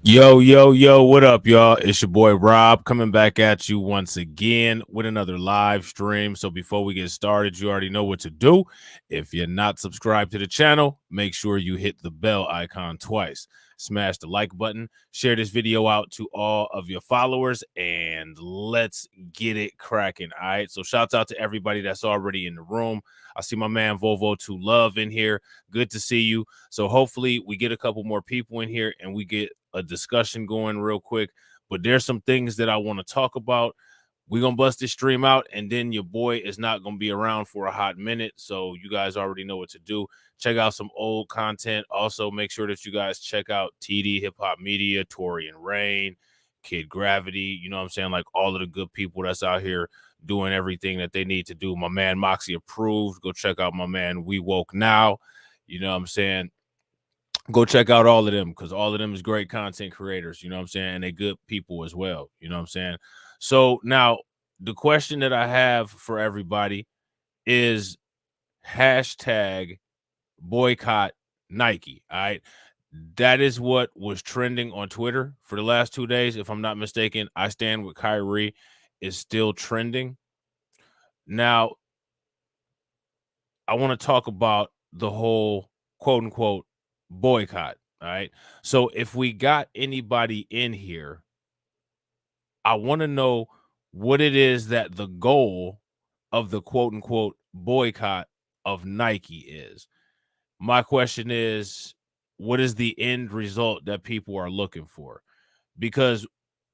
Yo, what up, y'all? It's your boy Rob coming back at you once again with another live stream. So before we get started, you already know what to do. If you're not subscribed to the channel, make sure you hit the bell icon twice. Smash the like button, share this video out to all of your followers, and let's get it cracking. All right. So shouts out to everybody that's already in the room. I see my man Volvo to Love in here. Good to see you. So hopefully we get a couple more people in here and we get a discussion going real quick. But there's some things that I want to talk about. We're going to bust this stream out, and then your boy is not going to be around for a hot minute. So you guys already know what to do. Check out some old content. Also, make sure that you guys check out TD Hip Hop Media, Tori and Rain, Kid Gravity. You know what I'm saying? Like all of the good people that's out here doing everything that they need to do. My man Moxie approved. Go check out my man We Woke Now. You know what I'm saying? Go check out all of them because all of them is great content creators, you know what I'm saying? And they good people as well, you know what I'm saying? So now the question that I have for everybody is hashtag boycott Nike. All right. That is what was trending on Twitter for the last 2 days. If I'm not mistaken, I stand with Kyrie is still trending. Now, I want to talk about the whole quote unquote boycott. All right. So if we got anybody in here, I want to know what it is that the goal of the quote unquote boycott of Nike is. My question is, what is the end result that people are looking for? Because,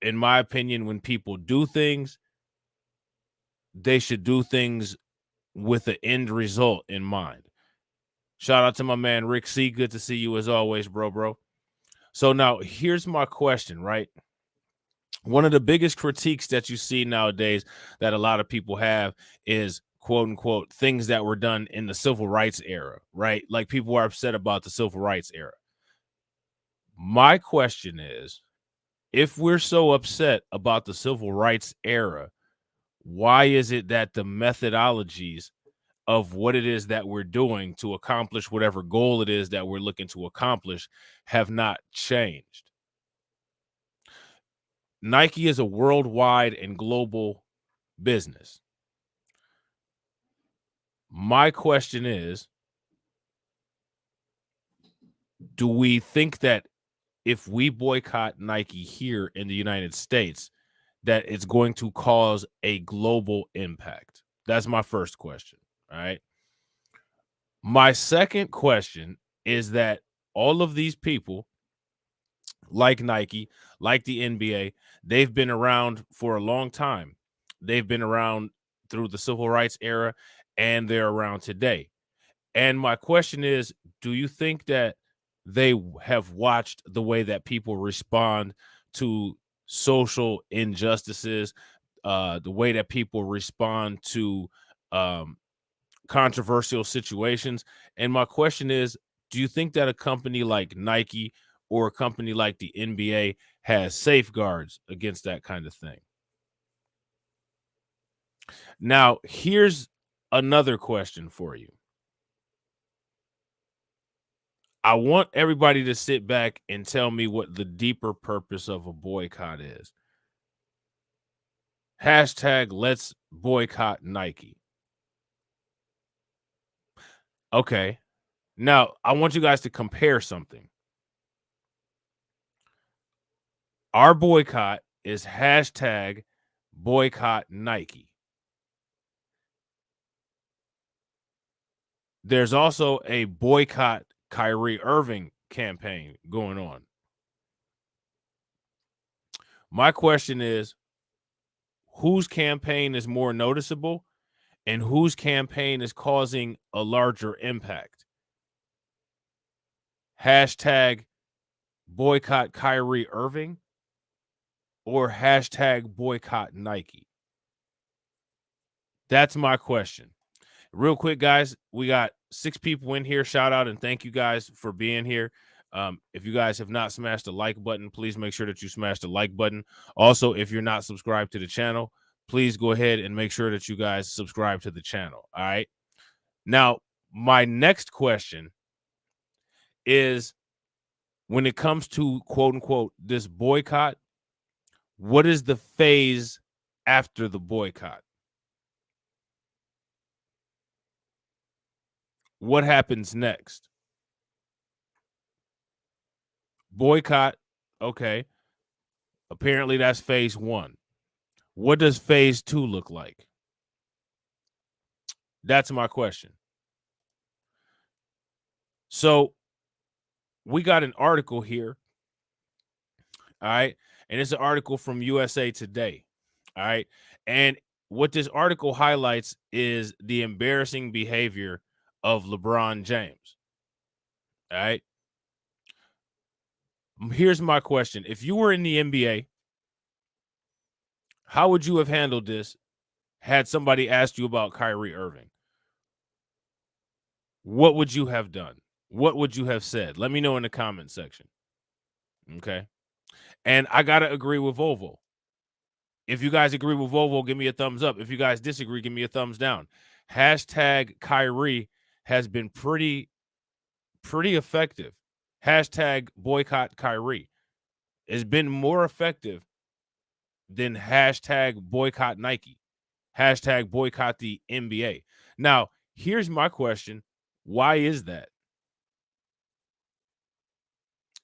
in my opinion, when people do things, they should do things with the end result in mind. Shout out to my man Rick C. Good to see you as always, bro. So now here's my question, right? One of the biggest critiques that you see nowadays that a lot of people have is quote unquote things that were done in the civil rights era, right? Like people are upset about the civil rights era. My question is, if we're so upset about the civil rights era, why is it that the methodologies of what it is that we're doing to accomplish whatever goal it is that we're looking to accomplish have not changed? Nike is a worldwide and global business. My question is, do we think that if we boycott Nike here in the United States, that it's going to cause a global impact? That's my first question. All right. My second question is that all of these people, like Nike, like the NBA, they've been around for a long time. They've been around through the civil rights era and they're around today. And my question is, do you think that they have watched the way that people respond to social injustices, the way that people respond to um, controversial situations? And my question is, do you think that a company like Nike or a company like the NBA has safeguards against that kind of thing? Now, here's another question for you. I want everybody to sit back and tell me what the deeper purpose of a boycott is. Hashtag let's boycott Nike. Okay. Now, I want you guys to compare something. Our boycott is hashtag boycott Nike. There's also a boycott Kyrie Irving campaign going on. My question is, whose campaign is more noticeable and whose campaign is causing a larger impact? Hashtag boycott Kyrie Irving or hashtag boycott Nike? That's my question. Real quick, guys, we got 6 people in here. Shout out and thank you guys for being here. If you guys have not smashed the like button, please make sure that you smash the like button. Also, if you're not subscribed to the channel, please go ahead and make sure that you guys subscribe to the channel. All right. Now, my next question is, when it comes to quote unquote this boycott, what is the phase after the boycott? What happens next? Boycott. Okay. Apparently that's phase 1. What does phase 2 look like? That's my question. So we got an article here. All right. And it's an article from USA Today. All right. And what this article highlights is the embarrassing behavior of LeBron James. All right. Here's my question. If you were in the NBA, how would you have handled this had somebody asked you about Kyrie Irving? What would you have done? What would you have said? Let me know in the comment section. Okay. And I got to agree with Volvo. If you guys agree with Volvo, give me a thumbs up. If you guys disagree, give me a thumbs down. Hashtag Kyrie has been pretty effective. Hashtag boycott Kyrie has been more effective than hashtag boycott Nike. Hashtag boycott the NBA. Now, here's my question. Why is that?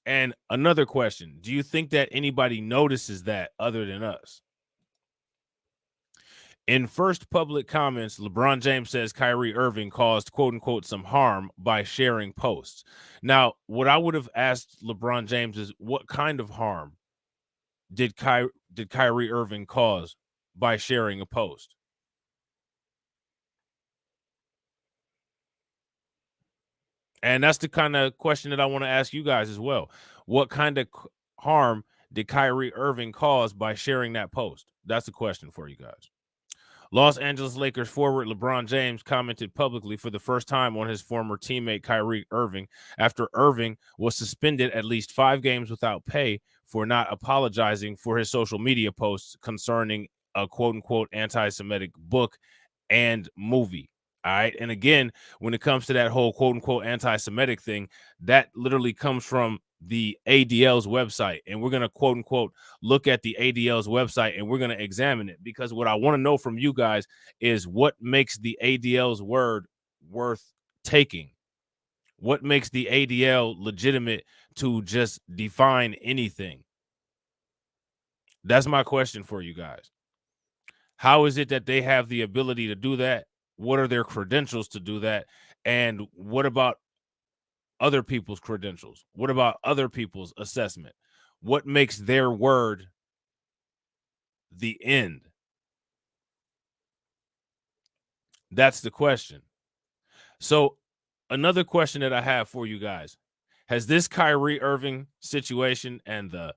And another question. Do you think that anybody notices that other than us? In first public comments, LeBron James says Kyrie Irving caused quote unquote some harm by sharing posts. Now, what I would have asked LeBron James is what kind of harm did Kyrie Irving cause by sharing a post? And that's the kind of question that I want to ask you guys as well. What kind of harm did Kyrie Irving cause by sharing that post? That's the question for you guys. Los Angeles Lakers forward LeBron James commented publicly for the first time on his former teammate Kyrie Irving after Irving was suspended at least 5 games without pay for not apologizing for his social media posts concerning a quote-unquote anti-Semitic book and movie. All right. And again, when it comes to that whole quote unquote anti-Semitic thing, that literally comes from the ADL's website. And we're going to quote unquote look at the ADL's website and we're going to examine it, because what I want to know from you guys is what makes the ADL's word worth taking. What makes the ADL legitimate to just define anything? That's my question for you guys. How is it that they have the ability to do that? What are their credentials to do that? And what about other people's credentials? What about other people's assessment? What makes their word the end? That's the question. So, another question that I have for you guys: has this Kyrie Irving situation and the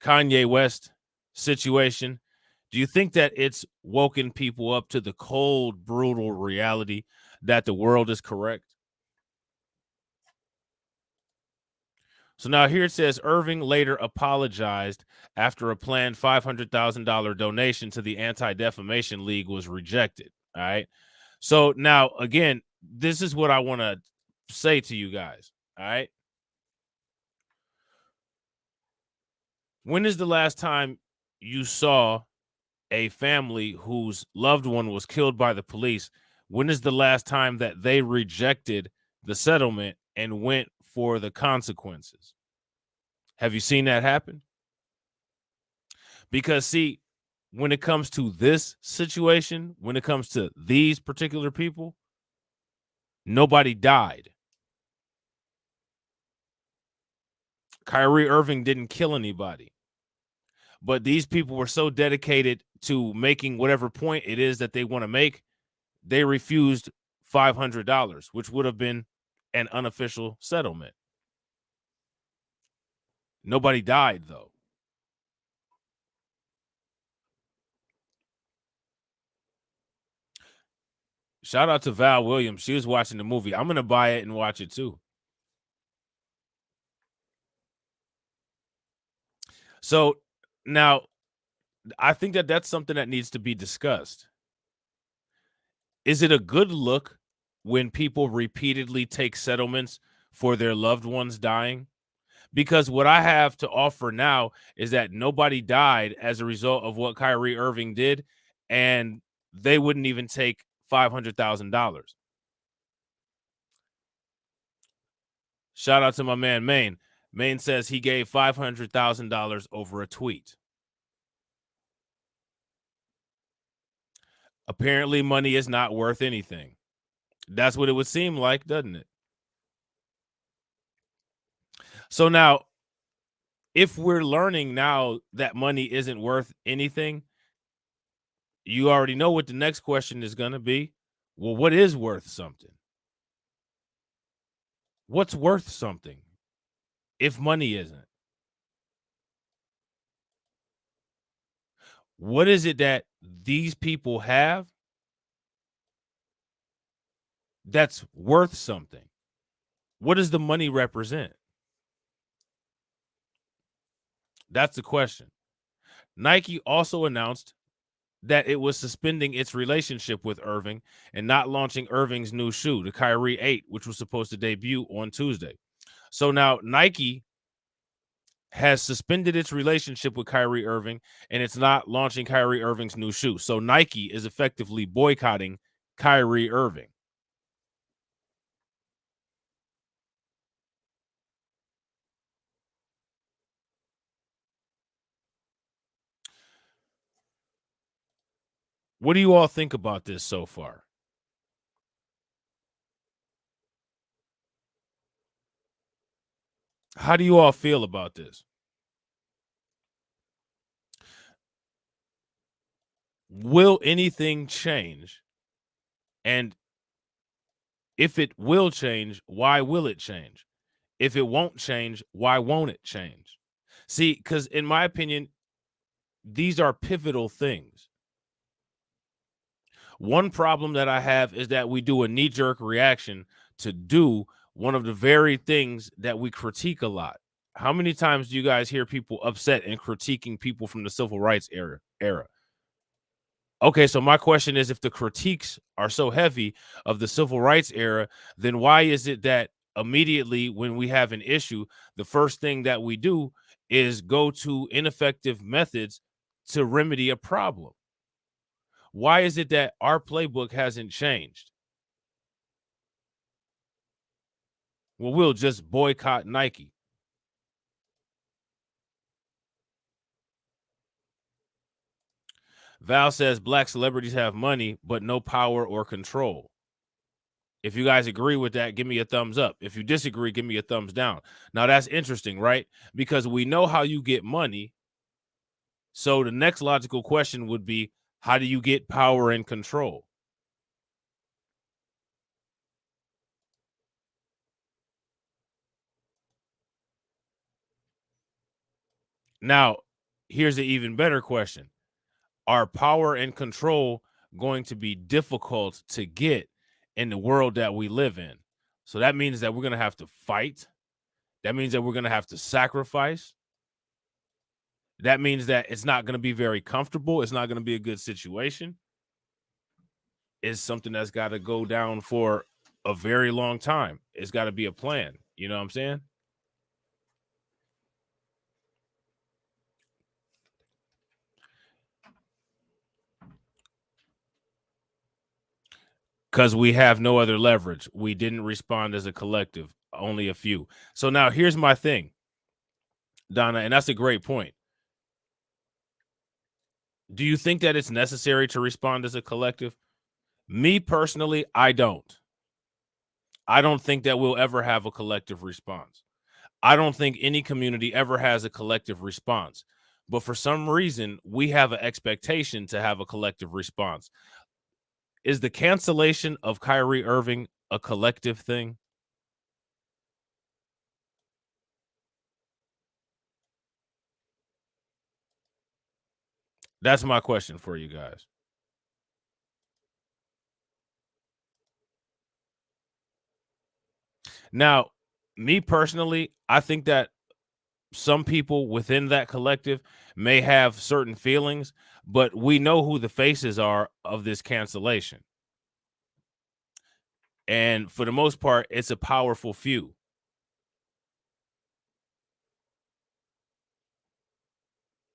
Kanye West situation, do you think that it's woken people up to the cold, brutal reality that the world is correct? So now here it says Irving later apologized after a planned $500,000 donation to the Anti-Defamation League was rejected. All right. So now, again, this is what I want to say to you guys. All right. When is the last time you saw a family whose loved one was killed by the police? When is the last time that they rejected the settlement and went for the consequences? Have you seen that happen? Because, see, when it comes to this situation, when it comes to these particular people, nobody died. Kyrie Irving didn't kill anybody. But these people were so dedicated to making whatever point it is that they want to make, they refused $500, which would have been an unofficial settlement. Nobody died, though. Shout out to Val Williams. She was watching the movie. I'm going to buy it and watch it too. So now I think that that's something that needs to be discussed. Is it a good look when people repeatedly take settlements for their loved ones dying? Because what I have to offer now is that nobody died as a result of what Kyrie Irving did, and they wouldn't even take $500,000. Shout out to my man Maine. Maine says he gave $500,000 over a tweet. Apparently, money is not worth anything. That's what it would seem like, doesn't it? So now, if we're learning now that money isn't worth anything, you already know what the next question is going to be. Well, what is worth something? What's worth something if money isn't? What is it that these people have that's worth something? What does the money represent? That's the question. Nike also announced that it was suspending its relationship with Irving and not launching Irving's new shoe, the Kyrie 8, which was supposed to debut on Tuesday. So now Nike has suspended its relationship with Kyrie Irving and it's not launching Kyrie Irving's new shoe. So Nike is effectively boycotting Kyrie Irving. What do you all think about this so far? How do you all feel about this? Will anything change? And if it will change, why will it change? If it won't change, why won't it change? See, because in my opinion, these are pivotal things. One problem that I have is that we do a knee jerk reaction to do one of the very things that we critique a lot. How many times do you guys hear people upset and critiquing people from the civil rights era? Okay, so my question is, if the critiques are so heavy of the civil rights era, then why is it that immediately when we have an issue, the first thing that we do is go to ineffective methods to remedy a problem? Why is it that our playbook hasn't changed? Well, we'll just boycott Nike. Val says black celebrities have money, but no power or control. If you guys agree with that, give me a thumbs up. If you disagree, give me a thumbs down. Now, that's interesting, right? Because we know how you get money. So the next logical question would be, how do you get power and control? Now, here's an even better question. Are power and control going to be difficult to get in the world that we live in? So that means that we're going to have to fight. That means that we're going to have to sacrifice. That means that it's not going to be very comfortable. It's not going to be a good situation. It's something that's got to go down for a very long time. It's got to be a plan. You know what I'm saying? Because we have no other leverage. We didn't respond as a collective, only a few. So now here's my thing, Donna, and that's a great point. Do you think that it's necessary to respond as a collective? Me personally, I don't. I don't think that we'll ever have a collective response. I don't think any community ever has a collective response. But for some reason, we have an expectation to have a collective response. Is the cancellation of Kyrie Irving a collective thing? That's my question for you guys. Now, me personally, I think that some people within that collective may have certain feelings, but we know who the faces are of this cancellation. And for the most part, it's a powerful few.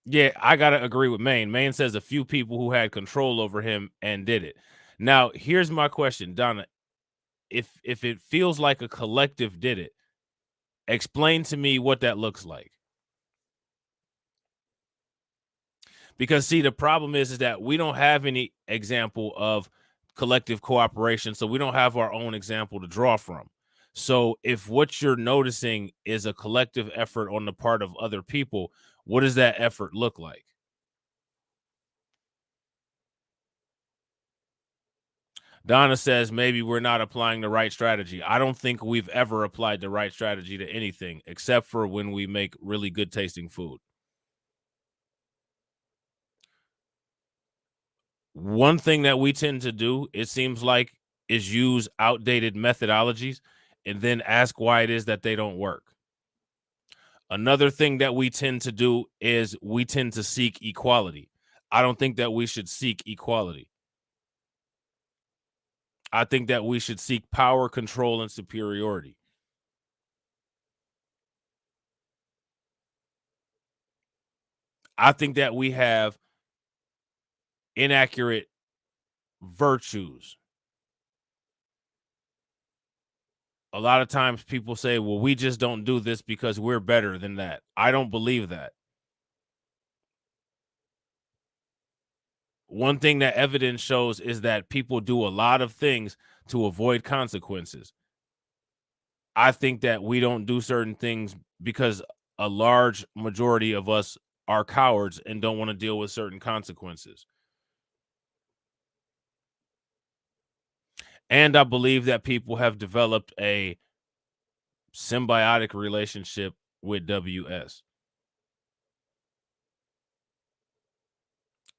Yeah, I gotta agree with Maine. Maine says a few people who had control over him and did it. Now, here's my question, Donna. If it feels like a collective did it, explain to me what that looks like. Because see, the problem is that we don't have any example of collective cooperation, so we don't have our own example to draw from. So if what you're noticing is a collective effort on the part of other people, what does that effort look like? Donna says maybe we're not applying the right strategy. I don't think we've ever applied the right strategy to anything except for when we make really good tasting food. One thing that we tend to do, it seems like, is use outdated methodologies and then ask why it is that they don't work. Another thing that we tend to do is we tend to seek equality. I don't think that we should seek equality. I think that we should seek power, control, and superiority. I think that we have inaccurate virtues. A lot of times people say, well, we just don't do this because we're better than that. I don't believe that. One thing that evidence shows is that people do a lot of things to avoid consequences. I think that we don't do certain things because a large majority of us are cowards and don't want to deal with certain consequences. And I believe that people have developed a symbiotic relationship with WS.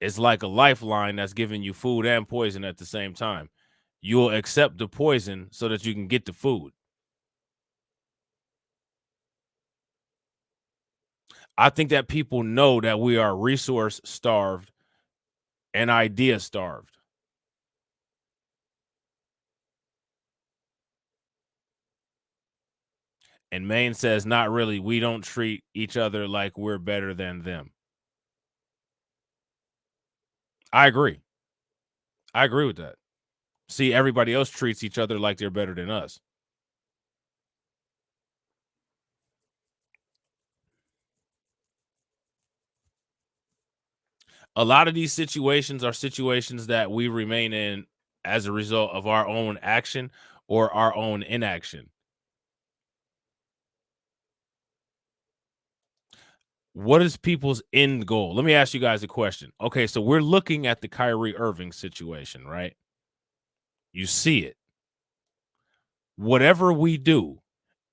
It's like a lifeline that's giving you food and poison at the same time. You'll accept the poison so that you can get the food. I think that people know that we are resource starved and idea starved. And Maine says, not really. We don't treat each other like we're better than them. I agree. I agree with that. See, everybody else treats each other like they're better than us. A lot of these situations are situations that we remain in as a result of our own action or our own inaction. What is people's end goal? Let me ask you guys a question. Okay, so we're looking at the Kyrie Irving situation, right? You see it. Whatever we do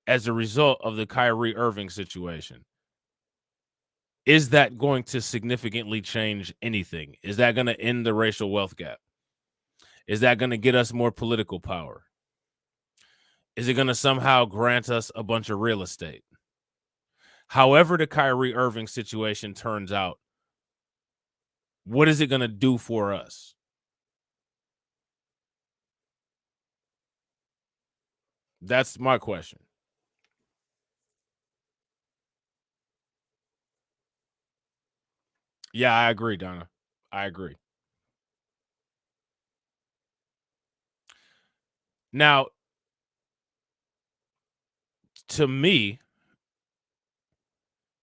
as a result of the Kyrie Irving situation, is that going to significantly change anything? Is that going to end the racial wealth gap? Is that going to get us more political power? Is it going to somehow grant us a bunch of real estate? However, the Kyrie Irving situation turns out, what is it going to do for us? That's my question. Yeah, I agree, Donna. I agree. Now, to me,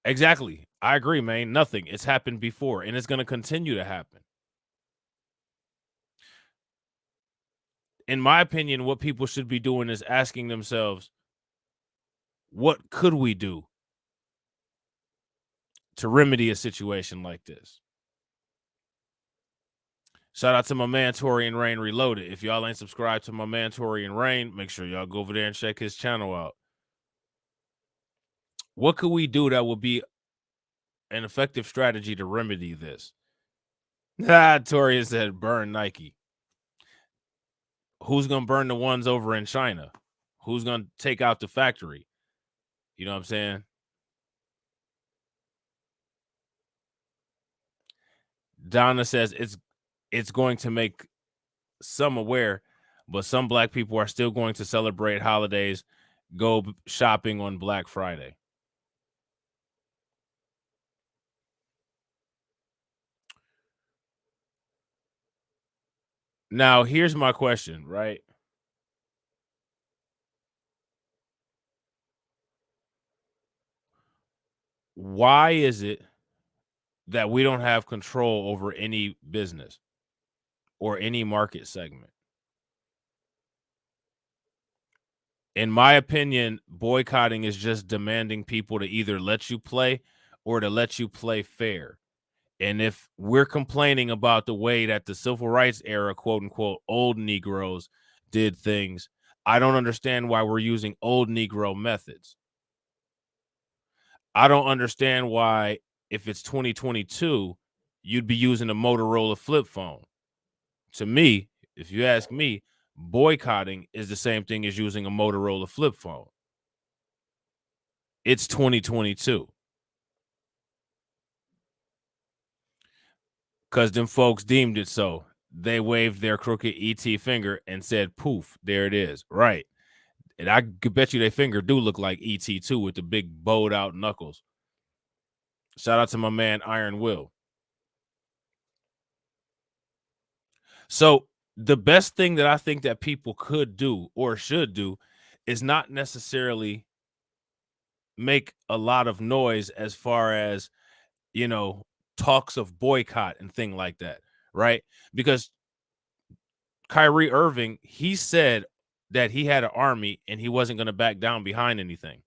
exactly. I agree, man. Nothing. It's happened before and it's going to continue to happen. In my opinion, what people should be doing is asking themselves, what could we do to remedy a situation like this? Shout out to my man Tori and Rain Reloaded. If y'all ain't subscribed to my man Tori and Rain, make sure y'all go over there and check his channel out. What could we do that would be an effective strategy to remedy this? Ah, Tori said burn Nike. Who's gonna burn the ones over in China? Who's gonna take out the factory? You know what I'm saying? Donna says it's going to make some aware, but some black people are still going to celebrate holidays, shopping on Black Friday. Now, here's my question, right? Why is it that we don't have control over any business or any market segment? In my opinion, boycotting is just demanding people to either let you play or to let you play fair. And if we're complaining about the way that the civil rights era, quote unquote, old Negroes did things, I don't understand why we're using old Negro methods. I don't understand why, if it's 2022, you'd be using a Motorola flip phone. To me, if you ask me, boycotting is the same thing as using a Motorola flip phone. It's 2022 because them folks deemed it so. They waved their crooked ET finger and said, poof, there it is. Right. And I could bet you their finger do look like ET too, with the big bowed out knuckles. Shout out to my man Iron Will. So the best thing that I think that people could do or should do is not necessarily make a lot of noise as far as, you know, talks of boycott and thing like that, right? Because Kyrie Irving, he said that he had an army and he wasn't going to back down behind anything.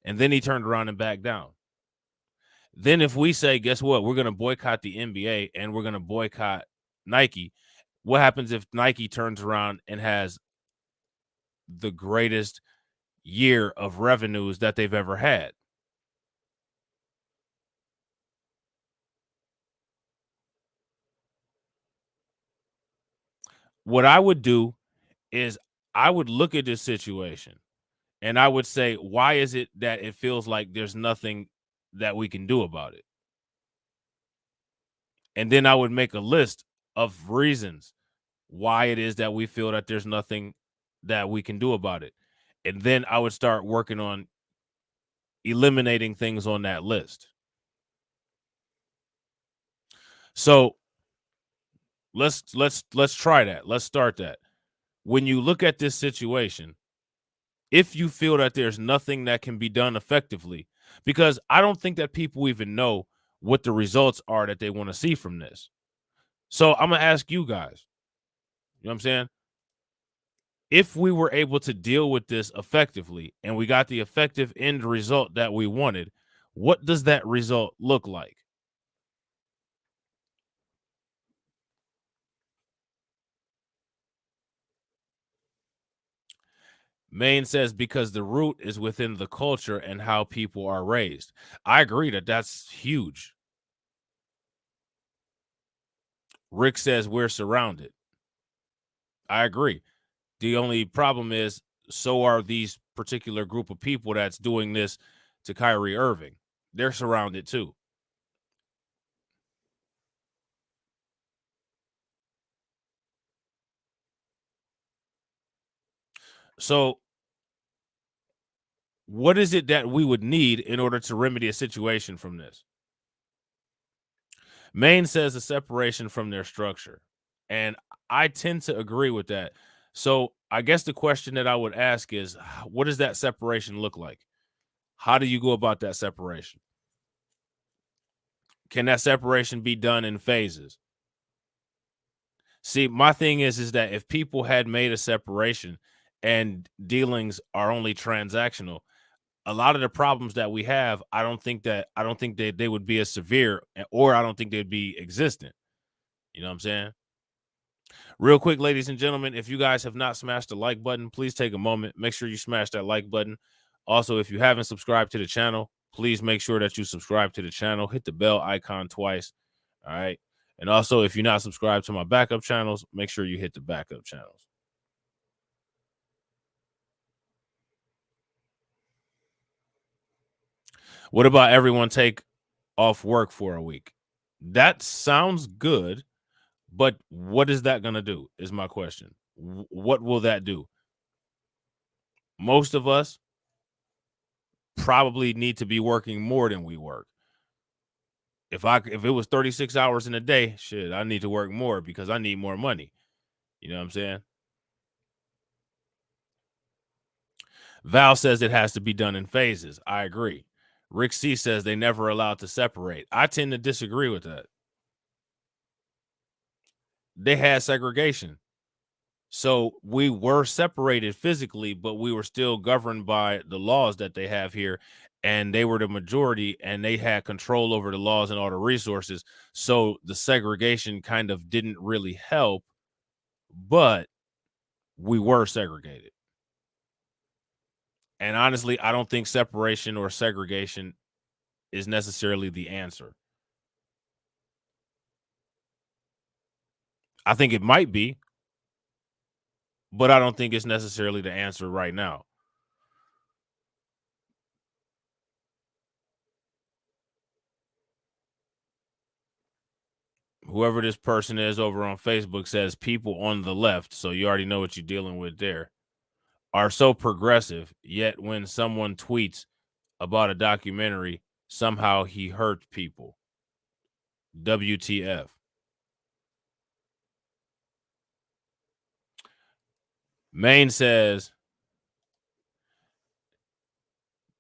And then he turned around and backed down. Then if we say, guess what? We're going to boycott the NBA and we're going to boycott Nike. What happens if Nike turns around and has the greatest year of revenues that they've ever had? What I would do is I would look at this situation and I would say, why is it that it feels like there's nothing that we can do about it? And then I would make a list of reasons why it is that we feel that there's nothing that we can do about it. And then I would start working on eliminating things on that list. So let's try that. Let's start that. When you look at this situation, if you feel that there's nothing that can be done effectively, because I don't think that people even know what the results are that they want to see from this. So I'm gonna ask you guys, you know what I'm saying? If we were able to deal with this effectively and we got the effective end result that we wanted, what does that result look like? Maine says because the root is within the culture and how people are raised. I agree that that's huge. Rick says we're surrounded. I agree. The only problem is so are these particular group of people that's doing this to Kyrie Irving. They're surrounded too. So what is it that we would need in order to remedy a situation from this? Maine says a separation from their structure. And I tend to agree with that. So I guess the question that I would ask is what does that separation look like? How do you go about that separation? Can that separation be done in phases? See, my thing is that if people had made a separation and dealings are only transactional, a lot of the problems that we have, I don't think that they would be as severe or I don't think they'd be existent. You know what I'm saying? Real quick, ladies and gentlemen, if you guys have not smashed the like button, please take a moment. Make sure you smash that like button. Also, if you haven't subscribed to the channel, please make sure that you subscribe to the channel. Hit the bell icon twice. All right. And also, if you're not subscribed to my backup channels, make sure you hit the backup channels. What about everyone take off work for a week? That sounds good, but what is that going to do? Is my question. What will that do? Most of us probably need to be working more than we work. If it was 36 hours in a day, shit, I need to work more because I need more money. You know what I'm saying? Val says it has to be done in phases. I agree. Rick C says they never allowed to separate. I tend to disagree with that. They had segregation. So we were separated physically, but we were still governed by the laws that they have here. And they were the majority and they had control over the laws and all the resources. So the segregation kind of didn't really help, but we were segregated. And honestly, I don't think separation or segregation is necessarily the answer. I think it might be, but I don't think it's necessarily the answer right now. Whoever this person is over on Facebook says people on the left, so you already know what you're dealing with there, are so progressive, yet when someone tweets about a documentary, somehow he hurt people. WTF. Maine says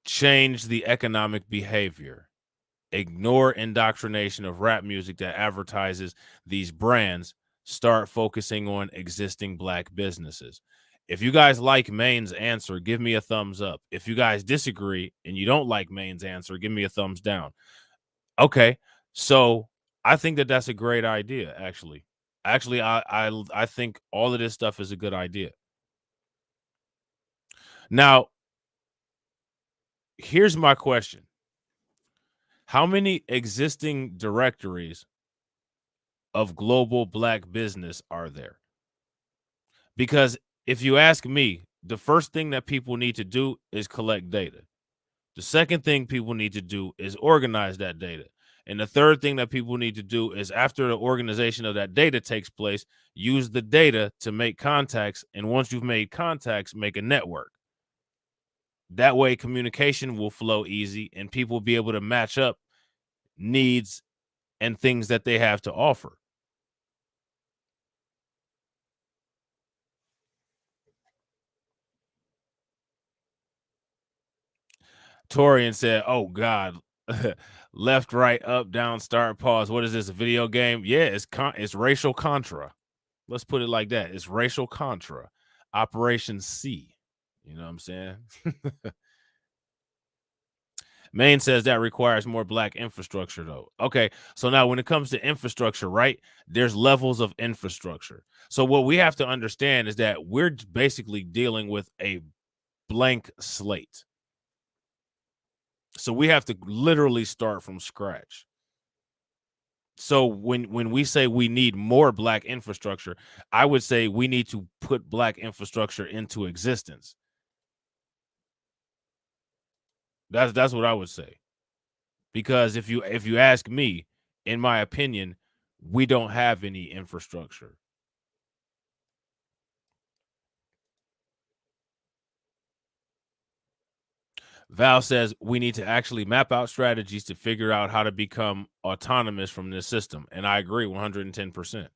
change the economic behavior. Ignore indoctrination of rap music that advertises these brands. Start focusing on existing black businesses. If you guys like Maine's answer, give me a thumbs up. If you guys disagree and you don't like Maine's answer, give me a thumbs down. Okay, so I think that that's a great idea. Actually, I think all of this stuff is a good idea. Now, here's my question: how many existing directories of global black business are there? Because if you ask me, the first thing that people need to do is collect data. The second thing people need to do is organize that data. And the third thing that people need to do is, after the organization of that data takes place, use the data to make contacts. And once you've made contacts, make a network. That way, communication will flow easy and people will be able to match up needs and things that they have to offer. Torian said, "Oh God, left, right, up, down, start, pause. What is this? A video game? Yeah, it's racial contra. Let's put it like that. It's racial contra. Operation C. You know what I'm saying?" Maine says that requires more black infrastructure, though. Okay, so now when it comes to infrastructure, right? There's levels of infrastructure. So what we have to understand is that we're basically dealing with a blank slate. So we have to literally start from scratch. So when we say we need more black infrastructure, I would say we need to put black infrastructure into existence. That's what I would say. Because if you ask me, in my opinion, we don't have any infrastructure. Val says we need to actually map out strategies to figure out how to become autonomous from this system. And I agree 110%.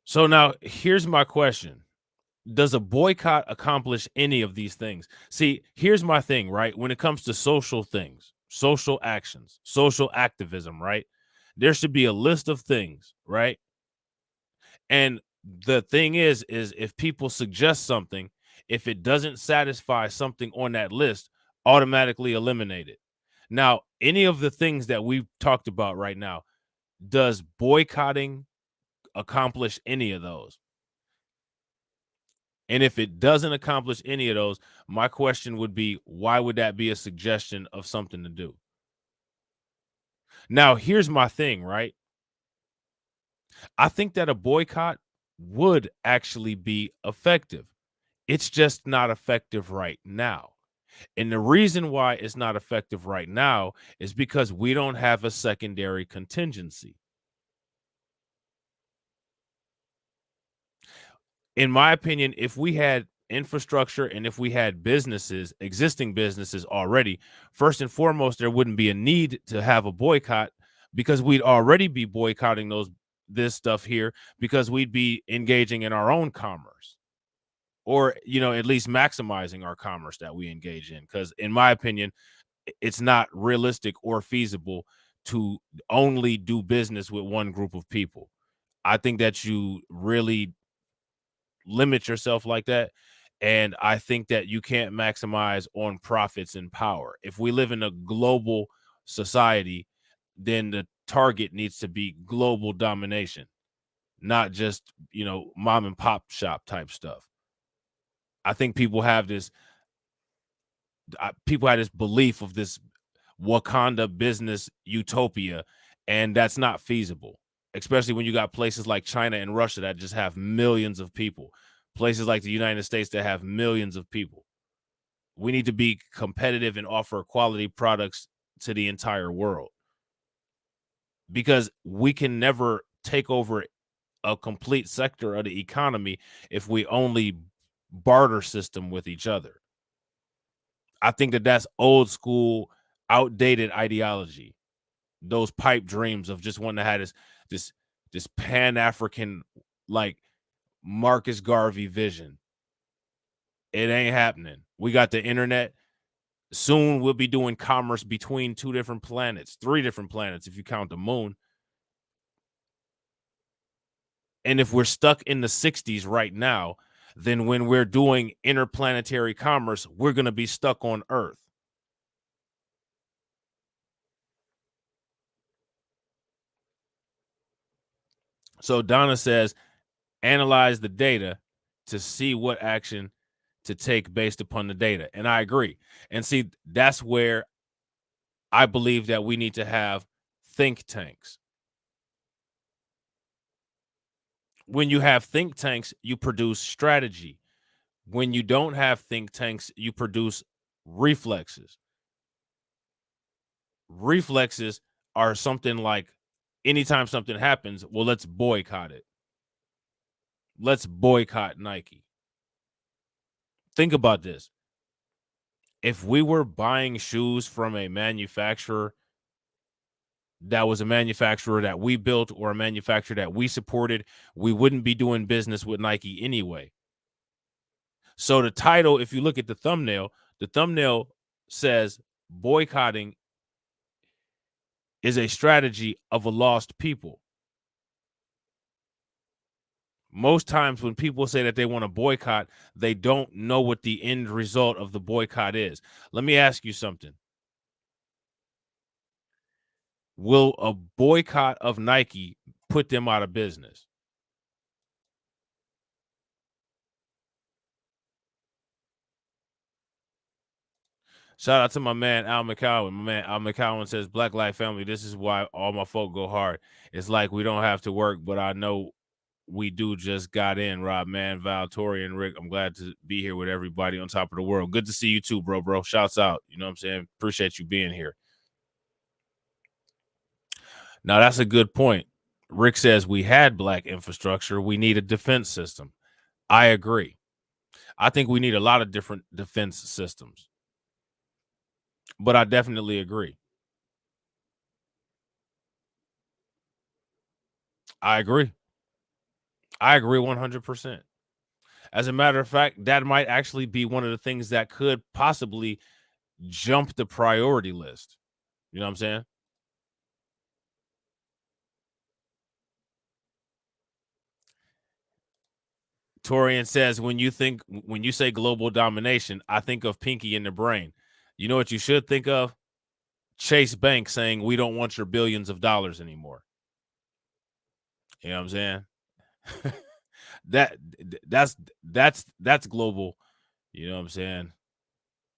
So now here's my question: does a boycott accomplish any of these things? See, here's my thing, right? When it comes to social things, social actions, social activism, right? There should be a list of things, right? And the thing is if people suggest something, if it doesn't satisfy something on that list, automatically eliminate it. Now, any of the things that we've talked about right now, does boycotting accomplish any of those? And if it doesn't accomplish any of those, my question would be, why would that be a suggestion of something to do? Now, here's my thing, right? I think that a boycott would actually be effective. It's just not effective right now. And the reason why it's not effective right now is because we don't have a secondary contingency. In my opinion, if we had infrastructure and if we had businesses, existing businesses already, first and foremost, there wouldn't be a need to have a boycott because we'd already be boycotting this stuff here because we'd be engaging in our own commerce, or at least maximizing our commerce that we engage in, because in my opinion it's not realistic or feasible to only do business with one group of people. I think that you really limit yourself like that. And I think that you can't maximize on profits and power. If we live in a global society, then the target needs to be global domination, not just, mom and pop shop type stuff. I think people had this belief of this Wakanda business utopia, and that's not feasible, especially when you got places like China and Russia that just have millions of people, places like the United States that have millions of people. We need to be competitive and offer quality products to the entire world, because we can never take over a complete sector of the economy if we only barter system with each other. I think that that's old school, outdated ideology. Those pipe dreams of just wanting to have this Pan-African, like, Marcus Garvey vision. It ain't happening. We got the internet. Soon we'll be doing commerce between 2 different planets, 3 different planets if you count the moon. And if we're stuck in the 60s right now, then when we're doing interplanetary commerce, we're going to be stuck on Earth. So Donna says, analyze the data to see what action to take based upon the data. And I agree. And see, that's where I believe that we need to have think tanks. When you have think tanks, you produce strategy. When you don't have think tanks, you produce reflexes. Reflexes are something like, anytime something happens, well, let's boycott it. Let's boycott Nike. Think about this. If we were buying shoes from a manufacturer that was a manufacturer that we built or a manufacturer that we supported, we wouldn't be doing business with Nike anyway. So the title, if you look at the thumbnail says boycotting is a strategy of a lost people. Most times when people say that they want to boycott, they don't know what the end result of the boycott is. Let me ask you something. Will a boycott of Nike put them out of business? Shout out to my man Al McCowan. My man Al McCowan says, Black Life Family, this is why all my folk go hard. It's like we don't have to work, but I know we do. Just got in. Rob, man, Val, Tori, and Rick. I'm glad to be here with everybody on top of the world. Good to see you too, bro. Shouts out. You know what I'm saying? Appreciate you being here. Now, that's a good point. Rick says we had black infrastructure. We need a defense system. I agree. I think we need a lot of different defense systems. But I definitely agree. I agree. I agree 100%. As a matter of fact, that might actually be one of the things that could possibly jump the priority list. You know what I'm saying? Torian says, when you say global domination, I think of Pinky in the Brain. You know what you should think of? Chase Bank saying, we don't want your billions of dollars anymore. You know what I'm saying? that's global. You know what I'm saying?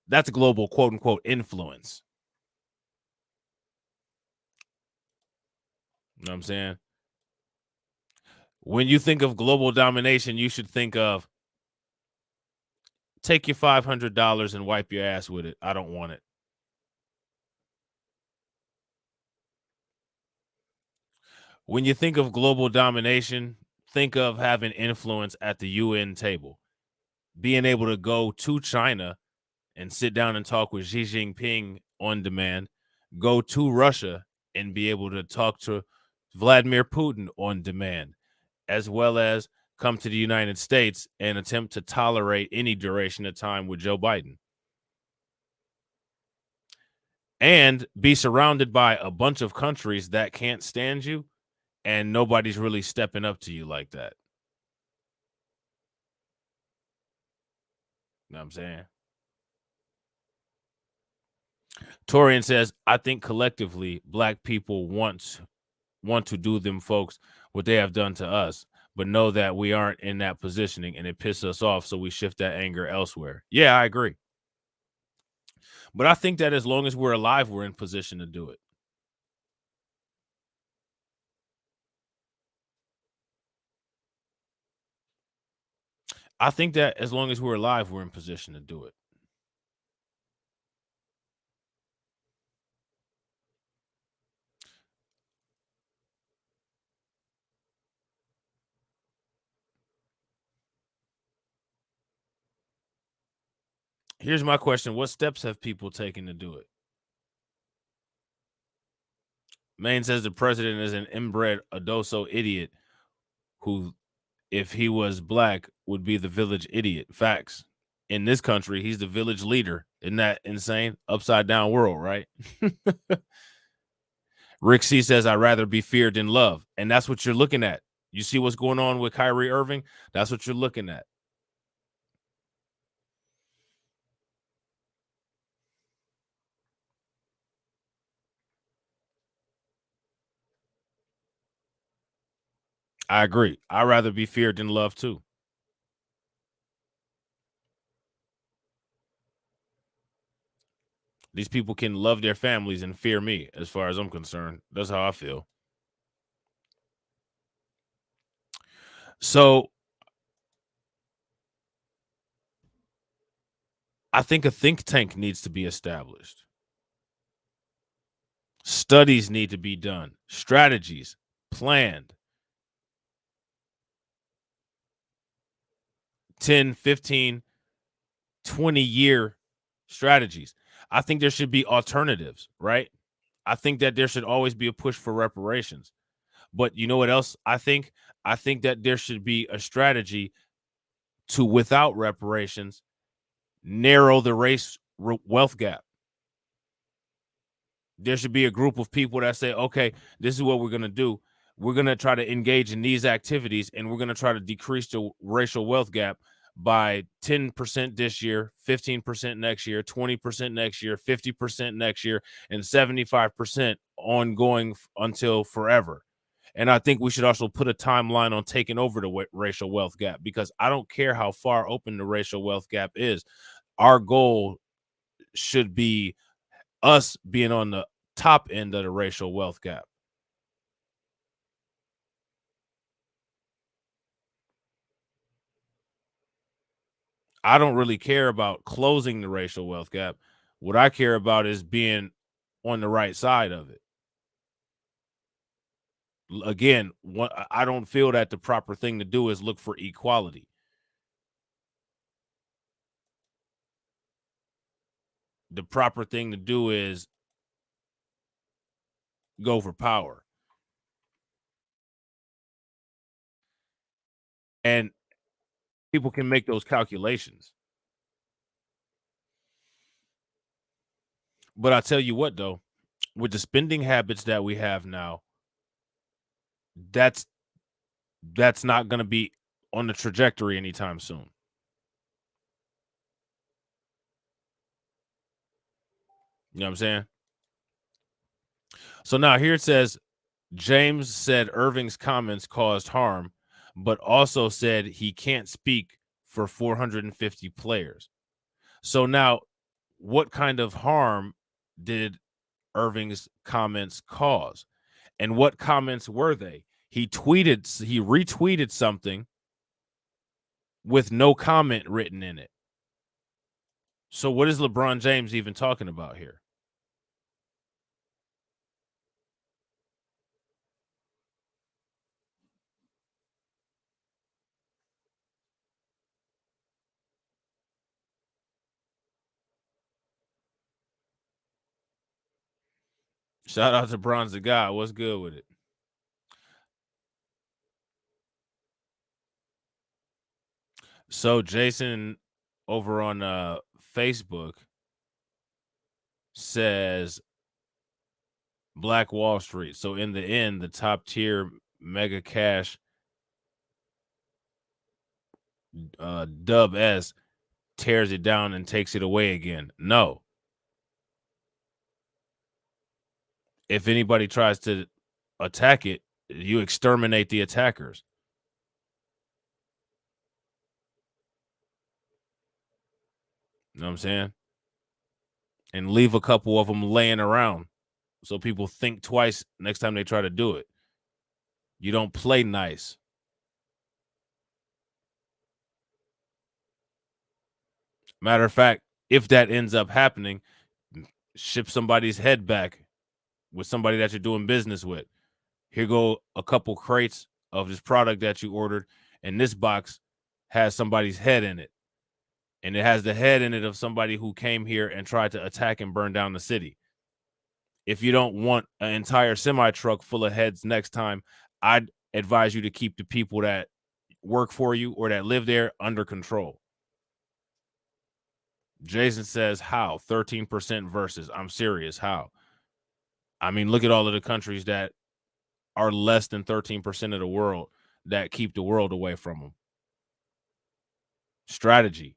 That's global, quote unquote, influence. You know what I'm saying? When you think of global domination, you should think of, take your $500 and wipe your ass with it. I don't want it. When you think of global domination, think of having influence at the UN table, being able to go to China and sit down and talk with Xi Jinping on demand, go to Russia and be able to talk to Vladimir Putin on demand, as well as come to the United States and attempt to tolerate any duration of time with Joe Biden and be surrounded by a bunch of countries that can't stand you and nobody's really stepping up to you like that. You know what I'm saying? Torian says, I think collectively black people want to do them folks what they have done to us, but know that we aren't in that positioning and it pisses us off, so we shift that anger elsewhere. Yeah, I agree. But I think that as long as we're alive, we're in position to do it. I think that as long as we're alive, we're in position to do it. Here's my question. What steps have people taken to do it? Maine says the president is an inbred adoso idiot who, if he was black, would be the village idiot. Facts. In this country, he's the village leader. Isn't that insane? Upside down world, right? Rick C says, I'd rather be feared than loved. And that's what you're looking at. You see what's going on with Kyrie Irving? That's what you're looking at. I agree. I'd rather be feared than loved too. These people can love their families and fear me, as far as I'm concerned. That's how I feel. So I think a think tank needs to be established. Studies need to be done, strategies planned, 10, 15, 20-year strategies. I think there should be alternatives, right? I think that there should always be a push for reparations. But you know what else I think? I think that there should be a strategy to, without reparations, narrow the race wealth gap. There should be a group of people that say, okay, this is what we're going to do. We're going to try to engage in these activities and we're going to try to decrease the racial wealth gap by 10% this year, 15% next year, 20% next year, 50% next year, and 75% ongoing until forever. And I think we should also put a timeline on taking over the racial wealth gap, because I don't care how far open the racial wealth gap is. Our goal should be us being on the top end of the racial wealth gap. I don't really care about closing the racial wealth gap. What I care about is being on the right side of it. Again, I don't feel that the proper thing to do is look for equality. The proper thing to do is go for power. And people can make those calculations. But I tell you what, though, with the spending habits that we have now, that's that's not going to be on the trajectory anytime soon. You know what I'm saying? So now here it says James said Irving's comments caused harm, but also said he can't speak for 450 players. So now, what kind of harm did Irving's comments cause? And what comments were they? He retweeted something with no comment written in it. So what is LeBron James even talking about here? Shout out to Bronze the God. What's good with it? So Jason over on Facebook says Black Wall Street. So in the end, the top tier mega cash Dub S tears it down and takes it away again. No. If anybody tries to attack it, you exterminate the attackers. You know what I'm saying? And leave a couple of them laying around so people think twice next time they try to do it. You don't play nice. Matter of fact, if that ends up happening, ship somebody's head back with somebody that you're doing business with. Here go a couple crates of this product that you ordered, and this box has somebody's head in it. And it has the head in it of somebody who came here and tried to attack and burn down the city. If you don't want an entire semi truck full of heads next time, I'd advise you to keep the people that work for you or that live there under control. Jason says, how? 13% versus. I'm serious. How? I mean, look at all of the countries that are less than 13% of the world that keep the world away from them. Strategy.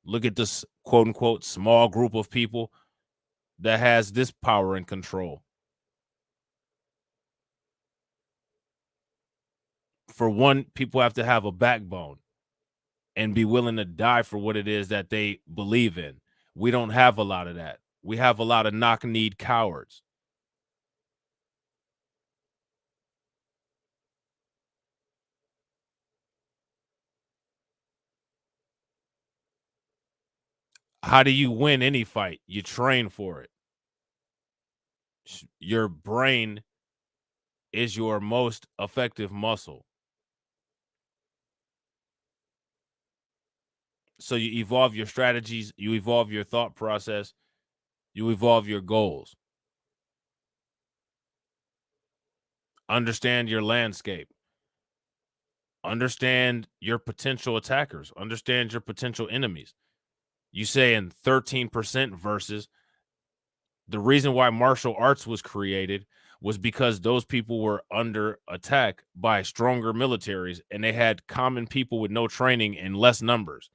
Look at this quote unquote small group of people that has this power and control. For one, people have to have a backbone and be willing to die for what it is that they believe in. We don't have a lot of that. We have a lot of knock-kneed cowards. How do you win any fight? You train for it. Your brain is your most effective muscle. So you evolve your strategies, you evolve your thought process, you evolve your goals. Understand your landscape. Understand your potential attackers. Understand your potential enemies. You say in 13% versus the reason why martial arts was created was because those people were under attack by stronger militaries and they had common people with no training and less numbers.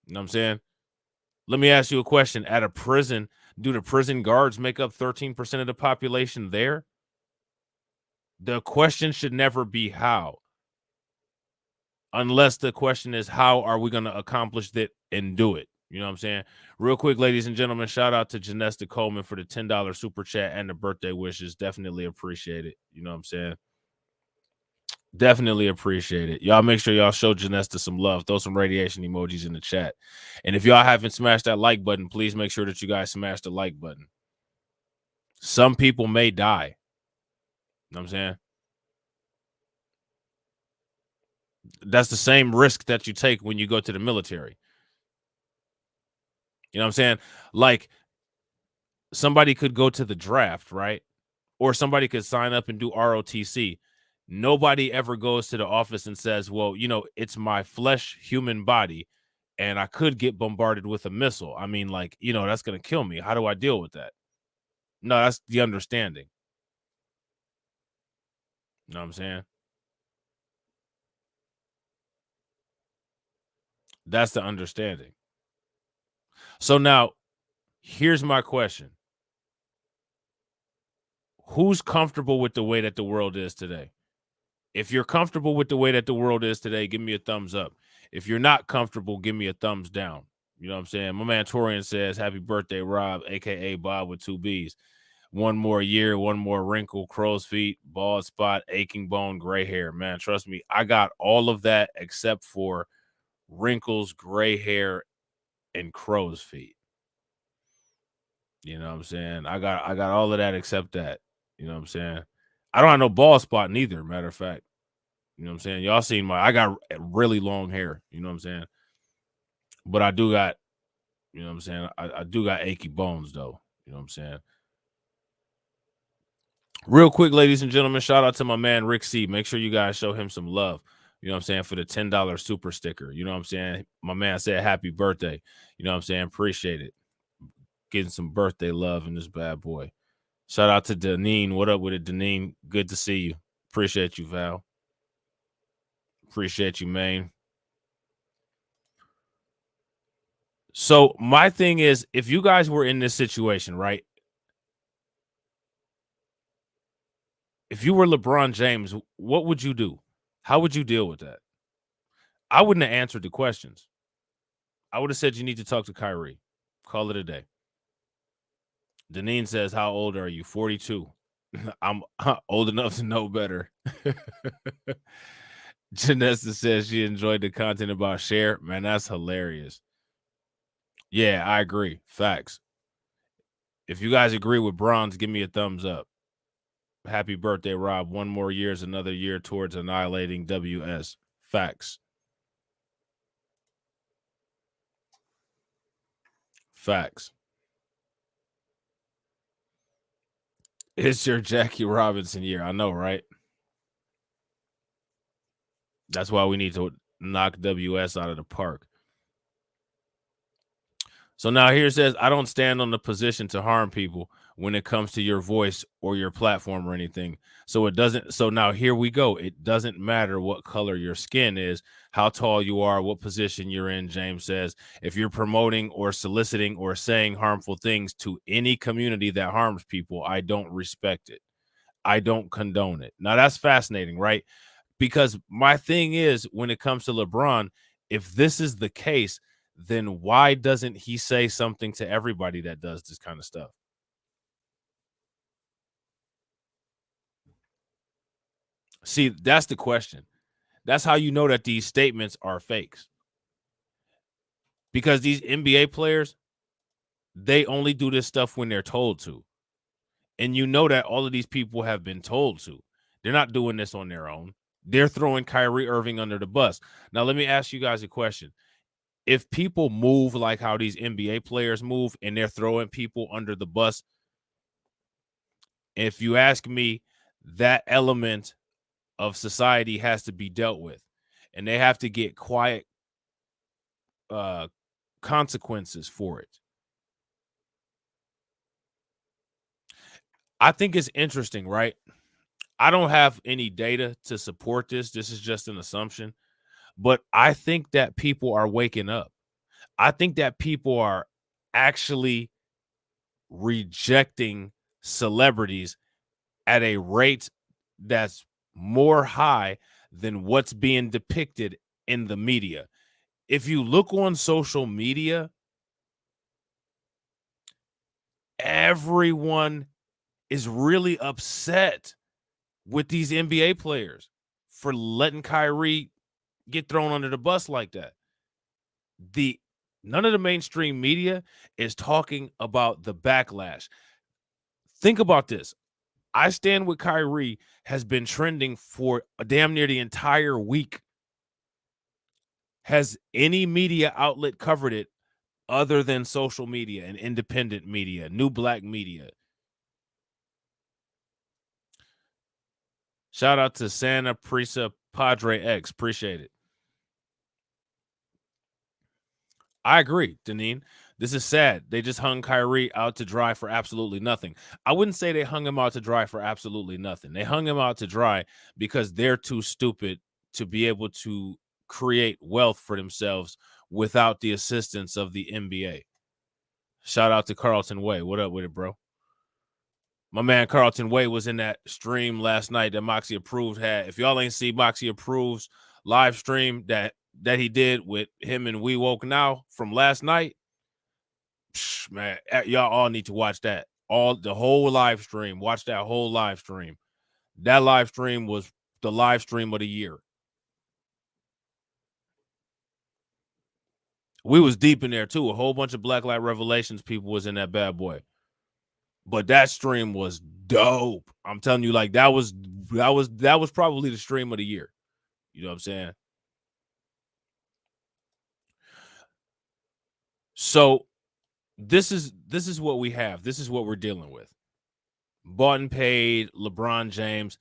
You know what I'm saying? Let me ask you a question. At a prison, do the prison guards make up 13% of the population there? The question should never be how, unless the question is how are we going to accomplish that and do it. You know what I'm saying? Real quick, ladies and gentlemen, shout out to Janesta Coleman for the $10 super chat and the birthday wishes. Definitely appreciate it. You know what I'm saying? Definitely appreciate it. Y'all make sure y'all show Janesta some love. Throw some radiation emojis in the chat. And if y'all haven't smashed that like button, please make sure that you guys smash the like button. Some people may die. You know what I'm saying? That's the same risk that you take when you go to the military. You know what I'm saying? Like somebody could go to the draft, right? Or somebody could sign up and do ROTC. Nobody ever goes to the office and says, well, you know, it's my flesh human body and I could get bombarded with a missile. I mean, like, you know, that's going to kill me. How do I deal with that? No, that's the understanding. You know what I'm saying? That's the understanding. So now, here's my question. Who's comfortable with the way that the world is today? If you're comfortable with the way that the world is today, give me a thumbs up. If you're not comfortable, give me a thumbs down. You know what I'm saying? My man Torian says, happy birthday, Rob, aka Bob with 2 B's. One more year, one more wrinkle, crow's feet, bald spot, aching bone, gray hair. Man, trust me, I got all of that except for wrinkles, gray hair, and crow's feet. You know what I'm saying? I got all of that except that. You know what I'm saying? I don't have no bald spot neither, matter of fact. You know what I'm saying? Y'all seen I got really long hair. You know what I'm saying? But I do got, you know what I'm saying? I do got achy bones though. You know what I'm saying? Real quick, ladies and gentlemen, shout out to my man Rick C. Make sure you guys show him some love. You know what I'm saying? For the $10 super sticker. You know what I'm saying? My man said happy birthday. You know what I'm saying? Appreciate it. Getting some birthday love in this bad boy. Shout out to Deneen. What up with it, Deneen? Good to see you. Appreciate you, Val. Appreciate you, man. So my thing is, if you guys were in this situation, right? If you were LeBron James, what would you do? How would you deal with that? I wouldn't have answered the questions. I would have said you need to talk to Kyrie. Call it a day. Deneen says, how old are you? 42. I'm old enough to know better. Janessa says she enjoyed the content about Cher. Man, that's hilarious. Yeah, I agree. Facts. If you guys agree with Bronze, give me a thumbs up. Happy birthday, Rob. One more year is another year towards annihilating WS. Facts. Facts. It's your Jackie Robinson year. I know, right? That's why we need to knock WS out of the park. So now here it says, I don't stand on the position to harm people when it comes to your voice or your platform or anything. So it doesn't. So now here we go. It doesn't matter what color your skin is, how tall you are, what position you're in. James says, if you're promoting or soliciting or saying harmful things to any community that harms people, I don't respect it. I don't condone it. Now that's fascinating, right? Because my thing is, when it comes to LeBron, if this is the case, then why doesn't he say something to everybody that does this kind of stuff? See, that's the question. That's how you know that these statements are fakes. Because these NBA players, they only do this stuff when they're told to. And you know that all of these people have been told to. They're not doing this on their own. They're throwing Kyrie Irving under the bus. Now, let me ask you guys a question. If people move like how these NBA players move and they're throwing people under the bus, if you ask me, that element of society has to be dealt with, and they have to get quiet uh, consequences for it. I think it's interesting, right? I don't have any data to support this. This is just an assumption, but I think that people are waking up. I think that people are actually rejecting celebrities at a rate that's more high than what's being depicted in the media. If you look on social media, everyone is really upset with these NBA players for letting Kyrie get thrown under the bus like that. The None of the mainstream media is talking about the backlash. Think about this. I Stand With Kyrie has been trending for damn near the entire week. Has any media outlet covered it other than social media and independent media, new black media? Shout out to Santa Prisa Padre X. Appreciate it. I agree, Deneen. This is sad. They just hung Kyrie out to dry for absolutely nothing. I wouldn't say they hung him out to dry for absolutely nothing. They hung him out to dry because they're too stupid to be able to create wealth for themselves without the assistance of the NBA. Shout out to Carlton Way. What up with it, bro? My man Carlton Way was in that stream last night that Moxie Approved had. If y'all ain't see Moxie Approved's live stream that he did with him and We Woke Now from last night, man, y'all all need to watch that. The whole live stream. Watch that whole live stream. That live stream was the live stream of the year. We was deep in there too. A whole bunch of Black Light Revelations people was in that bad boy. But that stream was dope. I'm telling you, like that was probably the stream of the year. You know what I'm saying? So this is what we have. This is what we're dealing with. Bought and paid, LeBron James.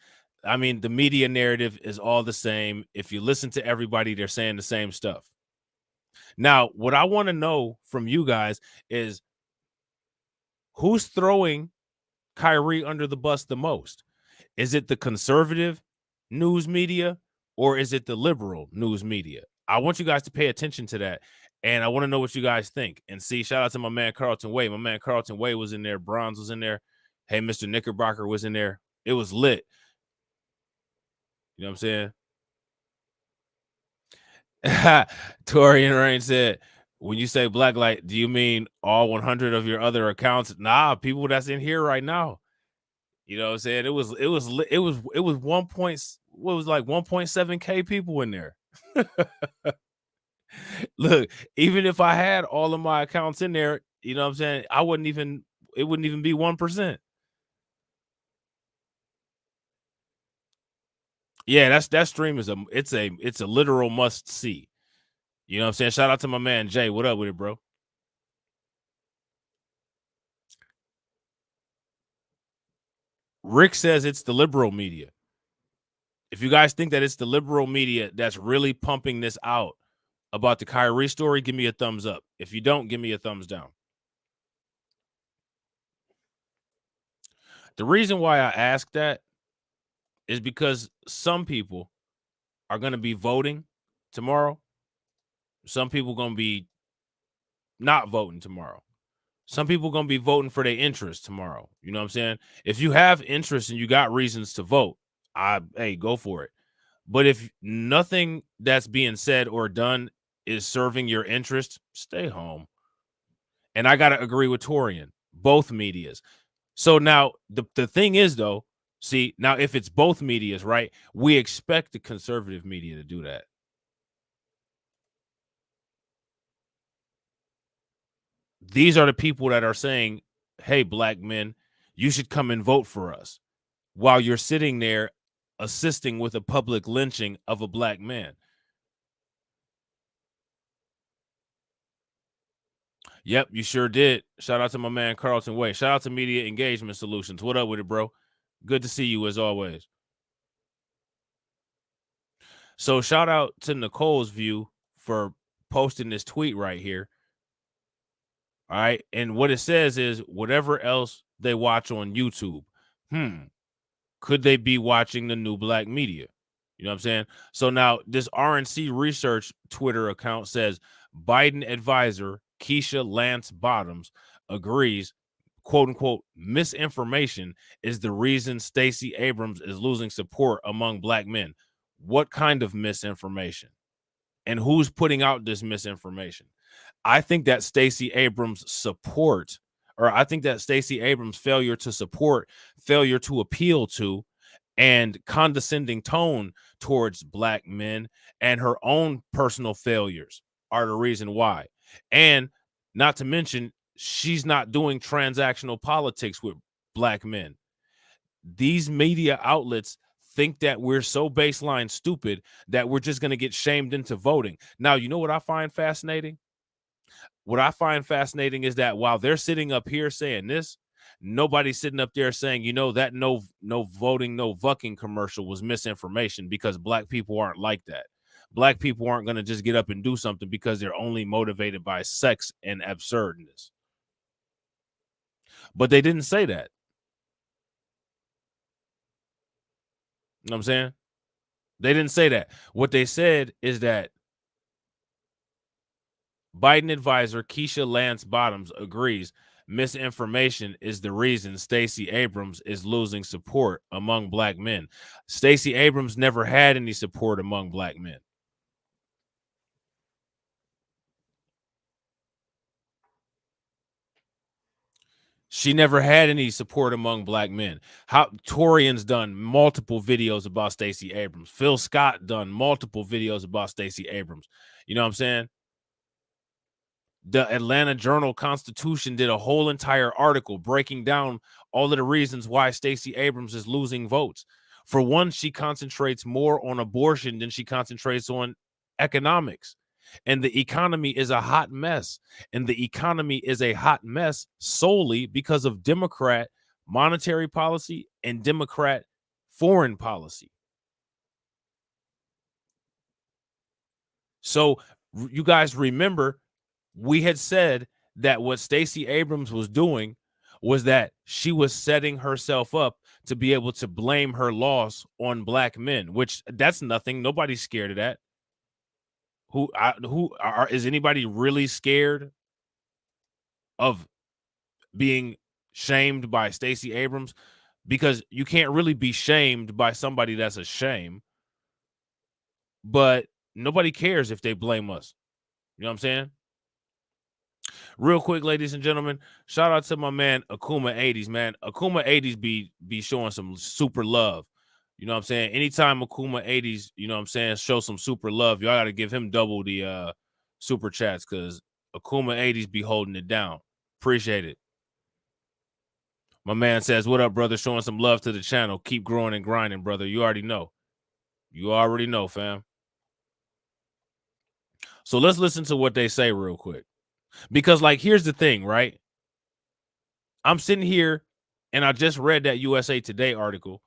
I mean, the media narrative is all the same. If you listen to everybody, they're saying the same stuff. Now, what I want to know from you guys is who's throwing Kyrie under the bus the most? Is it the conservative news media or is it the liberal news media? I want you guys to pay attention to that. And I want to know what you guys think. And see, shout out to my man Carlton Way. My man Carlton Way was in there. Bronze was in there. Hey, Mr. Knickerbocker was in there. It was lit. You know what I'm saying? Torian Rain said, when you say black light, do you mean all 100 of your other accounts? Nah, people that's in here right now. You know what I'm saying? It was 1 point, what was like 1.7K people in there. Look, even if I had all of my accounts in there, you know what I'm saying? It wouldn't even be 1%. Yeah, that stream is it's a literal must see. You know what I'm saying? Shout out to my man Jay. What up with it, bro? Rick says it's the liberal media. If you guys think that it's the liberal media that's really pumping this out about the Kyrie story, give me a thumbs up. If you don't, give me a thumbs down. The reason why I ask that is because some people are going to be voting tomorrow. Some people going to be not voting tomorrow. Some people going to be voting for their interest tomorrow. You know what I'm saying? If you have interest and you got reasons to vote, hey, go for it. But if nothing that's being said or done is serving your interest, stay home. And I got to agree with Torian, both medias. So now the thing is, though, see, now if it's both medias, right, we expect the conservative media to do that. These are the people that are saying, hey, black men, you should come and vote for us while you're sitting there assisting with a public lynching of a black man. Yep, you sure did. Shout out to my man Carlton Way. Shout out to Media Engagement Solutions. What up with it, bro? Good to see you as always. So shout out to Nicole's View for posting this tweet right here. All right. And what it says is whatever else they watch on YouTube. Could they be watching the new black media? You know what I'm saying? So now this RNC Research Twitter account says Biden advisor Keisha Lance Bottoms agrees, quote unquote, misinformation is the reason Stacey Abrams is losing support among black men. What kind of misinformation? And who's putting out this misinformation? I think that Stacey Abrams' support, or I think that Stacey Abrams' failure to support, failure to appeal to, and condescending tone towards black men and her own personal failures are the reason why. And not to mention, she's not doing transactional politics with black men. These media outlets think that we're so baseline stupid that we're just going to get shamed into voting. Now, you know what I find fascinating? What I find fascinating is that while they're sitting up here saying this, nobody's sitting up there saying, you know, that no voting, no vucking commercial was misinformation because black people aren't like that. Black people aren't going to just get up and do something because they're only motivated by sex and absurdness. But they didn't say that. You know what I'm saying? They didn't say that. What they said is that Biden advisor Keisha Lance Bottoms agrees misinformation is the reason Stacey Abrams is losing support among black men. Stacey Abrams never had any support among black men. She never had any support among black men. How Torian's done multiple videos about Stacey Abrams. Phil Scott done multiple videos about Stacey Abrams. You know what I'm saying? The Atlanta Journal-Constitution did a whole entire article breaking down all of the reasons why Stacey Abrams is losing votes. For one, she concentrates more on abortion than she concentrates on economics. And the economy is a hot mess. And the economy is a hot mess solely because of Democrat monetary policy and Democrat foreign policy. So you guys remember we had said that what Stacey Abrams was doing was that she was setting herself up to be able to blame her loss on black men, which that's nothing. Nobody's scared of that. Is anybody really scared of being shamed by Stacey Abrams? Because you can't really be shamed by somebody that's a shame, but nobody cares if they blame us. You know what I'm saying? Real quick, ladies and gentlemen, shout out to my man Akuma 80s, man. Akuma 80s be showing some super love. You know what I'm saying? Anytime Akuma 80s, you know what I'm saying, show some super love, y'all gotta give him double the super chats because Akuma 80s be holding it down. Appreciate it. My man says, "What up, brother? Showing some love to the channel. Keep growing and grinding, brother. You already know. You already know, fam." So let's listen to what they say real quick. Because, like, here's the thing, right? I'm sitting here and I just read that USA Today article.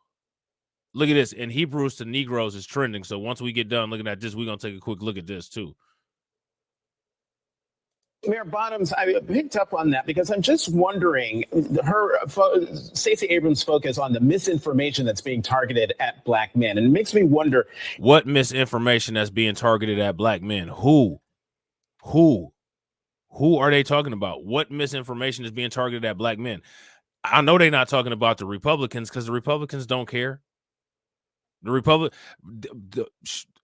Look at this. In Hebrews to Negroes is trending. So once we get done looking at this, we're going to take a quick look at this too. Mayor Bottoms, I picked up on that because I'm just wondering, Stacey Abrams' focus on the misinformation that's being targeted at black men. And it makes me wonder. What misinformation that's being targeted at black men? Who are they talking about? What misinformation is being targeted at black men? I know they're not talking about the Republicans because the Republicans don't care.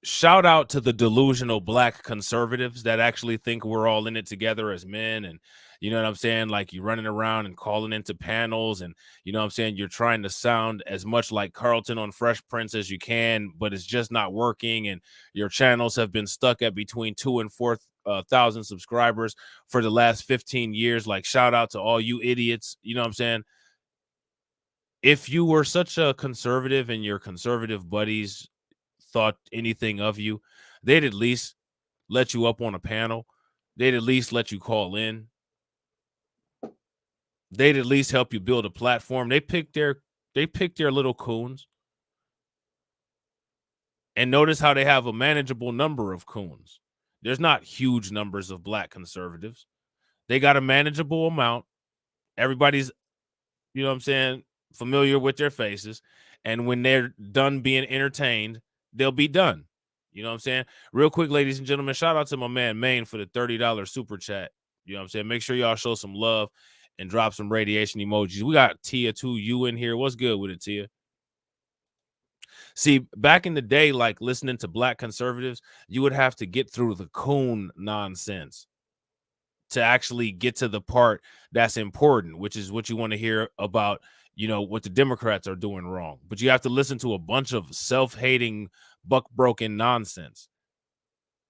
Shout out to the delusional black conservatives that actually think we're all in it together as men. And you know what I'm saying? Like you're running around and calling into panels and you know what I'm saying? You're trying to sound as much like Carlton on Fresh Prince as you can, but it's just not working. And your channels have been stuck at between 2,000 and 4,000 subscribers for the last 15 years. Like shout out to all you idiots. You know what I'm saying? If you were such a conservative and your conservative buddies thought anything of you, they'd at least let you up on a panel. They'd at least let you call in. They'd at least help you build a platform. They picked their little coons. And notice how they have a manageable number of coons. There's not huge numbers of black conservatives. They got a manageable amount. Everybody's, you know what I'm saying, familiar with their faces. And when they're done being entertained, they'll be done. You know what I'm saying? Real quick, ladies and gentlemen, shout out to my man Maine for the $30 super chat. You know what I'm saying? Make sure y'all show some love and drop some radiation emojis. We got Tia 2U in here. What's good with it, Tia? See, back in the day, like listening to black conservatives, you would have to get through the coon nonsense to actually get to the part that's important, which is what you want to hear about, you know, what the Democrats are doing wrong. But you have to listen to a bunch of self-hating, buck-broken nonsense.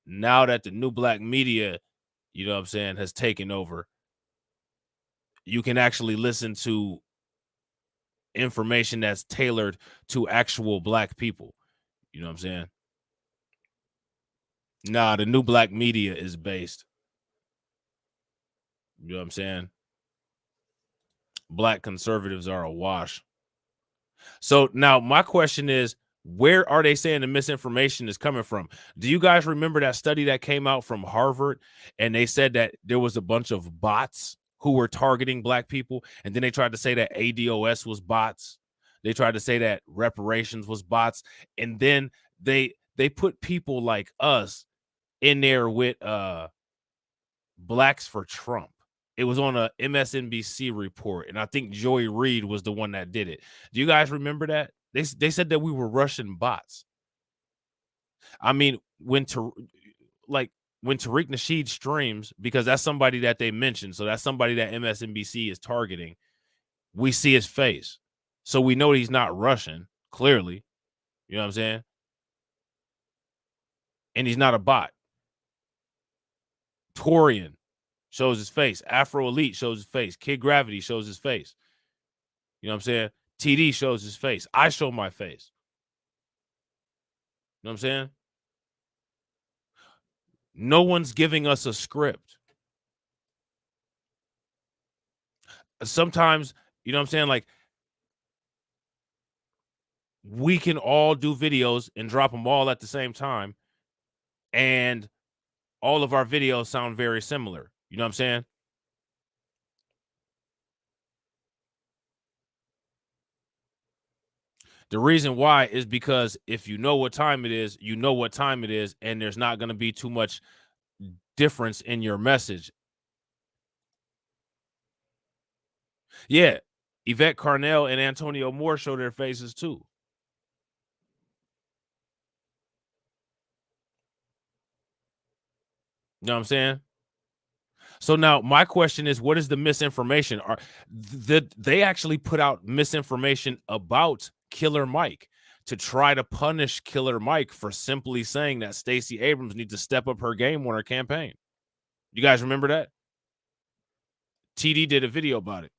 Now that the new black media, you know what I'm saying, has taken over, you can actually listen to information that's tailored to actual black people. You know what I'm saying? Nah, the new black media is based. You know what I'm saying? Black conservatives are a wash. So now my question is, where are they saying the misinformation is coming from? Do you guys remember that study that came out from Harvard and they said that there was a bunch of bots who were targeting black people, and then they tried to say that ADOS was bots. They tried to say that reparations was bots, and then they put people like us in there with Blacks for Trump. It was on a MSNBC report, and I think Joy Reid was the one that did it. Do you guys remember that? They said that we were Russian bots. I mean, when Tariq Nasheed streams, because that's somebody that they mentioned, so that's somebody that MSNBC is targeting. We see his face, so we know he's not Russian. Clearly, you know what I'm saying, and he's not a bot. Torian shows his face. Afro Elite shows his face. Kid Gravity shows his face. You know what I'm saying? TD shows his face. I show my face. You know what I'm saying? No one's giving us a script. Sometimes, you know what I'm saying? Like, we can all do videos and drop them all at the same time, and all of our videos sound very similar. You know what I'm saying? The reason why is because if you know what time it is, you know what time it is, and there's not going to be too much difference in your message. Yeah, Yvette Carnell and Antonio Moore show their faces too. You know what I'm saying? So now my question is, what is the misinformation? They actually put out misinformation about Killer Mike to try to punish Killer Mike for simply saying that Stacey Abrams needs to step up her game on her campaign. You guys remember that? TD did a video about it.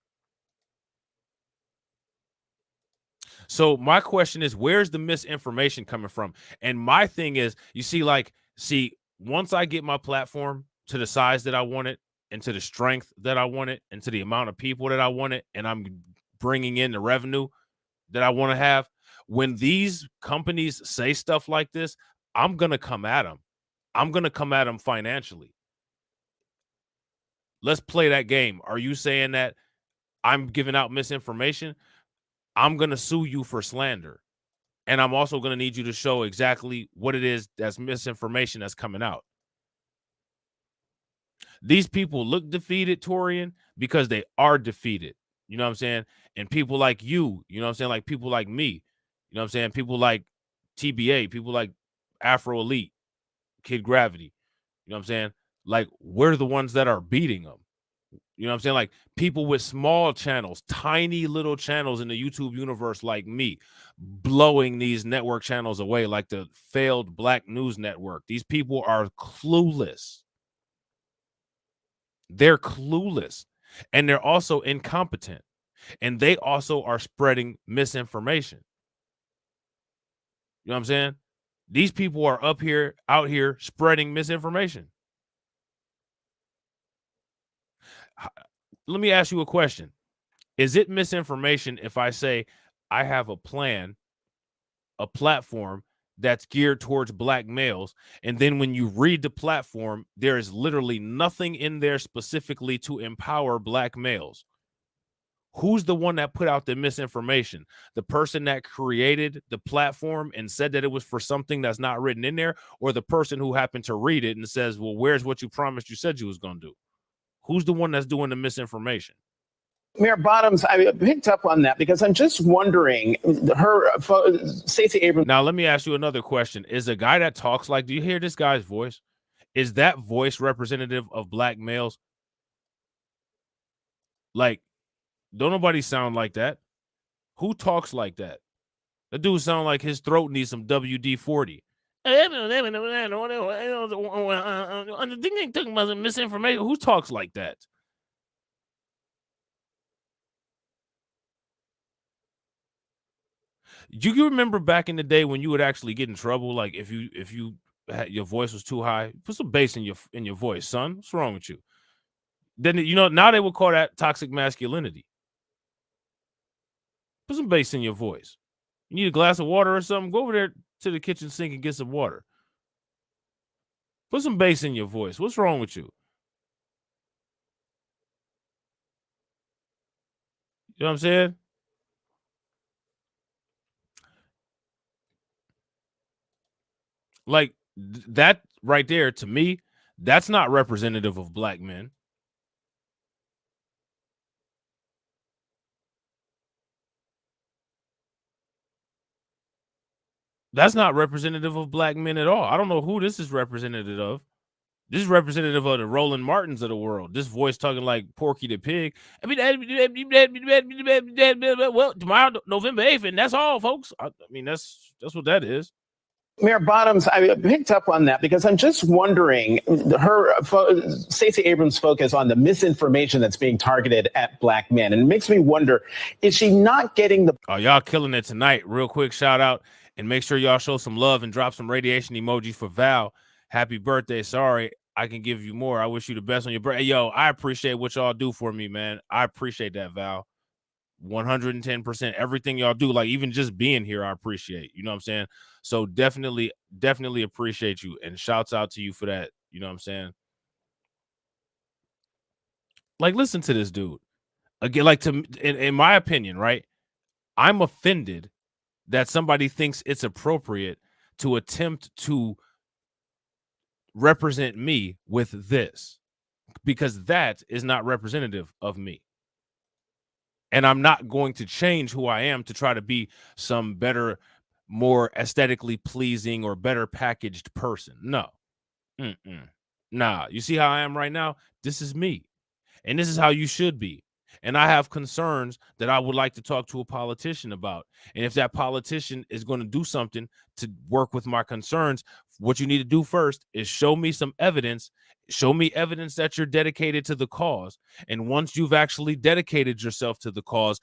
So my question is, where's the misinformation coming from? And my thing is, you see, once I get my platform to the size that I want it, and to the strength that I want it, and to the amount of people that I want it, and I'm bringing in the revenue that I want to have, when these companies say stuff like this, I'm going to come at them. I'm going to come at them financially. Let's play that game. Are you saying that I'm giving out misinformation? I'm going to sue you for slander. And I'm also going to need you to show exactly what it is that's misinformation that's coming out. These people look defeated, Torian, because they are defeated. You know what I'm saying? And people like you know what I'm saying? Like people like me, you know what I'm saying? People like TBA, people like Afro Elite, Kid Gravity, you know what I'm saying? Like, we're the ones that are beating them. You know what I'm saying? Like, people with small channels, tiny little channels in the YouTube universe like me, blowing these network channels away like the failed Black News Network. These people are clueless. They're clueless. And they're also incompetent. And they also are spreading misinformation. You know what I'm saying? These people are out here spreading misinformation. Let me ask you a question. Is it misinformation if I say I have a plan, a platform that's geared towards Black males, and then when you read the platform, there is literally nothing in there specifically to empower Black males? Who's the one that put out the misinformation? The person that created the platform and said that it was for something that's not written in there, or the person who happened to read it and says, well, where's what you promised you said you was going to do? Who's the one that's doing the misinformation? Mayor Bottoms, I picked up on that because I'm just wondering, Stacey Abrams. Now, let me ask you another question. Is a guy that talks like, do you hear this guy's voice? Is that voice representative of Black males? Like, don't nobody sound like that. Who talks like that? That dude sound like his throat needs some WD-40. The thing they talking about misinformation. Who talks like that? You remember back in the day when you would actually get in trouble? Like if you had, your voice was too high, put some bass in your voice, son. What's wrong with you? Then now they would call that toxic masculinity. Put some bass in your voice. You need a glass of water or something? Go over there to the kitchen sink and get some water. Put some bass in your voice. What's wrong with you? You know what I'm saying? Like that right there, to me, that's not representative of Black men. That's not representative of Black men at all. I don't know who this is representative of. This is representative of the Roland Martins of the world. This voice talking like Porky the Pig. I mean, well, tomorrow, November 8th, and that's all, folks. I mean, that's what that is. Mayor Bottoms, I picked up on that because I'm just wondering, Stacey Abrams' focus on the misinformation that's being targeted at Black men. And it makes me wonder, is she not getting the... Oh, y'all killing it tonight. Real quick shout out, and make sure y'all show some love and drop some radiation emojis for Val. Happy birthday. Sorry, I can give you more. I wish you the best on your birthday. Yo, I appreciate what y'all do for me, man. I appreciate that, Val. 110%. Everything y'all do, like even just being here, I appreciate. You know what I'm saying? So definitely appreciate you, and shouts out to you for that. You know what I'm saying? Like, listen to this dude again. Like, in my opinion, right? I'm offended that somebody thinks it's appropriate to attempt to represent me with this, because that is not representative of me. And I'm not going to change who I am to try to be some better, more aesthetically pleasing or better packaged person. No. Nah. You see how I am right now? This is me. And this is how you should be. And I have concerns that I would like to talk to a politician about. And if that politician is going to do something to work with my concerns, what you need to do first is show me some evidence. Show me evidence that you're dedicated to the cause. And once you've actually dedicated yourself to the cause,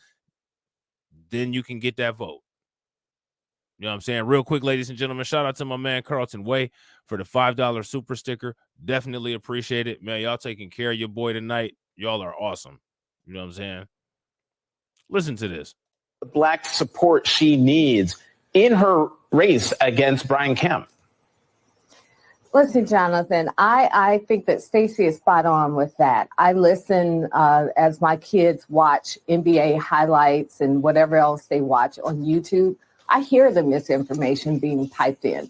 then you can get that vote. You know what I'm saying? Real quick, ladies and gentlemen, shout out to my man Carlton Way for the $5 super sticker. Definitely appreciate it. Man, y'all taking care of your boy tonight. Y'all are awesome. You know what I'm saying? Listen to this. The Black support she needs in her race against Brian Kemp. Listen, Jonathan, I think that Stacey is spot on with that. I listen as my kids watch NBA highlights and whatever else they watch on YouTube. I hear the misinformation being piped in.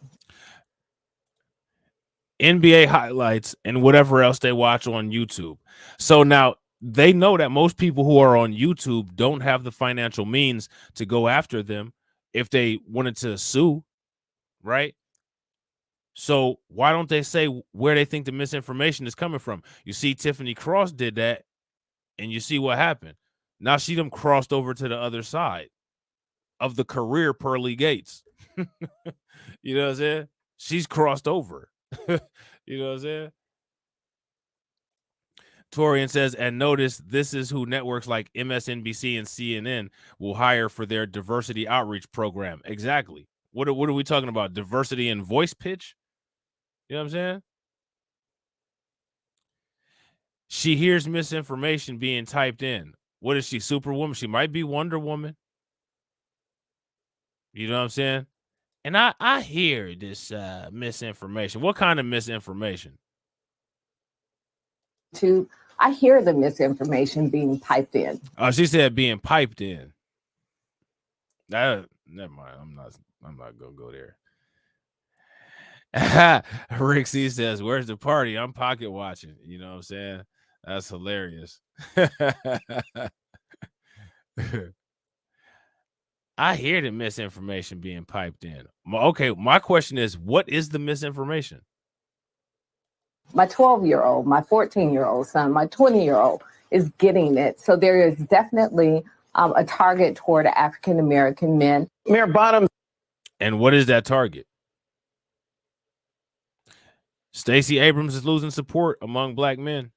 NBA highlights and whatever else they watch on YouTube. So now they know that most people who are on YouTube don't have the financial means to go after them if they wanted to sue, right? So why don't they say where they think the misinformation is coming from? You see, Tiffany Cross did that, and you see what happened. Now she done crossed over to the other side of the career pearly gates. You know what I'm saying? She's crossed over. You know what I'm saying? Torian says, and notice this is who networks like MSNBC and CNN will hire for their diversity outreach program. Exactly. What are we talking about? Diversity and voice pitch? You know what I'm saying? She hears misinformation being typed in. What is she, Superwoman? She might be Wonder Woman. You know what I'm saying? And I hear this misinformation. What kind of misinformation? I hear the misinformation being piped in. Oh, she said being piped in. Never mind. I'm not gonna go there. Rick C says, "Where's the party? I'm pocket watching." You know what I'm saying? That's hilarious. I hear the misinformation being piped in. Okay, my question is, what is the misinformation? My 12-year-old, my 14-year-old son, my 20-year-old is getting it. So there is definitely a target toward African-American men. Mayor Bottoms. And what is that target? Stacey Abrams is losing support among Black men.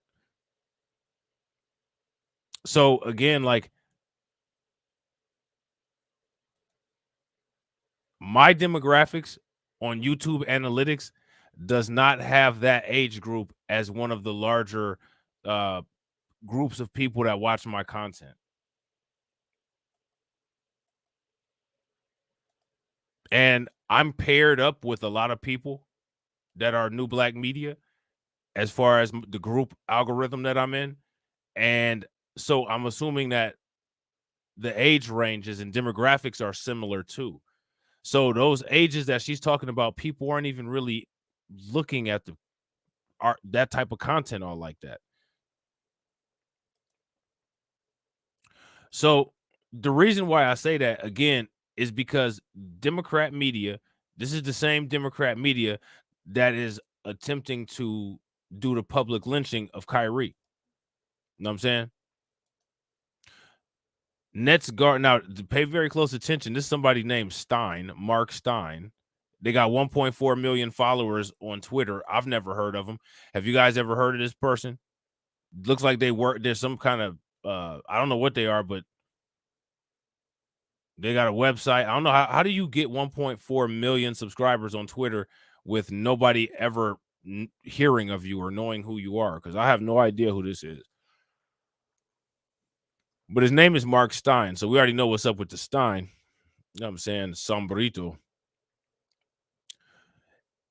So again, like, my demographics on YouTube analytics does not have that age group as one of the larger groups of people that watch my content. And I'm paired up with a lot of people that are new Black media as far as the group algorithm that I'm in. And so I'm assuming that the age ranges and demographics are similar too. So those ages that she's talking about, people aren't even really looking at the art, that type of content all like that. So the reason why I say that again is because Democrat media, this is the same Democrat media that is attempting to do the public lynching of Kyrie. You know what I'm saying? Nets guard. Now, pay very close attention. This is somebody named Stein, Mark Stein. They got 1.4 million followers on Twitter. I've never heard of them. Have you guys ever heard of this person? Looks like they work. There's some kind of, I don't know what they are, but they got a website. I don't know. How do you get 1.4 million subscribers on Twitter with nobody ever hearing of you or knowing who you are? Because I have no idea who this is. But his name is Mark Stein, so we already know what's up with the Stein. You know what I'm saying? Sombrito.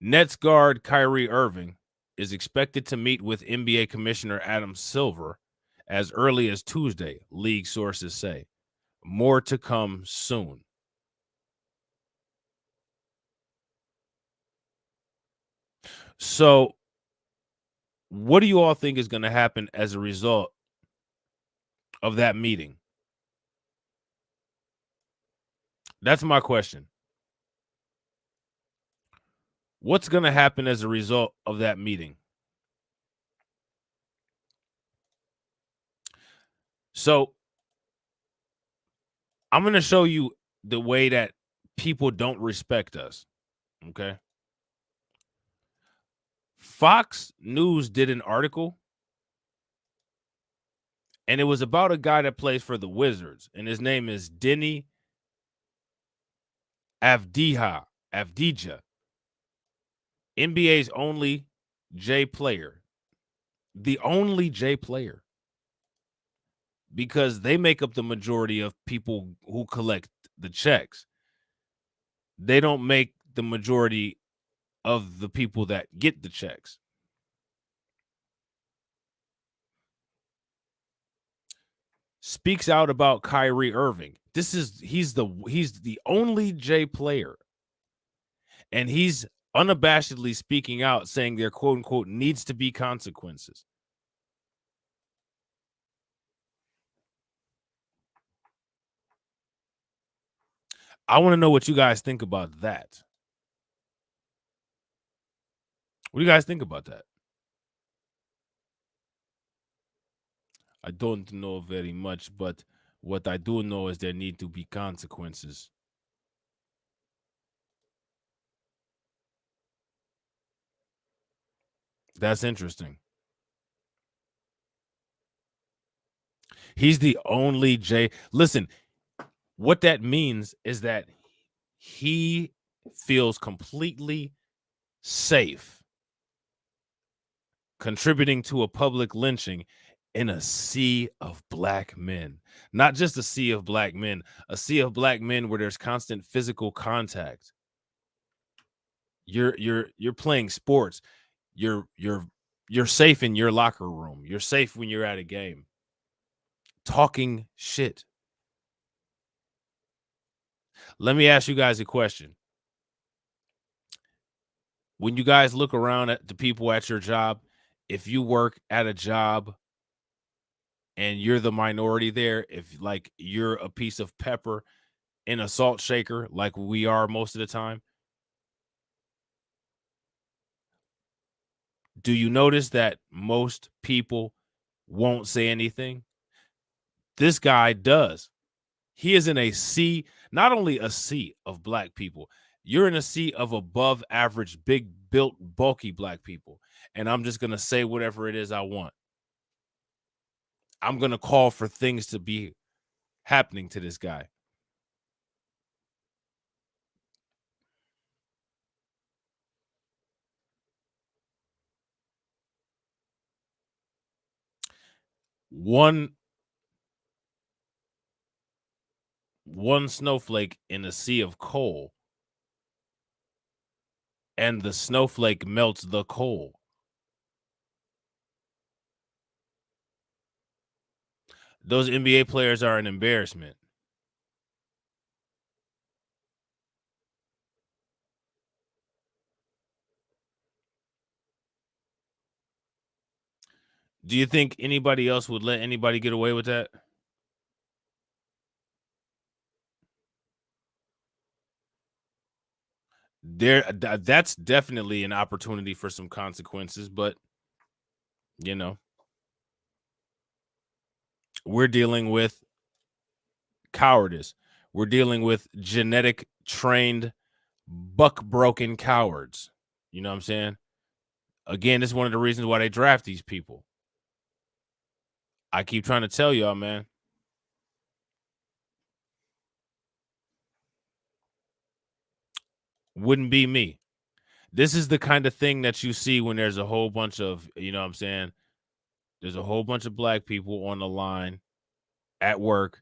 Nets guard Kyrie Irving is expected to meet with NBA Commissioner Adam Silver as early as Tuesday, league sources say. More to come soon. So, what do you all think is going to happen as a result of that meeting? That's my question. What's going to happen as a result of that meeting? So, I'm going to show you the way that people don't respect us. Okay. Fox News did an article, and it was about a guy that plays for the Wizards, and his name is Denny Avdija, NBA's only J player, the only J player, because they make up the majority of people who collect the checks. They don't make the majority of the people that get the checks. Speaks out about Kyrie Irving. He's the only J player, and he's unabashedly speaking out, saying there quote unquote needs to be consequences. I want to know what you guys think about that. What do you guys think about that? I don't know very much, but what I do know is there need to be consequences. That's interesting. He's the only J. Listen, what that means is that he feels completely safe contributing to a public lynching in a sea of black men. Not just a sea of black men, a sea of black men where there's constant physical contact. You're playing sports. You're safe in your locker room. You're safe when you're at a game. Talking shit. Let me ask you guys a question. When you guys look around at the people at your job, if you work at a job and you're the minority there, if like you're a piece of pepper in a salt shaker, like we are most of the time, do you notice that most people won't say anything? This guy does. He is in a sea, not only a sea of black people, you're in a sea of above average, big built, bulky black people. And I'm just going to say whatever it is I want. I'm going to call for things to be happening to this guy. One snowflake in a sea of coal, and the snowflake melts the coal. Those NBA players are an embarrassment. Do you think anybody else would let anybody get away with that? That's definitely an opportunity for some consequences, but you know, we're dealing with cowardice. We're dealing with genetic trained buck broken cowards. You know what I'm saying? Again, this is one of the reasons why they draft these people. I keep trying to tell y'all, man. Wouldn't be me. This is the kind of thing that you see when there's a whole bunch of, you know what I'm saying? There's a whole bunch of black people on the line at work,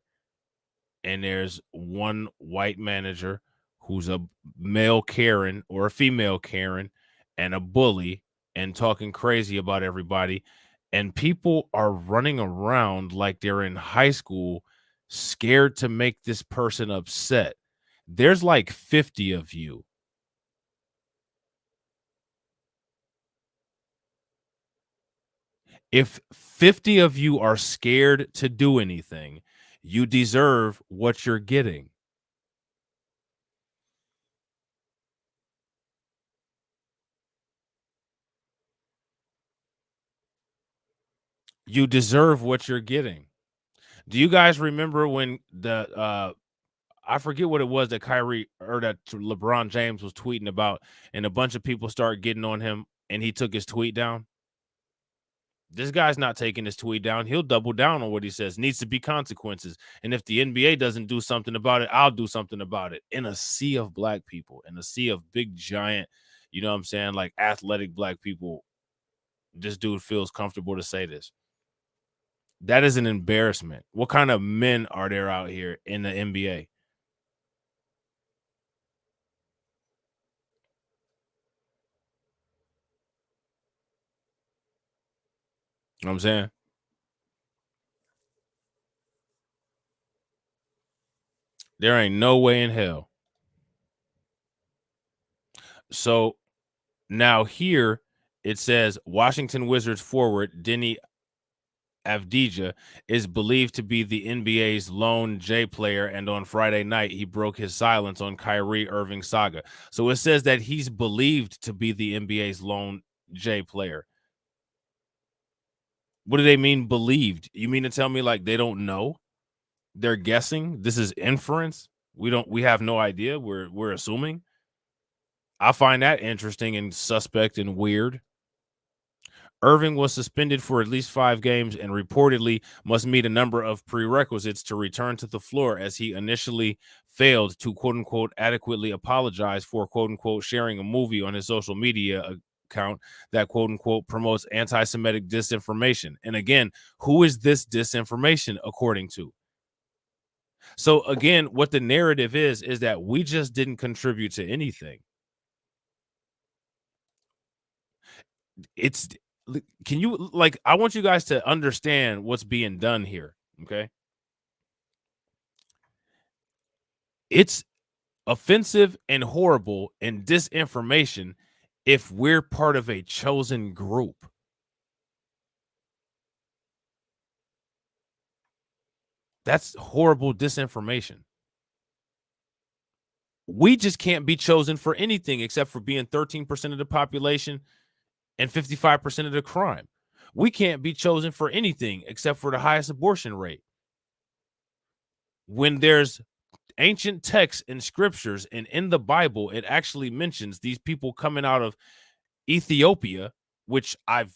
and there's one white manager who's a male Karen or a female Karen and a bully and talking crazy about everybody. And people are running around like they're in high school, scared to make this person upset. There's like 50 of you. If 50 of you are scared to do anything, you deserve what you're getting. You deserve what you're getting. Do you guys remember when I forget what it was that Kyrie or that LeBron James was tweeting about, and a bunch of people started getting on him, and he took his tweet down? This guy's not taking his tweet down. He'll double down on what he says. Needs to be consequences. And if the NBA doesn't do something about it, I'll do something about it. In a sea of black people, in a sea of big, giant, you know what I'm saying, like athletic black people, this dude feels comfortable to say this. That is an embarrassment. What kind of men are there out here in the NBA? You know what I'm saying? There ain't no way in hell. So now here it says Washington Wizards forward Denny Avdija is believed to be the NBA's lone J player, and on Friday night he broke his silence on Kyrie Irving saga. So it says that he's believed to be the NBA's lone J player. What do they mean believed? You mean to tell me like they don't know? They're guessing? This is inference? We have no idea. We're assuming. I find that interesting and suspect and weird. Irving was suspended for at least 5 games and reportedly must meet a number of prerequisites to return to the floor, as he initially failed to quote unquote adequately apologize for quote unquote sharing a movie on his social media account that quote unquote promotes anti-Semitic disinformation. And again, who is this disinformation according to? So again, what the narrative is that we just didn't contribute to anything. It's can you like I want you guys to understand what's being done here, okay? It's offensive and horrible and disinformation if we're part of a chosen group. That's horrible disinformation. We just can't be chosen for anything except for being 13% of the population and 55% of the crime. We can't be chosen for anything except for the highest abortion rate. When there's ancient texts and scriptures and in the Bible, it actually mentions these people coming out of Ethiopia, which I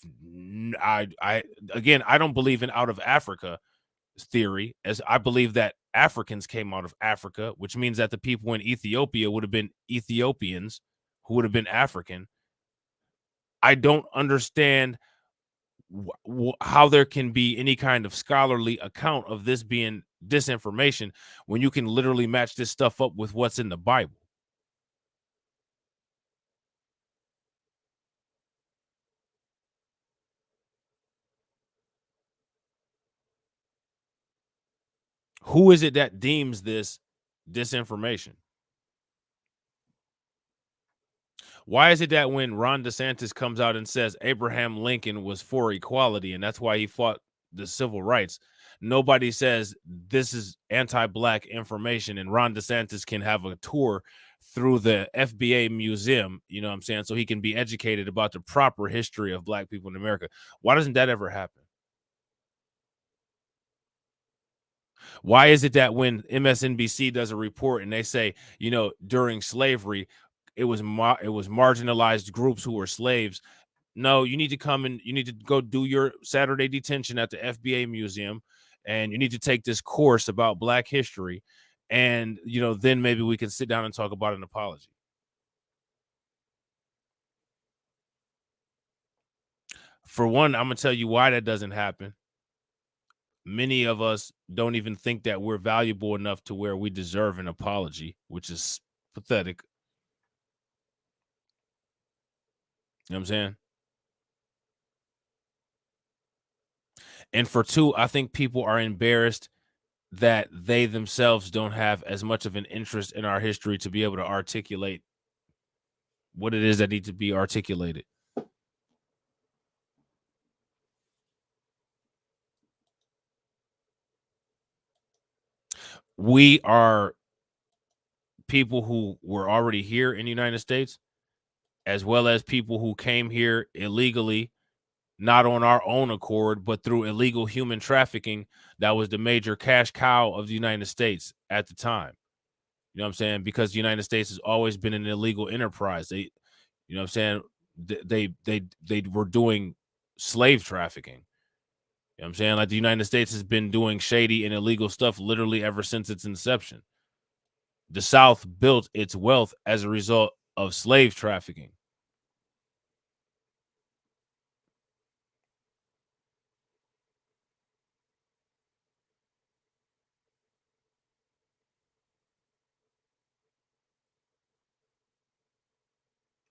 again, I don't believe in out of Africa theory, as I believe that Africans came out of Africa, which means that the people in Ethiopia would have been Ethiopians who would have been African. I don't understand how there can be any kind of scholarly account of this being disinformation when you can literally match this stuff up with what's in the Bible. Who is it that deems this disinformation? Why is it that when Ron DeSantis comes out and says Abraham Lincoln was for equality and that's why he fought the civil rights, nobody says this is anti-black information and Ron DeSantis can have a tour through the FBA museum, you know what I'm saying, so he can be educated about the proper history of black people in America? Why doesn't that ever happen? Why is it that when MSNBC does a report and they say, you know, during slavery, it was marginalized groups who were slaves? No, you need to come and you need to go do your Saturday detention at the FBA museum, and you need to take this course about Black history, and you know, then maybe we can sit down and talk about an apology. For one, I'm gonna tell you why that doesn't happen. many of us don't even think that we're valuable enough to where we deserve an apology, which is pathetic. You know what I'm saying? And for two, I think people are embarrassed that they themselves don't have as much of an interest in our history to be able to articulate what it is that needs to be articulated. We are people who were already here in the United States, as well as people who came here illegally, not on our own accord, but through illegal human trafficking. That was the major cash cow of the United States at the time. You know what I'm saying? Because the United States has always been an illegal enterprise. They, you know what I'm saying? They were doing slave trafficking. You know what I'm saying? Like the United States has been doing shady and illegal stuff literally ever since its inception. The South built its wealth as a result of slave trafficking.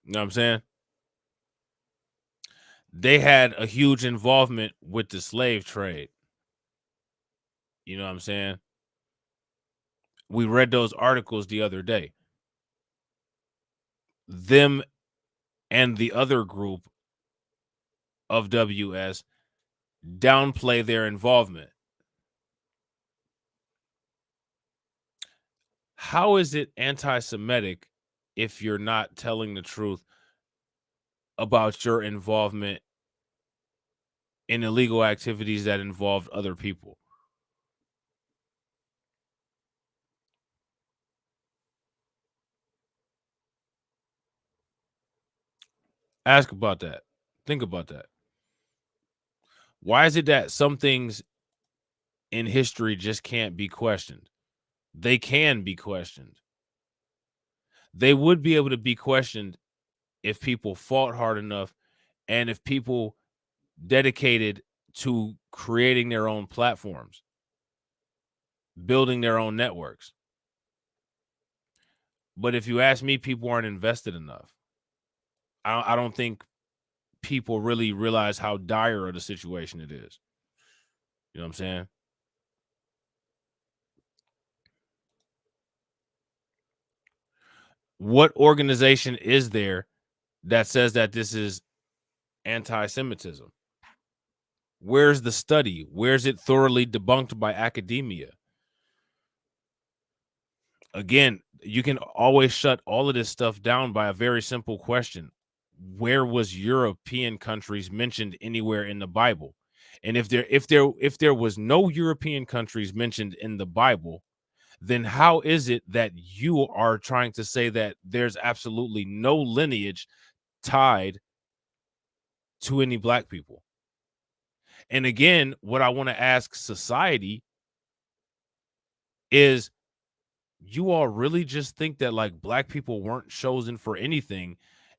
You know what I'm saying? They had a huge involvement with the slave trade. You know what I'm saying? We read those articles the other day. Them and the other group of WS downplay their involvement. How is it anti-Semitic if you're not telling the truth about your involvement in illegal activities that involved other people? Ask about that. Think about that. Why is it that some things in history just can't be questioned? They can be questioned. They would be able to be questioned if people fought hard enough and if people dedicated to creating their own platforms, building their own networks. But if you ask me, people aren't invested enough. I don't think people really realize how dire of the situation it is. You know what I'm saying? What organization is there that says that this is anti-Semitism? Where's the study? Where's it thoroughly debunked by academia? Again, you can always shut all of this stuff down by a very simple question. Where was European countries mentioned anywhere in the Bible? And if there was no European countries mentioned in the Bible, then how is it that you are trying to say that there's absolutely no lineage tied to any black people? And again, what I want to ask society is, you all really just think that like black people weren't chosen for anything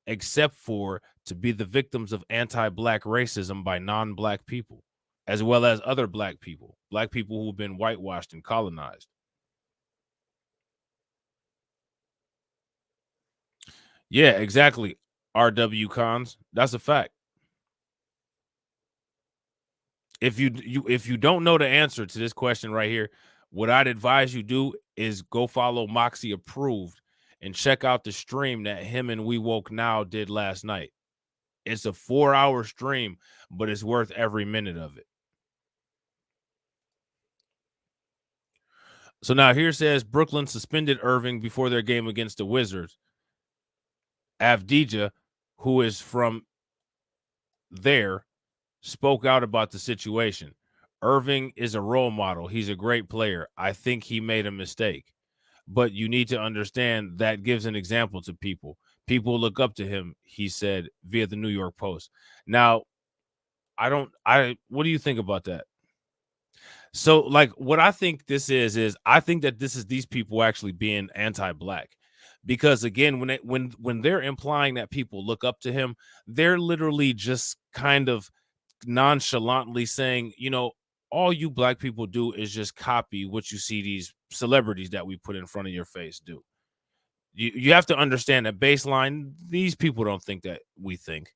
except for to be the victims of anti-black racism by non-black people, as well as other black people who've been whitewashed and colonized? Yeah, exactly. RW cons. That's a fact. If you don't know the answer to this question right here, what I'd advise you do is go follow Moxie Approved and check out the stream that him and We Woke Now did last night. It's a 4-hour stream, but it's worth every minute of it. So now here says Brooklyn suspended Irving before their game against the Wizards. Avdija, who is from there, spoke out about the situation. Irving is a role model. He's a great player. I think he made a mistake. But you need to understand that gives an example to people. People look up to him, he said via the New York Post. Now, what do you think about that? So, like, what I think this is I think that this is these people actually being anti-black. Because again, when they're implying that people look up to him, they're literally just kind of nonchalantly saying, all you black people do is just copy what you see these celebrities that we put in front of your face do. You have to understand that baseline, these people don't think that we think.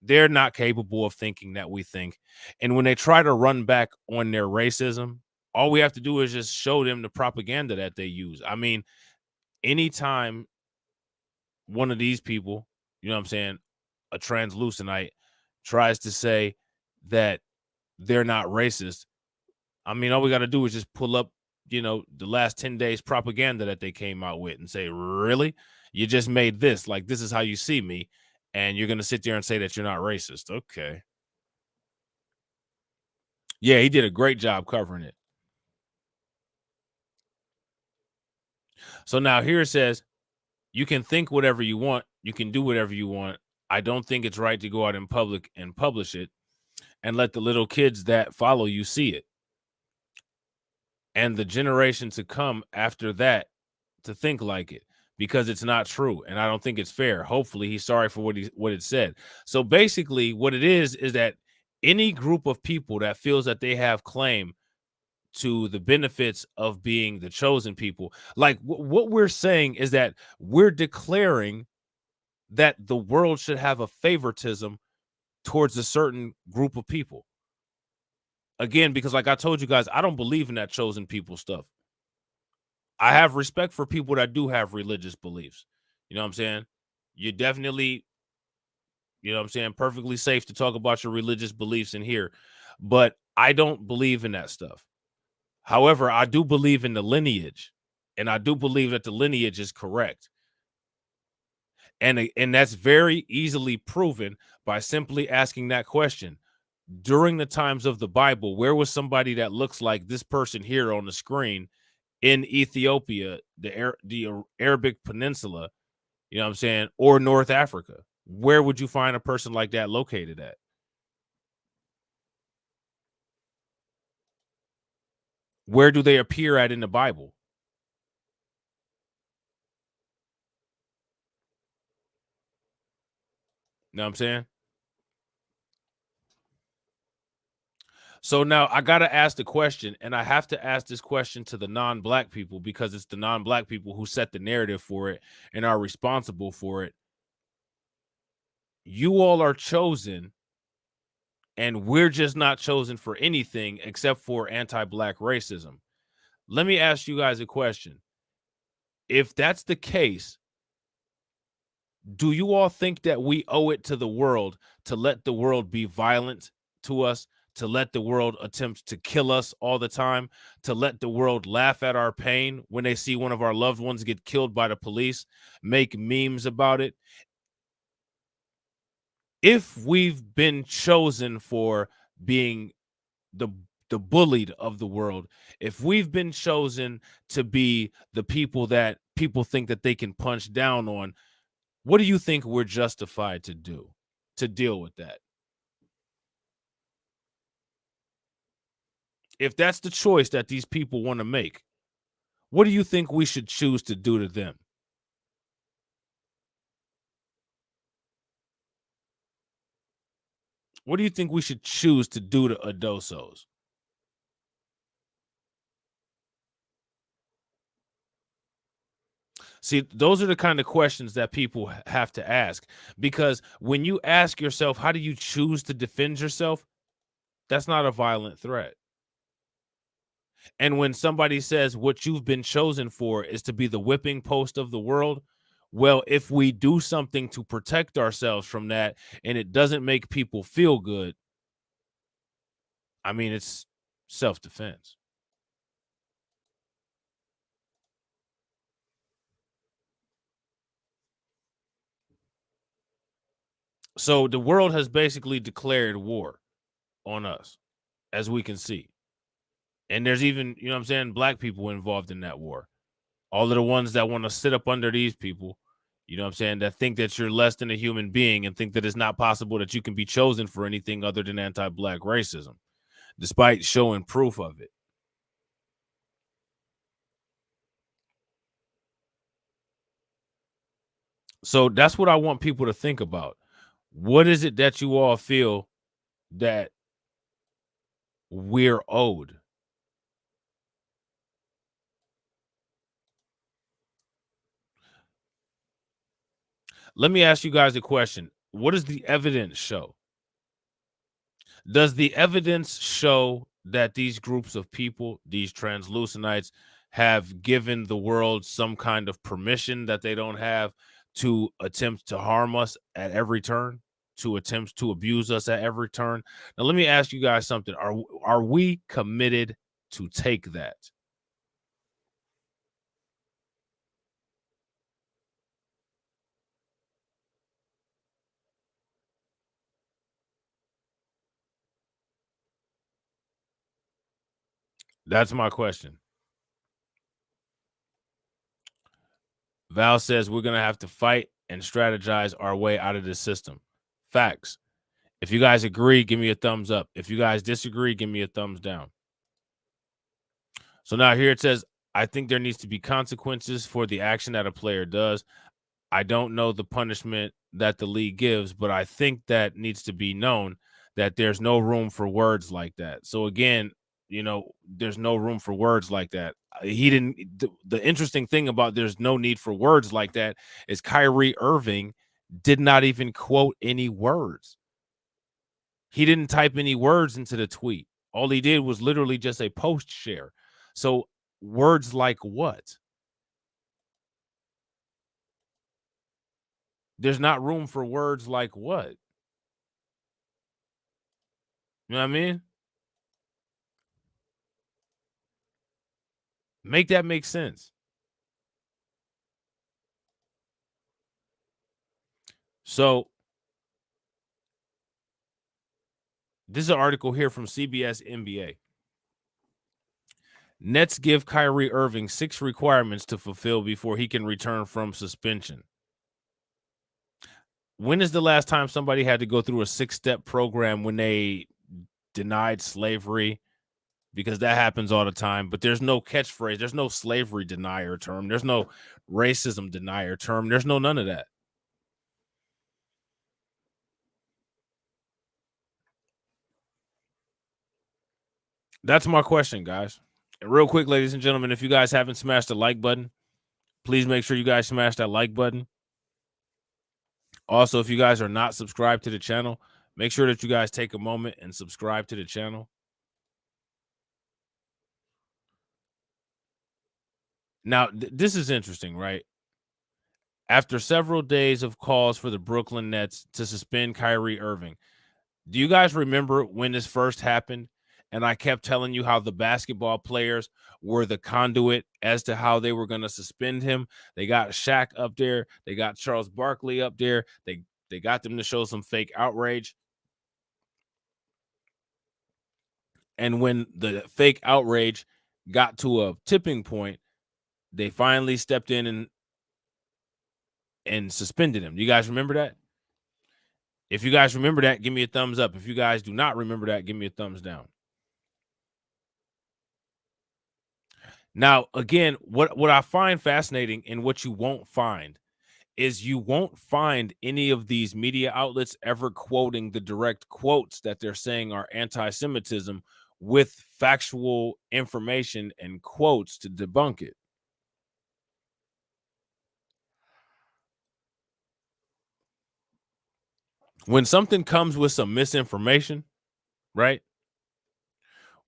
They're not capable of thinking that we think. And when they try to run back on their racism, all we have to do is just show them the propaganda that they use. I mean, anytime one of these people, you know what I'm saying, a translucenite, tries to say that they're not racist, I mean, all we got to do is just pull up, the last 10 days propaganda that they came out with and say, really? You just made this, like, this is how you see me. And you're going to sit there and say that you're not racist. Okay. Yeah, he did a great job covering it. So now here it says, you can think whatever you want. You can do whatever you want. I don't think it's right to go out in public and publish it and let the little kids that follow you see it. And the generation to come after that to think like it, because it's not true. And I don't think it's fair. Hopefully he's sorry for what it said. So basically what it is that any group of people that feels that they have claim to the benefits of being the chosen people, like what we're saying is that we're declaring that the world should have a favoritism towards a certain group of people. Again, because like I told you guys, I don't believe in that chosen people stuff. I have respect for people that do have religious beliefs. You know what I'm saying? You're definitely, perfectly safe to talk about your religious beliefs in here. But I don't believe in that stuff. However, I do believe in the lineage. And I do believe that the lineage is correct. And that's very easily proven by simply asking that question. During the times of the Bible, where was somebody that looks like this person here on the screen in Ethiopia, the Arabic Peninsula, you know what I'm saying, or North Africa? Where would you find a person like that located at? Where do they appear at in the Bible? You know what I'm saying? So now I got to ask the question, and I have to ask this question to the non-black people because it's the non-black people who set the narrative for it and are responsible for it. You all are chosen, and we're just not chosen for anything except for anti-black racism. Let me ask you guys a question. If that's the case, do you all think that we owe it to the world to let the world be violent to us, to let the world attempt to kill us all the time, to let the world laugh at our pain when they see one of our loved ones get killed by the police, make memes about it? If we've been chosen for being the bullied of the world, if we've been chosen to be the people that people think that they can punch down on, what do you think we're justified to do to deal with that? If that's the choice that these people want to make, what do you think we should choose to do to them? What do you think we should choose to do to Adosos? See, those are the kind of questions that people have to ask, because when you ask yourself, how do you choose to defend yourself? That's not a violent threat. And when somebody says what you've been chosen for is to be the whipping post of the world, well, if we do something to protect ourselves from that and it doesn't make people feel good, I mean, it's self-defense. So the world has basically declared war on us, as we can see. And there's even, you know what I'm saying, black people involved in that war. All of the ones that want to sit up under these people, you know what I'm saying, that think that you're less than a human being and think that it's not possible that you can be chosen for anything other than anti-black racism, despite showing proof of it. So that's what I want people to think about. What is it that you all feel that we're owed. Let me ask you guys a question. What does the evidence show? Does the evidence show that these groups of people, these translucenites, have given the world some kind of permission that they don't have to attempt to harm us at every turn, to attempt to abuse us at every turn? Now, let me ask you guys something. Are we committed to take that? That's my question. Val says we're going to have to fight and strategize our way out of this system. Facts. If you guys agree, give me a thumbs up. If you guys disagree, give me a thumbs down. So now here it says, I think there needs to be consequences for the action that a player does. I don't know the punishment that the league gives, but I think that needs to be known that there's no room for words like that. So again, there's no room for words like that. He didn't. The interesting thing about there's no need for words like that is Kyrie Irving did not even quote any words. He didn't type any words into the tweet. All he did was literally just a post share. So words like what? There's not room for words like what? You know what I mean? Make that make sense. So this is an article here from CBS NBA. Nets give Kyrie Irving 6 requirements to fulfill before he can return from suspension. When is the last time somebody had to go through a 6-step program when they denied slavery? Because that happens all the time, but there's no catchphrase. There's no slavery denier term. There's no racism denier term. There's no none of that. That's my question, guys. And real quick, ladies and gentlemen, if you guys haven't smashed the like button, please make sure you guys smash that like button. Also, if you guys are not subscribed to the channel, make sure that you guys take a moment and subscribe to the channel. Now, this is interesting, right? After several days of calls for the Brooklyn Nets to suspend Kyrie Irving, do you guys remember when this first happened? And I kept telling you how the basketball players were the conduit as to how they were going to suspend him. They got Shaq up there. They got Charles Barkley up there. They got them to show some fake outrage. And when the fake outrage got to a tipping point, they finally stepped in and suspended him. Do you guys remember that? If you guys remember that, give me a thumbs up. If you guys do not remember that, give me a thumbs down. Now, again, what I find fascinating and what you won't find is you won't find any of these media outlets ever quoting the direct quotes that they're saying are anti-Semitism with factual information and quotes to debunk it. When something comes with some misinformation, right?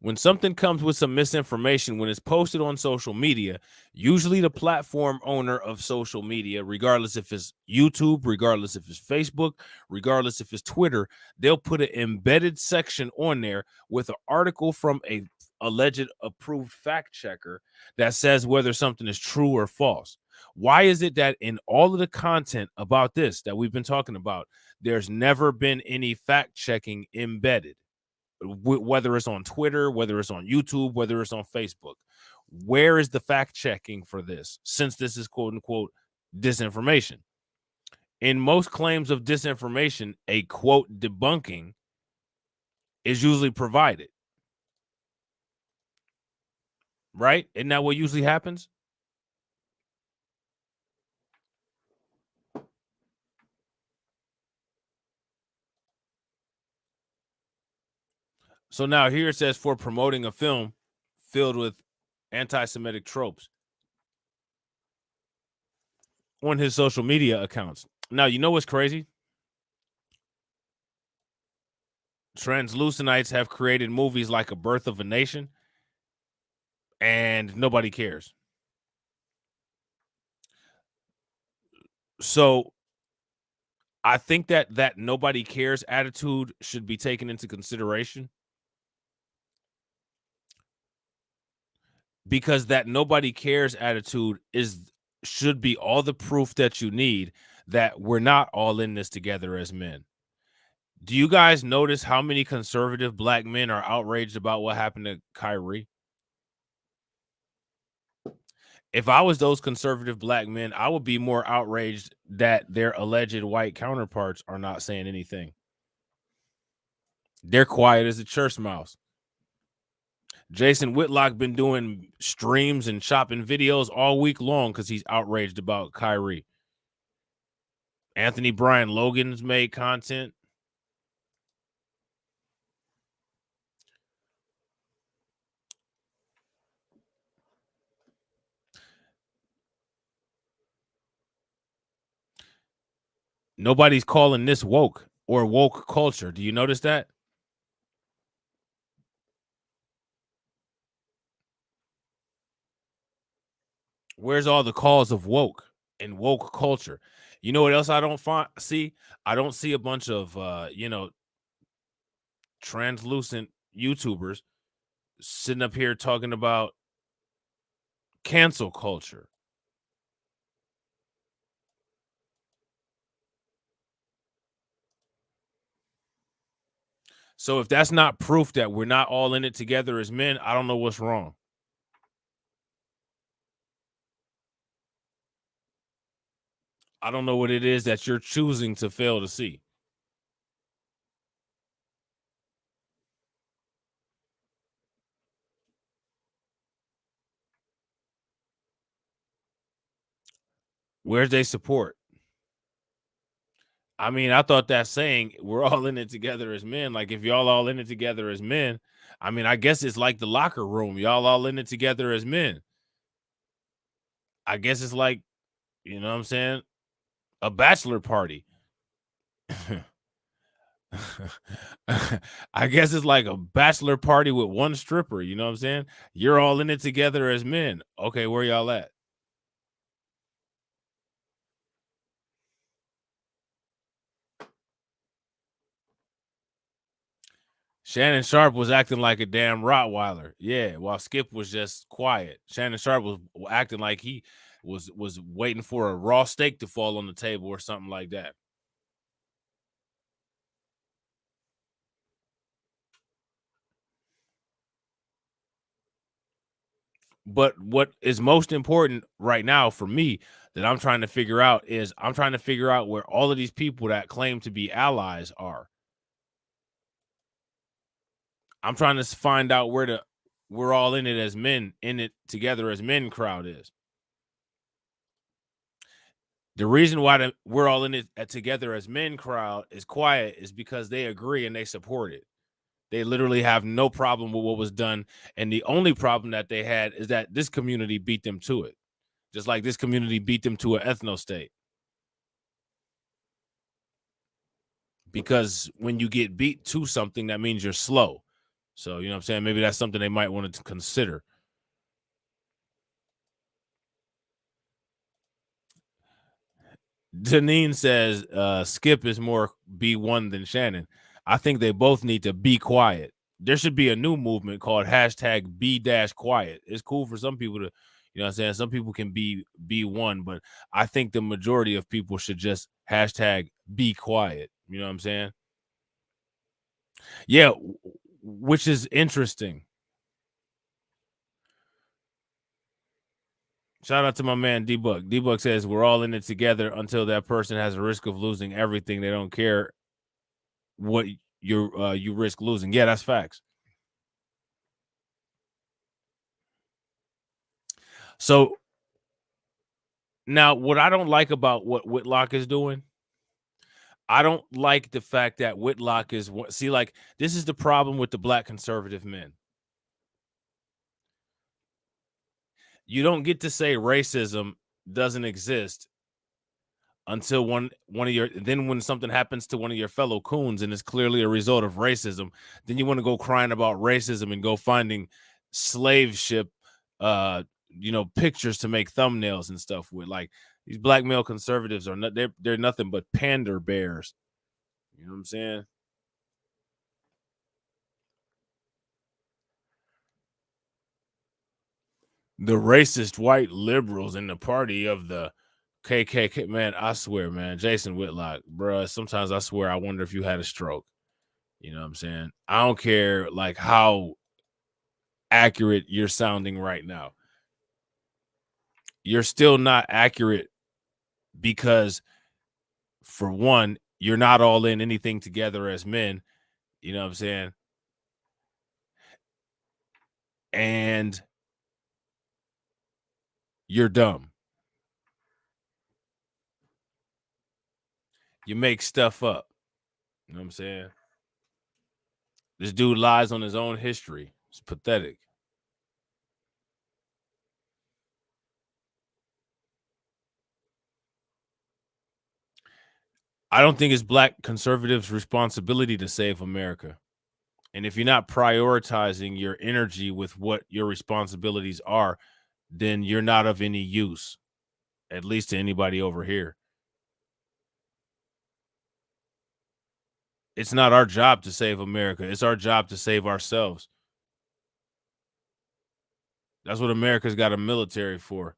When something comes with some misinformation, when it's posted on social media, usually the platform owner of social media, regardless if it's YouTube, regardless if it's Facebook, regardless if it's Twitter, they'll put an embedded section on there with an article from a alleged approved fact checker that says whether something is true or false. Why is it that in all of the content about this that we've been talking about, there's never been any fact checking embedded? Whether it's on Twitter, whether it's on YouTube, whether it's on Facebook. Where is the fact checking for this, since this is quote unquote disinformation? In most claims of disinformation, a quote debunking is usually provided, right? Isn't that what usually happens? So now here it says for promoting a film filled with anti-Semitic tropes on his social media accounts. Now, you know what's crazy? Translucenites have created movies like A Birth of a Nation, and nobody cares. So I think that nobody cares attitude should be taken into consideration, because that nobody cares attitude should be all the proof that you need that we're not all in this together as men. Do you guys notice how many conservative black men are outraged about what happened to Kyrie? If I was those conservative black men, I would be more outraged that their alleged white counterparts are not saying anything. They're quiet as a church mouse. Jason Whitlock been doing streams and chopping videos all week long because he's outraged about Kyrie. Anthony Brian Logan's made content. Nobody's calling this woke or woke culture. Do you notice that? Where's all the calls of woke and woke culture? You know what else I don't see? I don't see a bunch of translucent YouTubers sitting up here talking about cancel culture. So if that's not proof that we're not all in it together as men, I don't know what's wrong. I don't know what it is that you're choosing to fail to see. Where's their support? I mean, I thought that saying we're all in it together as men, like if y'all all in it together as men, I mean, I guess it's like the locker room. Y'all all in it together as men. I guess it's like, you know what I'm saying? A bachelor party. I guess it's like a bachelor party with one stripper. You know what I'm saying? You're all in it together as men. Okay, where y'all at? Shannon Sharp was acting like a damn Rottweiler. Yeah, while Skip was just quiet. Shannon Sharp was acting like he was waiting for a raw steak to fall on the table or something like that. But what is most important right now for me that I'm trying to figure out is I'm trying to figure out where all of these people that claim to be allies are. I'm trying to find out where we're all in it as men, in it together as men crowd is. The reason why we're all in it together as men crowd is quiet is because they agree and they support it. They literally have no problem with what was done. And the only problem that they had is that this community beat them to it. Just like this community beat them to an ethno state. Because when you get beat to something, that means you're slow. So, you know what I'm saying? Maybe that's something they might want to consider. Janine says Skip is more B1 than Shannon. I think they both need to be quiet. There should be a new movement called hashtag B-quiet. It's cool for some people to, you know what I'm saying? Some people can be B1, but I think the majority of people should just hashtag be quiet. You know what I'm saying? Yeah, which is interesting. Shout out to my man D-Buck. D-Buck says we're all in it together until that person has a risk of losing everything. They don't care what you risk losing. Yeah, that's facts. So now what I don't like about what Whitlock is doing, I don't like the fact that Whitlock is see, like, this is the problem with the black conservative men. You don't get to say racism doesn't exist until one of your, then when something happens to one of your fellow coons and it's clearly a result of racism, then you want to go crying about racism and go finding slave ship pictures to make thumbnails and stuff with. Like, these black male conservatives are not, they're nothing but pander bears. You know what I'm saying? The racist white liberals in the party of the KKK, man, I swear, man, Jason Whitlock, bruh, sometimes I swear I wonder if you had a stroke. You know what I'm saying? I don't care, like, how accurate you're sounding right now. You're still not accurate because, for one, you're not all in anything together as men. You know what I'm saying? And you're dumb. You make stuff up. You know what I'm saying? This dude lies on his own history. It's pathetic. I don't think it's black conservatives' responsibility to save America. And if you're not prioritizing your energy with what your responsibilities are, then you're not of any use, at least to anybody over here. It's not our job to save America. It's our job to save ourselves. That's what America's got a military for.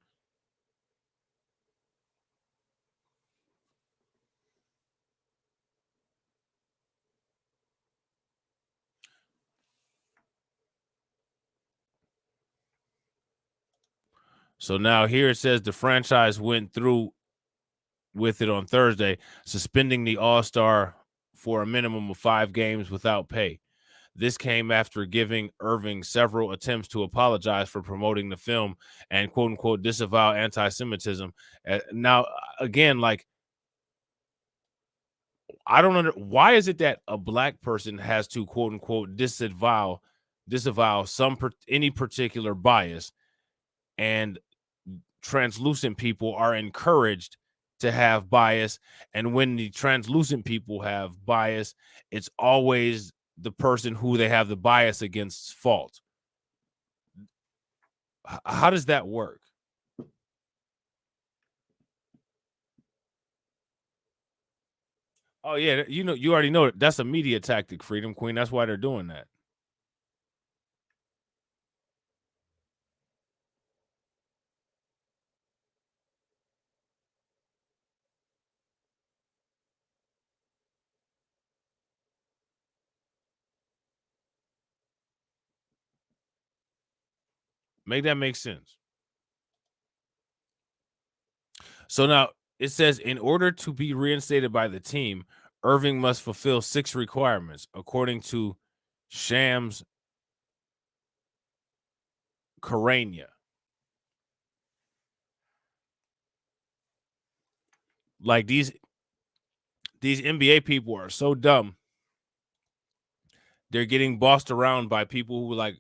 So now here it says the franchise went through with it on Thursday, suspending the All-Star for a minimum of 5 games without pay. This came after giving Irving several attempts to apologize for promoting the film and quote unquote disavow anti-Semitism. Now, again, like, I don't know why is it that a black person has to quote unquote disavow any particular bias, and translucent people are encouraged to have bias, and when the translucent people have bias, it's always the person who they have the bias against's fault. How does that work? Oh yeah, you already know it. That's a media tactic, Freedom Queen. That's why they're doing that. Make that make sense. So now it says, in order to be reinstated by the team, Irving must fulfill 6 requirements, according to Shams Karania. Like, these NBA people are so dumb. They're getting bossed around by people who, like,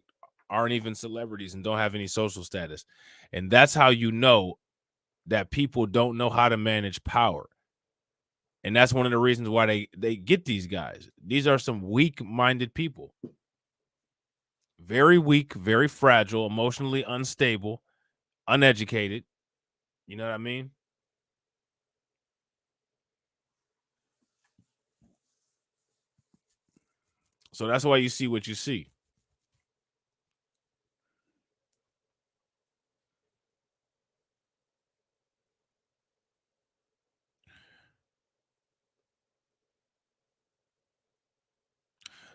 aren't even celebrities and don't have any social status. And that's how you know that people don't know how to manage power. And that's one of the reasons why they get these guys. These are some weak-minded people. Very weak, very fragile, emotionally unstable, uneducated. You know what I mean? So that's why you see what you see.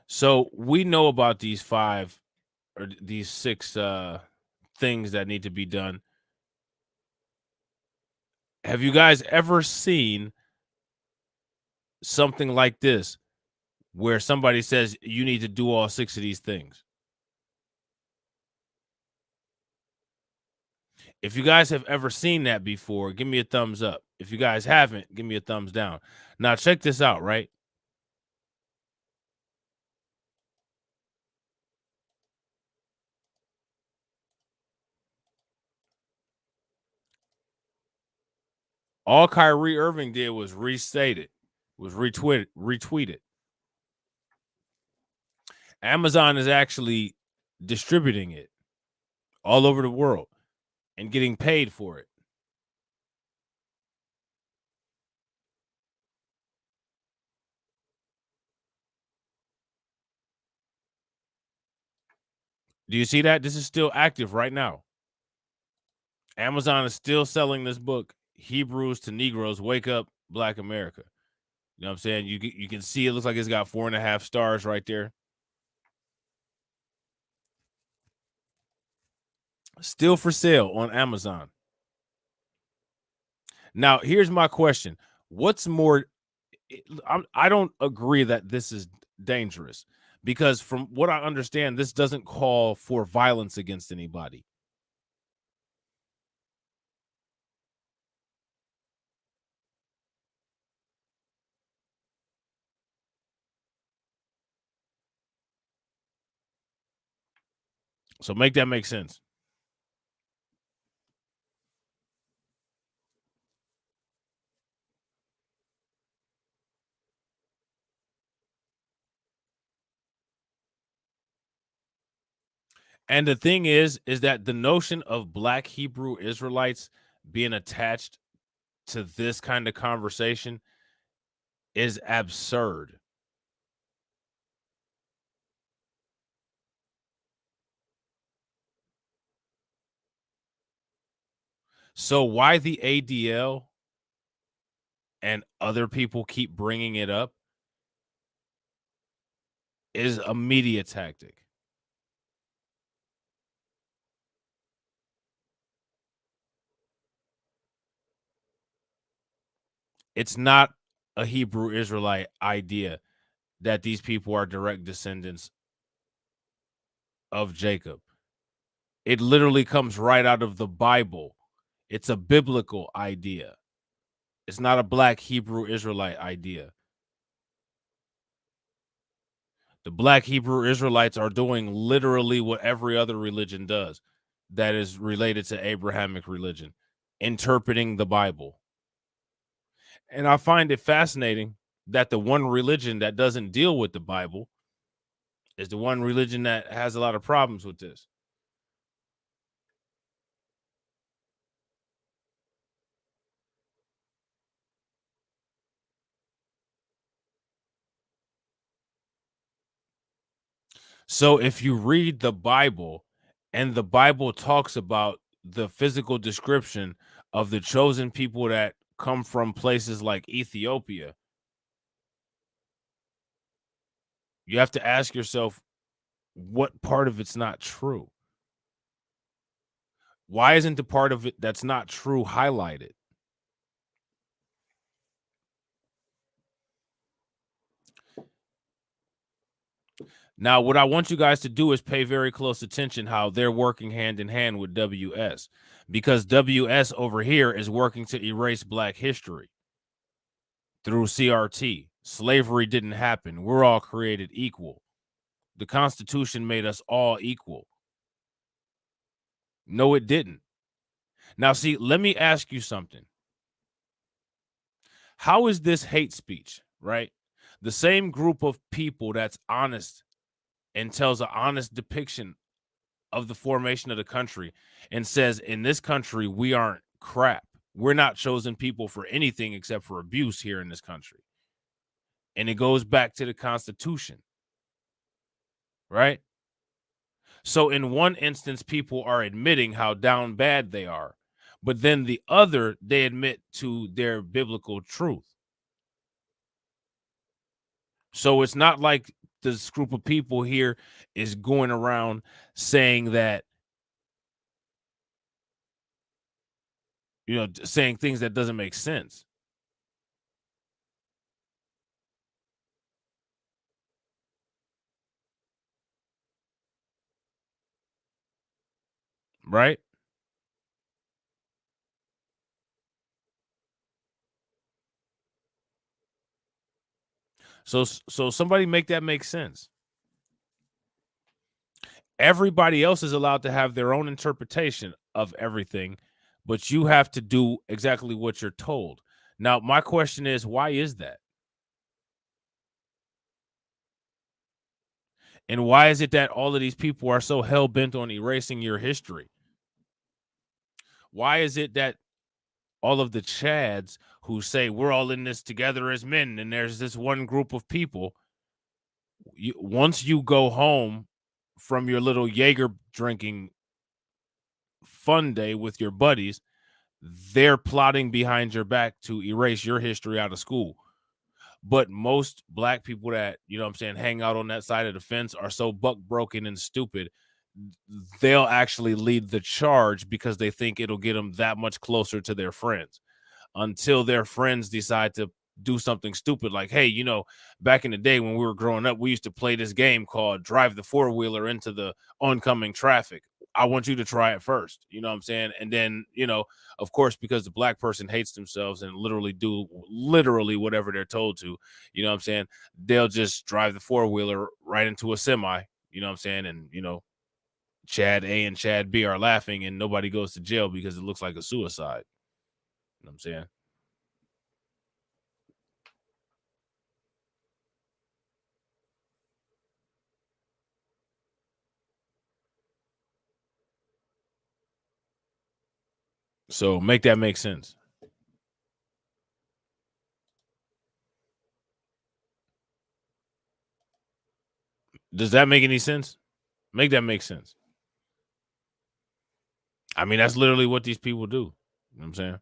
So we know about these 5 or these 6 things that need to be done. Have you guys ever seen something like this where somebody says you need to do all 6 of these things? If you guys have ever seen that before, give me a thumbs up. If you guys haven't, give me a thumbs down. Now check this out, right? All Kyrie Irving did was restate it, was retweeted. Amazon is actually distributing it all over the world and getting paid for it. Do you see that? This is still active right now. Amazon is still selling this book, Hebrews to Negroes, Wake Up, Black America. You know what I'm saying? You can see it looks like it's got 4.5 stars right there. Still for sale on Amazon. Now, here's my question. What's more, I don't agree that this is dangerous because from what I understand, this doesn't call for violence against anybody. So make that make sense. And the thing is that the notion of Black Hebrew Israelites being attached to this kind of conversation is absurd. So why the ADL and other people keep bringing it up is a media tactic. It's not a Hebrew Israelite idea that these people are direct descendants of Jacob. It literally comes right out of the Bible. It's a biblical idea. It's not a Black Hebrew Israelite idea. The Black Hebrew Israelites are doing literally what every other religion does that is related to Abrahamic religion, interpreting the Bible. And I find it fascinating that the one religion that doesn't deal with the Bible is the one religion that has a lot of problems with this. So if you read the Bible and the Bible talks about the physical description of the chosen people that come from places like Ethiopia, you have to ask yourself what part of it's not true. Why isn't the part of it that's not true highlighted? Now, what I want you guys to do is pay very close attention how they're working hand in hand with WS, because WS over here is working to erase Black history through CRT. Slavery didn't happen. We're all created equal. The Constitution made us all equal. No, it didn't. Now, see, let me ask you something. How is this hate speech, right? The same group of people that's honest and tells an honest depiction of the formation of the country and says, in this country, we aren't crap. We're not chosen people for anything except for abuse here in this country. And it goes back to the Constitution, right? So in one instance, people are admitting how down bad they are. But then the other, they admit to their biblical truth. So it's not like this group of people here is going around saying that, saying things that doesn't make sense. Right? So somebody make that make sense. Everybody else is allowed to have their own interpretation of everything, but you have to do exactly what you're told. Now, my question is, why is that? And why is it that all of these people are so hell-bent on erasing your history? Why is it that all of the Chads who say we're all in this together as men, and there's this one group of people, once you go home from your little Jaeger drinking fun day with your buddies, they're plotting behind your back to erase your history out of school. But most black people that, you know what I'm saying, hang out on that side of the fence are so buck broken and stupid, they'll actually lead the charge because they think it'll get them that much closer to their friends, until their friends decide to do something stupid like, hey, you know, back in the day when we were growing up, we used to play this game called Drive the Four-Wheeler into the oncoming traffic. I want you to try it first. You know what I'm saying? And then, you know, of course, because the black person hates themselves and literally do whatever they're told to, you know what I'm saying? They'll just drive the four-wheeler right into a semi, you know what I'm saying? And, you know, Chad A and Chad B are laughing and nobody goes to jail because it looks like a suicide. You know what I'm saying? So make that make sense. Does that make any sense? Make that make sense. I mean, that's literally what these people do. You know what I'm saying?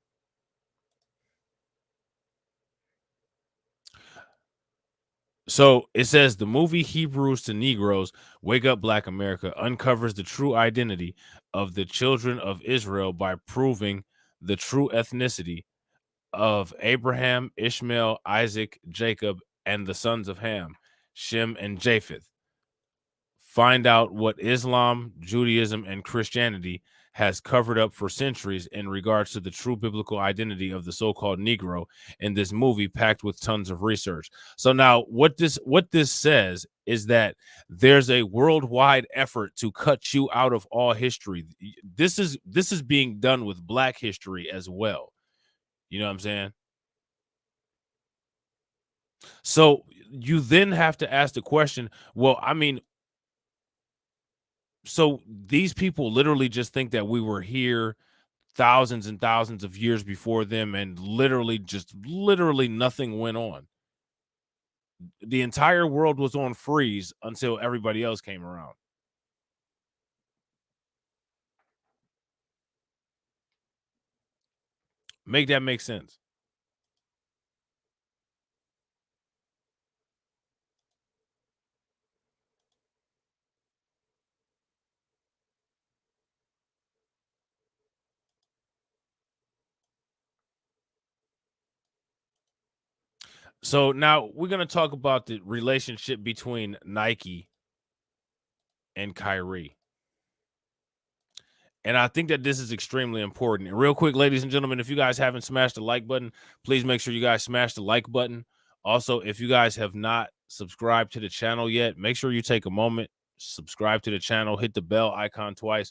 So it says the movie Hebrews to Negroes, Wake Up Black America uncovers the true identity of the children of Israel by proving the true ethnicity of Abraham, Ishmael, Isaac, Jacob, and the sons of Ham, Shem, and Japheth. Find out what Islam, Judaism, and Christianity has covered up for centuries in regards to the true biblical identity of the so-called Negro in this movie packed with tons of research. So now what this says is that there's a worldwide effort to cut you out of all history. This is being done with black history as well. You know what I'm saying? So you then have to ask the question, well, I mean, so these people literally just think that we were here thousands and thousands of years before them, and literally nothing went on. The entire world was on freeze until everybody else came around. Make that make sense. So now we're going to talk about the relationship between Nike and Kyrie. And I think that this is extremely important. And real quick, ladies and gentlemen, if you guys haven't smashed the like button, please make sure you guys smash the like button. Also, if you guys have not subscribed to the channel yet, make sure you take a moment, subscribe to the channel, hit the bell icon twice.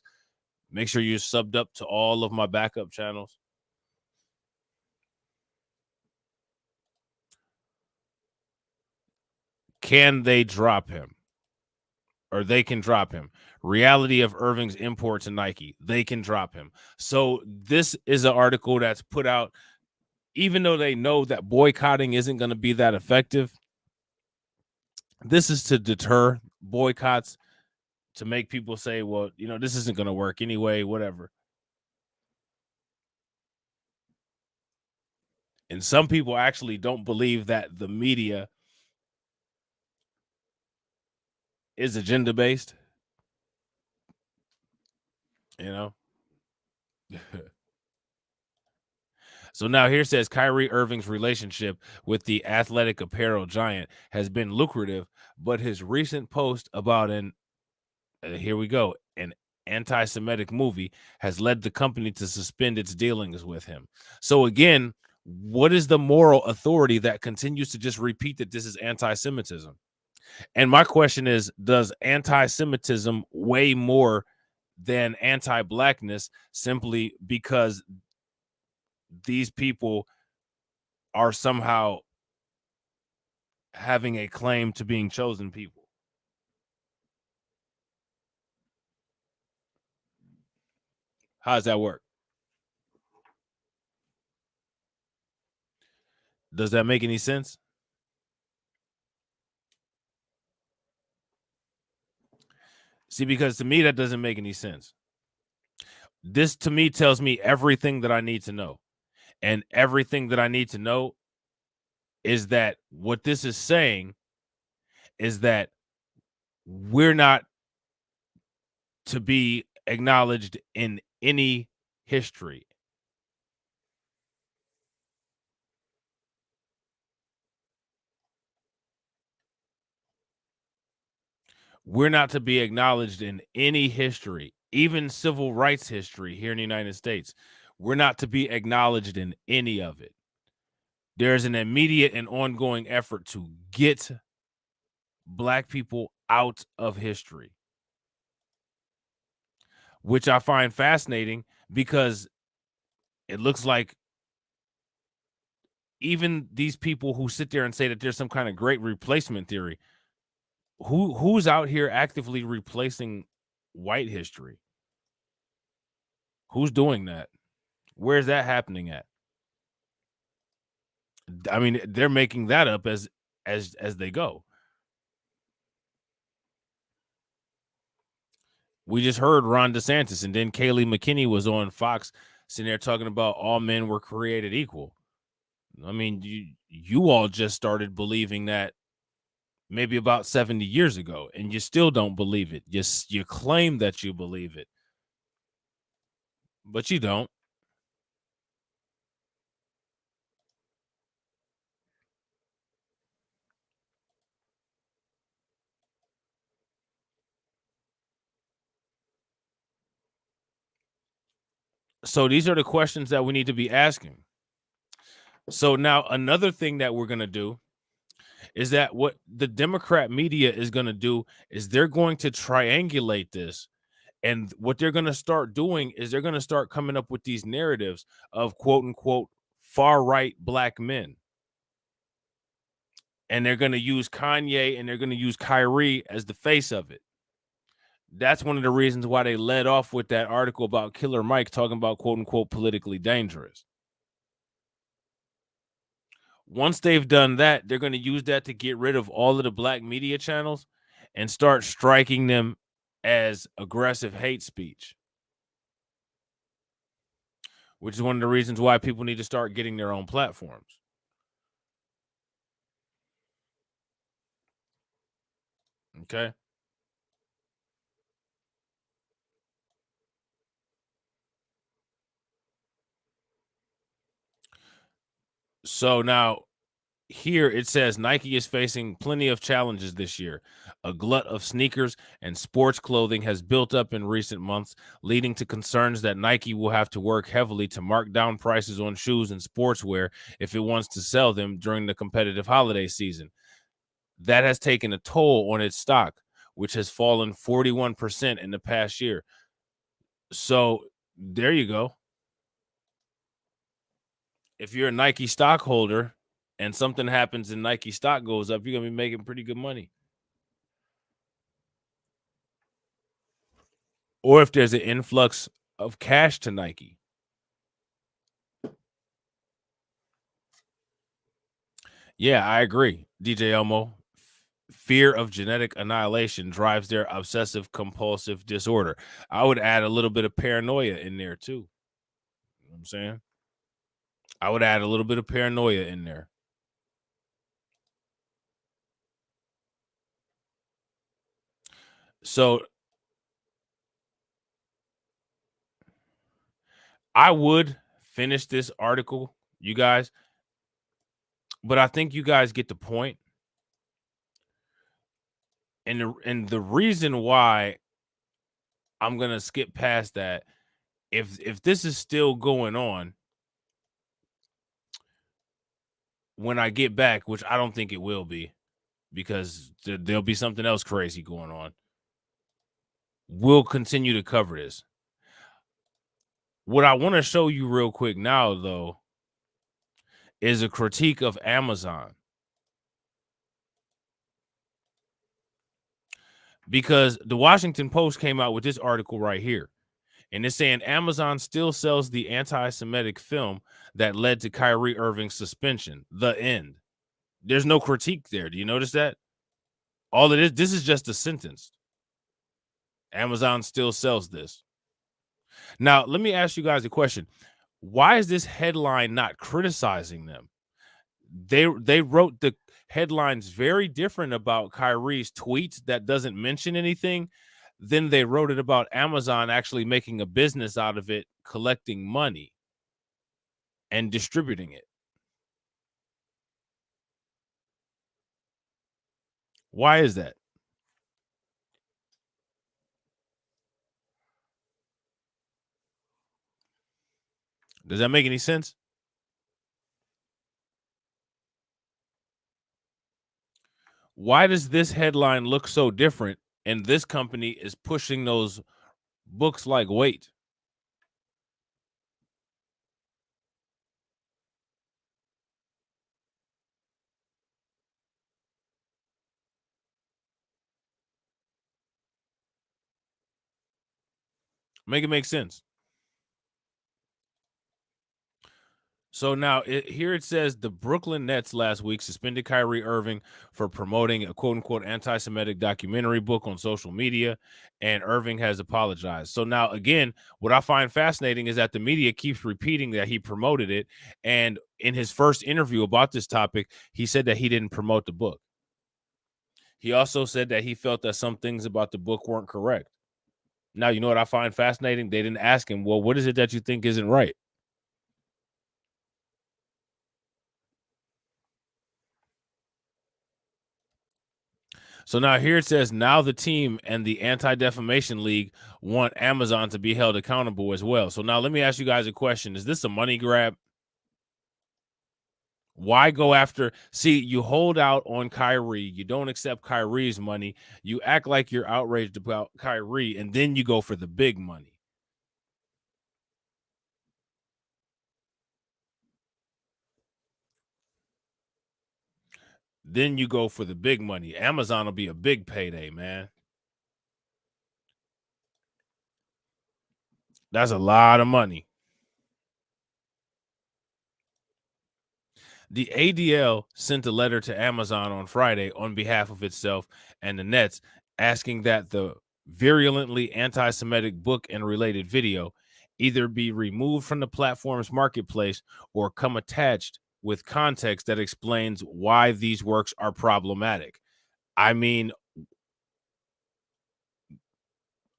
Make sure you're subbed up to all of my backup channels. Can they drop him? Or they can drop him. Reality of Irving's import to Nike. They can drop him. So this is an article that's put out, even though they know that boycotting isn't going to be that effective. This is to deter boycotts, to make people say, well, you know, this isn't going to work anyway, whatever. And some people actually don't believe that the media is agenda based. You know? So now here says Kyrie Irving's relationship with the athletic apparel giant has been lucrative, but his recent post about here we go, an anti-Semitic movie has led the company to suspend its dealings with him. So again, What is the moral authority that continues to just repeat that this is anti-Semitism? And my question is, does anti-Semitism weigh more than anti-Blackness simply because these people are somehow having a claim to being chosen people? How does that work? Does that make any sense? See, because to me, that doesn't make any sense. This, to me, tells me everything that I need to know. And everything that I need to know is that what this is saying is that we're not to be acknowledged in any history. We're not to be acknowledged in any history, even civil rights history here in the United States. We're not to be acknowledged in any of it. There's an immediate and ongoing effort to get Black people out of history, which I find fascinating because it looks like even these people who sit there and say that there's some kind of great replacement theory, who's out here actively replacing white history? Who's doing that? Where's that happening at? I mean, they're making that up as they go. We just heard Ron DeSantis, and then Kayleigh McKinney was on Fox sitting there talking about all men were created equal. I mean, you all just started believing that maybe about 70 years ago, and you still don't believe it. You claim that you believe it, but you don't. So these are the questions that we need to be asking. So now another thing that we're going to do is that what the Democrat media is going to do is they're going to triangulate this. And what they're going to start doing is they're going to start coming up with these narratives of quote unquote far right Black men. And they're going to use Kanye and they're going to use Kyrie as the face of it. That's one of the reasons why they led off with that article about Killer Mike talking about quote unquote politically dangerous. Once they've done that, they're going to use that to get rid of all of the Black media channels and start striking them as aggressive hate speech, which is one of the reasons why people need to start getting their own platforms. Okay. So now here it says Nike is facing plenty of challenges this year. A glut of sneakers and sports clothing has built up in recent months, leading to concerns that Nike will have to work heavily to mark down prices on shoes and sportswear if it wants to sell them during the competitive holiday season. That has taken a toll on its stock, which has fallen 41% in the past year. So there you go. If you're a Nike stockholder and something happens and Nike stock goes up, you're going to be making pretty good money. Or if there's an influx of cash to Nike. Yeah, I agree, DJ Elmo. Fear of genetic annihilation drives their obsessive compulsive disorder. I would add a little bit of paranoia in there too. You know what I'm saying? I would add a little bit of paranoia in there. So I would finish this article, you guys, but I think you guys get the point. And the reason why I'm gonna skip past that, if this is still going on, when I get back, which I don't think it will be, because there'll be something else crazy going on, we'll continue to cover this. What I want to show you real quick now, though, is a critique of Amazon. Because the Washington Post came out with this article right here. And it's saying Amazon still sells the anti-Semitic film that led to Kyrie Irving's suspension. The end. There's no critique there. Do you notice that? All it is, this is just a sentence. Amazon still sells this. Now, let me ask you guys a question. Why is this headline not criticizing them? They wrote the headlines very different about Kyrie's tweets that doesn't mention anything. Then they wrote it about Amazon actually making a business out of it, collecting money and distributing it. Why is that? Does that make any sense? Why does this headline look so different and this company is pushing those books like weight? Make it make sense. So now here it says the Brooklyn Nets last week suspended Kyrie Irving for promoting a quote unquote anti-Semitic documentary book on social media, and Irving has apologized. So now again, what I find fascinating is that the media keeps repeating that he promoted it. And in his first interview about this topic, he said that he didn't promote the book. He also said that he felt that some things about the book weren't correct. Now, you know what I find fascinating? They didn't ask him, well, what is it that you think isn't right? So now here it says, now the team and the Anti-Defamation League want Amazon to be held accountable as well. So now let me ask you guys a question. Is this a money grab? Why go after? See, you hold out on Kyrie. You don't accept Kyrie's money. You act like you're outraged about Kyrie, and then you go for the big money. Then you go for the big money. Amazon will be a big payday, man. That's a lot of money. The ADL sent a letter to Amazon on Friday on behalf of itself and the Nets, asking that the virulently anti-Semitic book and related video either be removed from the platform's marketplace or come attached with context that explains why these works are problematic. I mean,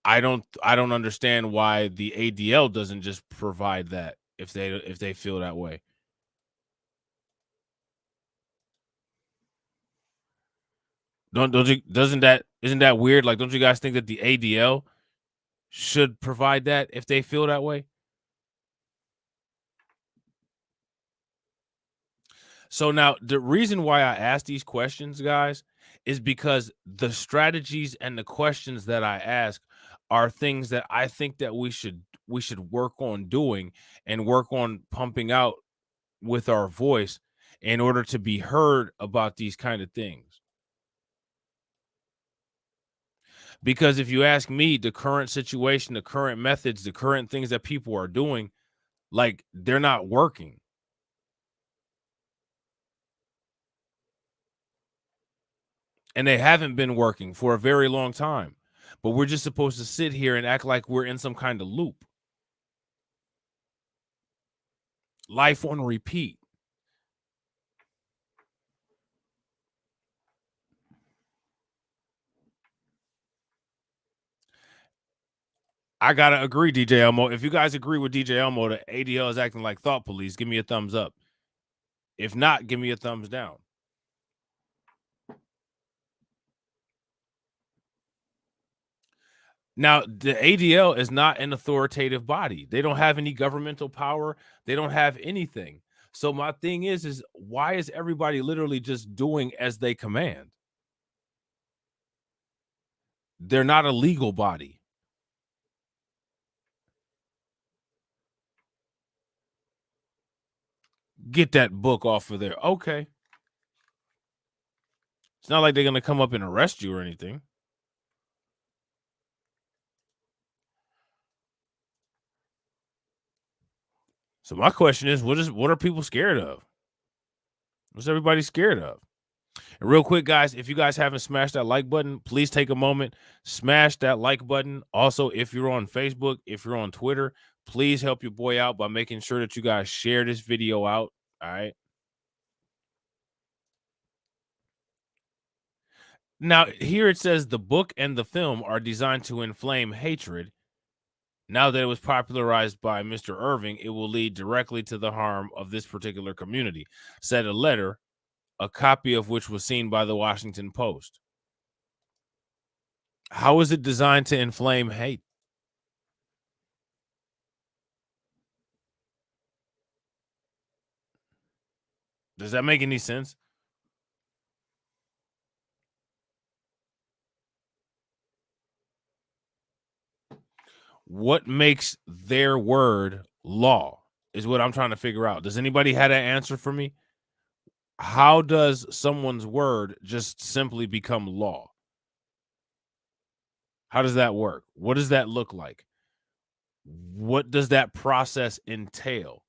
I don't understand why the ADL doesn't just provide that if they feel that way. Isn't that weird? Like, don't you guys think that the ADL should provide that if they feel that way? So now the reason why I ask these questions, guys, is because the strategies and the questions that I ask are things that I think that we should work on doing and work on pumping out with our voice in order to be heard about these kind of things. Because if you ask me, the current situation, the current methods, the current things that people are doing, like, they're not working. And they haven't been working for a very long time. But we're just supposed to sit here and act like we're in some kind of loop. Life on repeat. I gotta agree, DJ Elmo. If you guys agree with DJ Elmo, the ADL is acting like thought police, give me a thumbs up. If not, give me a thumbs down. Now, the ADL is not an authoritative body. They don't have any governmental power. They don't have anything. So my thing is why is everybody literally just doing as they command? They're not a legal body. Get that book off of there. Okay. It's not like they're going to come up and arrest you or anything. So my question is, what are people scared of? What's everybody scared of? And real quick, guys, if you guys haven't smashed that like button, please take a moment, smash that like button. Also, if you're on Facebook, if you're on Twitter, please help your boy out by making sure that you guys share this video out. All right. Now, here it says the book and the film are designed to inflame hatred. Now that it was popularized by Mr. Irving, it will lead directly to the harm of this particular community, said a letter, a copy of which was seen by the Washington Post. How is it designed to inflame hate? Does that make any sense? What makes their word law is what I'm trying to figure out. Does anybody have that answer for me? How does someone's word just simply become law? How does that work? What does that look like? What does that process entail?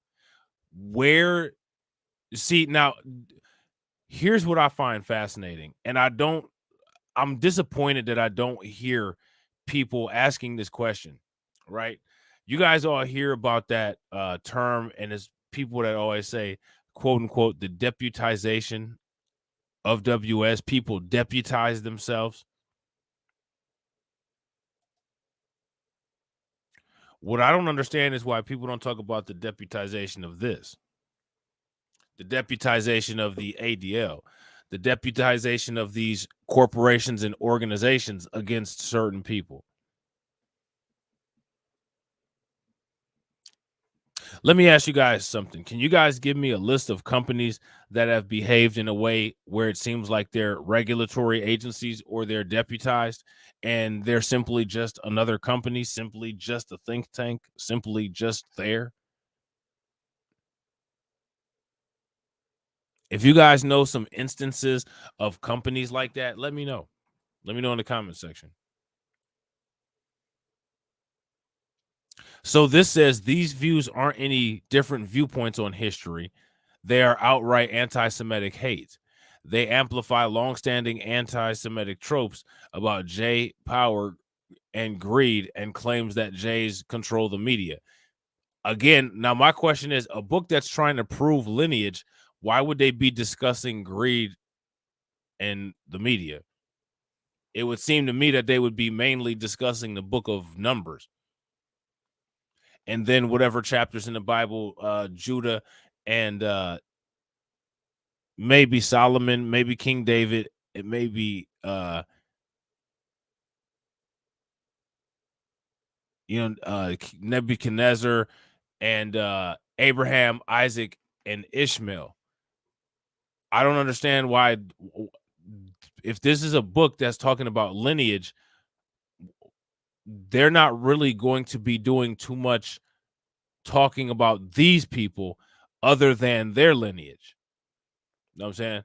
Where, see, now, here's what I find fascinating. And I'm disappointed that I don't hear people asking this question, right? You guys all hear about that term, and it's people that always say, quote unquote, the deputization of WS. People deputize themselves. What I don't understand is why people don't talk about the deputization of this, the deputization of the ADL, the deputization of these corporations and organizations against certain people. Let me ask you guys something. Can you guys give me a list of companies that have behaved in a way where it seems like they're regulatory agencies or they're deputized and they're simply just another company, simply just a think tank, simply just there? If you guys know some instances of companies like that, let me know. Let me know in the comment section. So this says these views aren't any different viewpoints on history. They are outright anti-Semitic hate. They amplify longstanding anti-Semitic tropes about Jay power and greed and claims that Jays control the media. Again, now my question is, a book that's trying to prove lineage, why would they be discussing greed and the media? It would seem to me that they would be mainly discussing the book of Numbers. And then whatever chapters in the Bible, Judah and maybe Solomon, maybe King David, it may be Nebuchadnezzar and Abraham, Isaac, and Ishmael. I don't understand why, if this is a book that's talking about lineage, they're not really going to be doing too much talking about these people other than their lineage. You know what I'm saying?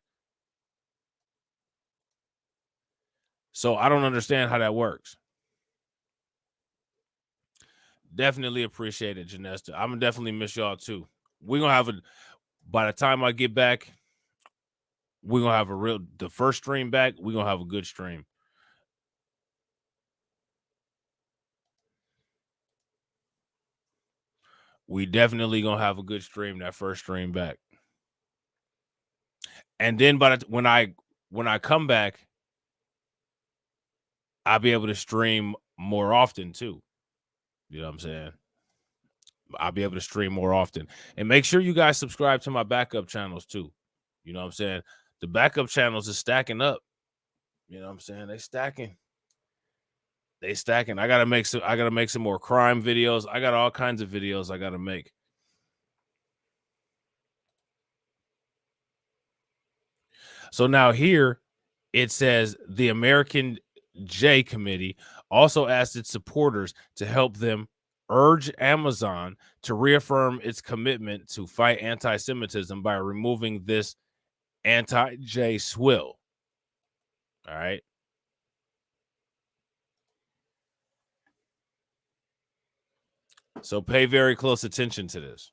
So I don't understand how that works. Definitely appreciate it, Janesta. I'm gonna definitely miss y'all too. We're gonna have by the time I get back, we're gonna have the first stream back, we're gonna have a good stream. We definitely gonna have a good stream, that first stream back. And then when I come back, I'll be able to stream more often too. You know what I'm saying? I'll be able to stream more often. And make sure you guys subscribe to my backup channels too. You know what I'm saying? The backup channels is stacking up. You know what I'm saying? They stacking. I gotta make some more crime videos. I got all kinds of videos I gotta make. So now here it says the American J Committee also asked its supporters to help them urge Amazon to reaffirm its commitment to fight anti-Semitism by removing this anti-J swill. All right. So pay very close attention to this.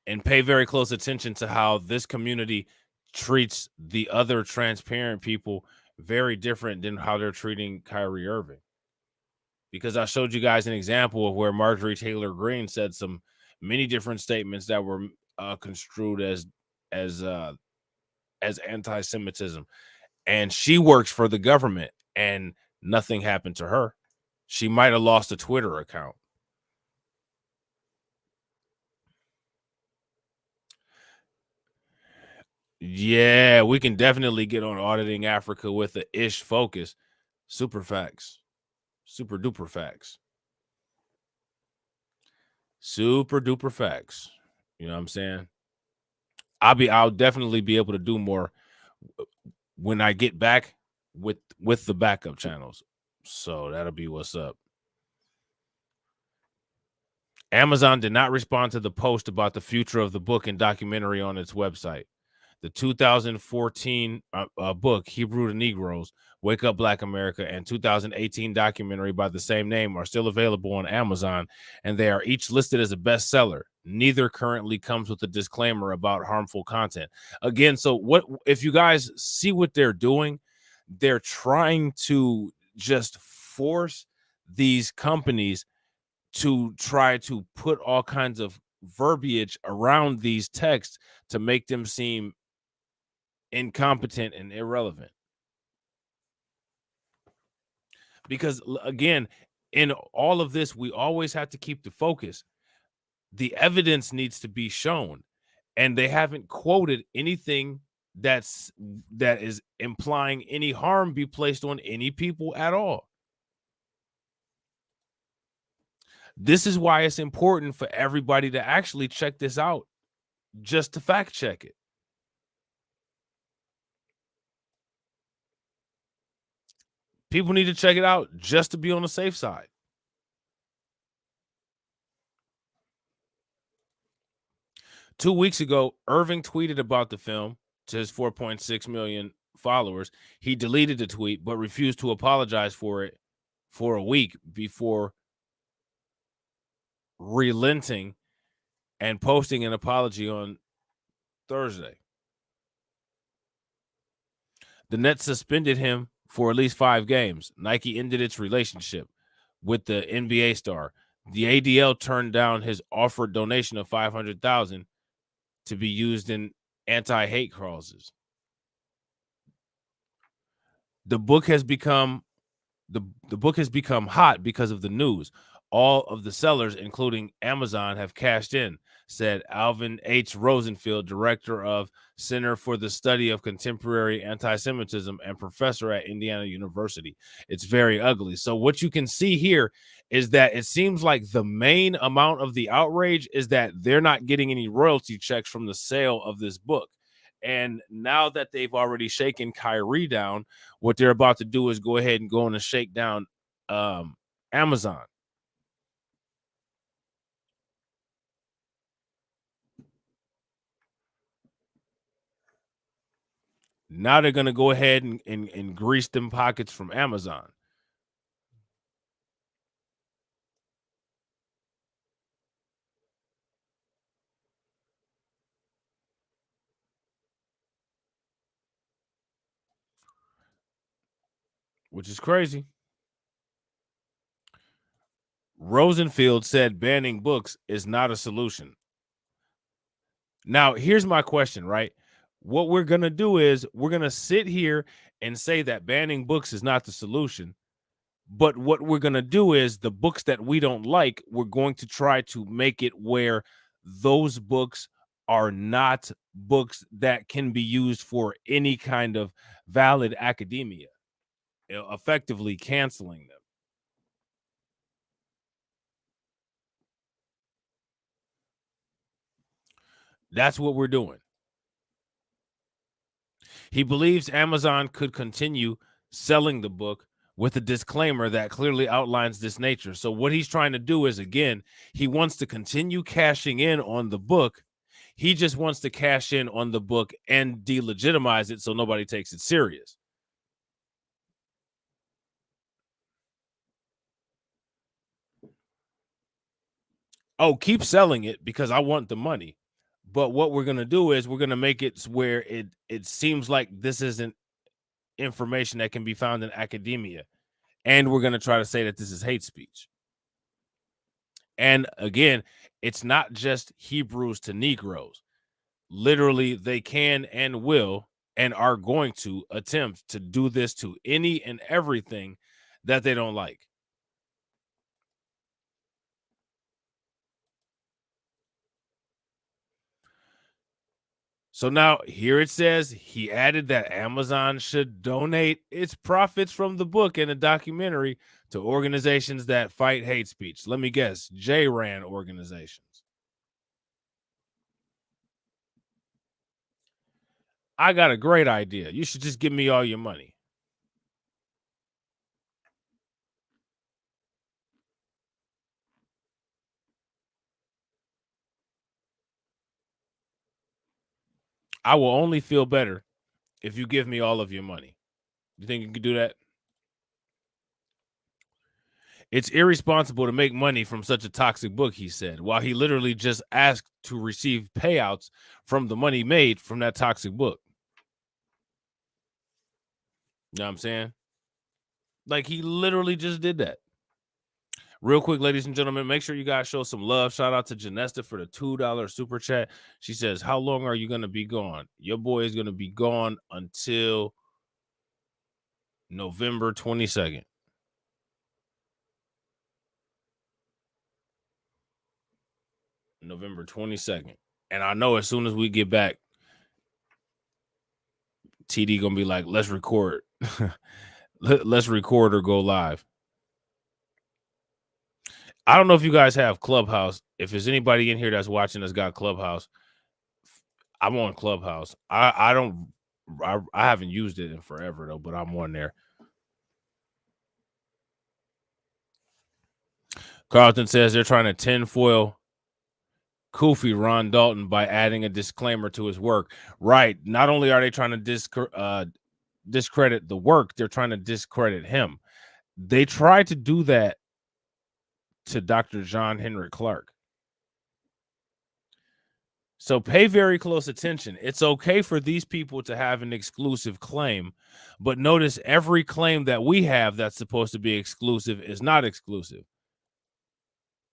And pay very close attention to how this community treats the other transparent people very different than how they're treating Kyrie Irving. Because I showed you guys an example of where Marjorie Taylor Greene said some many different statements that were construed as anti-Semitism, and she works for the government, and nothing happened to her. She might have lost a Twitter account. Yeah, we can definitely get on auditing Africa with a ish focus. Super facts. Super duper facts. Super duper facts. You know what I'm saying? I'll definitely be able to do more when I get back with the backup channels. So that'll be what's up. Amazon did not respond to the post about the future of the book and documentary on its website. The 2014 book, Hebrew to Negroes, Wake Up Black America, and 2018 documentary by the same name are still available on Amazon, and they are each listed as a bestseller. Neither currently comes with a disclaimer about harmful content. Again, so what if you guys see what they're doing? They're trying to just force these companies to try to put all kinds of verbiage around these texts to make them seem incompetent and irrelevant. Because again, in all of this, we always have to keep the focus. The evidence needs to be shown, and they haven't quoted anything that is implying any harm be placed on any people at all. This is why it's important for everybody to actually check this out, just to fact check it. People need to check it out just to be on the safe side. Two weeks ago, Irving tweeted about the film to his 4.6 million followers. He deleted the tweet, but refused to apologize for it for a week before relenting and posting an apology on Thursday. The Nets suspended him for at least 5 games. Nike ended its relationship with the NBA star. The ADL turned down his offered donation of $500,000 to be used in anti-hate causes. The book has become hot because of the news. All of the sellers, including Amazon, have cashed in, said Alvin H. Rosenfield, director of Center for the Study of Contemporary Anti-Semitism and professor at Indiana University. It's very ugly. So what you can see here is that it seems like the main amount of the outrage is that they're not getting any royalty checks from the sale of this book. And now that they've already shaken Kyrie down, what they're about to do is go ahead and go on and shake down Amazon. Now they're going to go ahead and grease them pockets from Amazon. Which is crazy. Rosenfield said banning books is not a solution. Now, here's my question, right? What we're going to do is we're going to sit here and say that banning books is not the solution. But what we're going to do is the books that we don't like, we're going to try to make it where those books are not books that can be used for any kind of valid academia, effectively canceling them. That's what we're doing. He believes Amazon could continue selling the book with a disclaimer that clearly outlines this nature. So what he's trying to do is, again, he wants to continue cashing in on the book. He just wants to cash in on the book and delegitimize it so nobody takes it serious. Oh, keep selling it because I want the money. But what we're going to do is we're going to make it where it seems like this isn't information that can be found in academia. And we're going to try to say that this is hate speech. And again, it's not just Hebrews to Negroes. Literally, they can and will and are going to attempt to do this to any and everything that they don't like. So now here it says he added that Amazon should donate its profits from the book and the documentary to organizations that fight hate speech. Let me guess, J-Ran organizations. I got a great idea. You should just give me all your money. I will only feel better if you give me all of your money. You think you could do that? It's irresponsible to make money from such a toxic book, he said, while he literally just asked to receive payouts from the money made from that toxic book. You know what I'm saying? Like, he literally just did that. Real quick, ladies and gentlemen, make sure you guys show some love. Shout out to Janesta for the $2 super chat. She says, how long are you going to be gone? Your boy is going to be gone until November 22nd. November 22nd. And I know as soon as we get back, TD going to be like, let's record. Let's record or go live. I don't know if you guys have Clubhouse. If there's anybody in here that's watching that's got Clubhouse, I'm on Clubhouse. I haven't used it in forever though, but I'm on there. Carlton says they're trying to tinfoil Kofi Ron Dalton by adding a disclaimer to his work. Right. Not only are they trying to discredit the work, they're trying to discredit him. They tried to do that to Dr. John Henrik Clarke. So pay very close attention. It's okay for these people to have an exclusive claim, but notice every claim that we have that's supposed to be exclusive is not exclusive.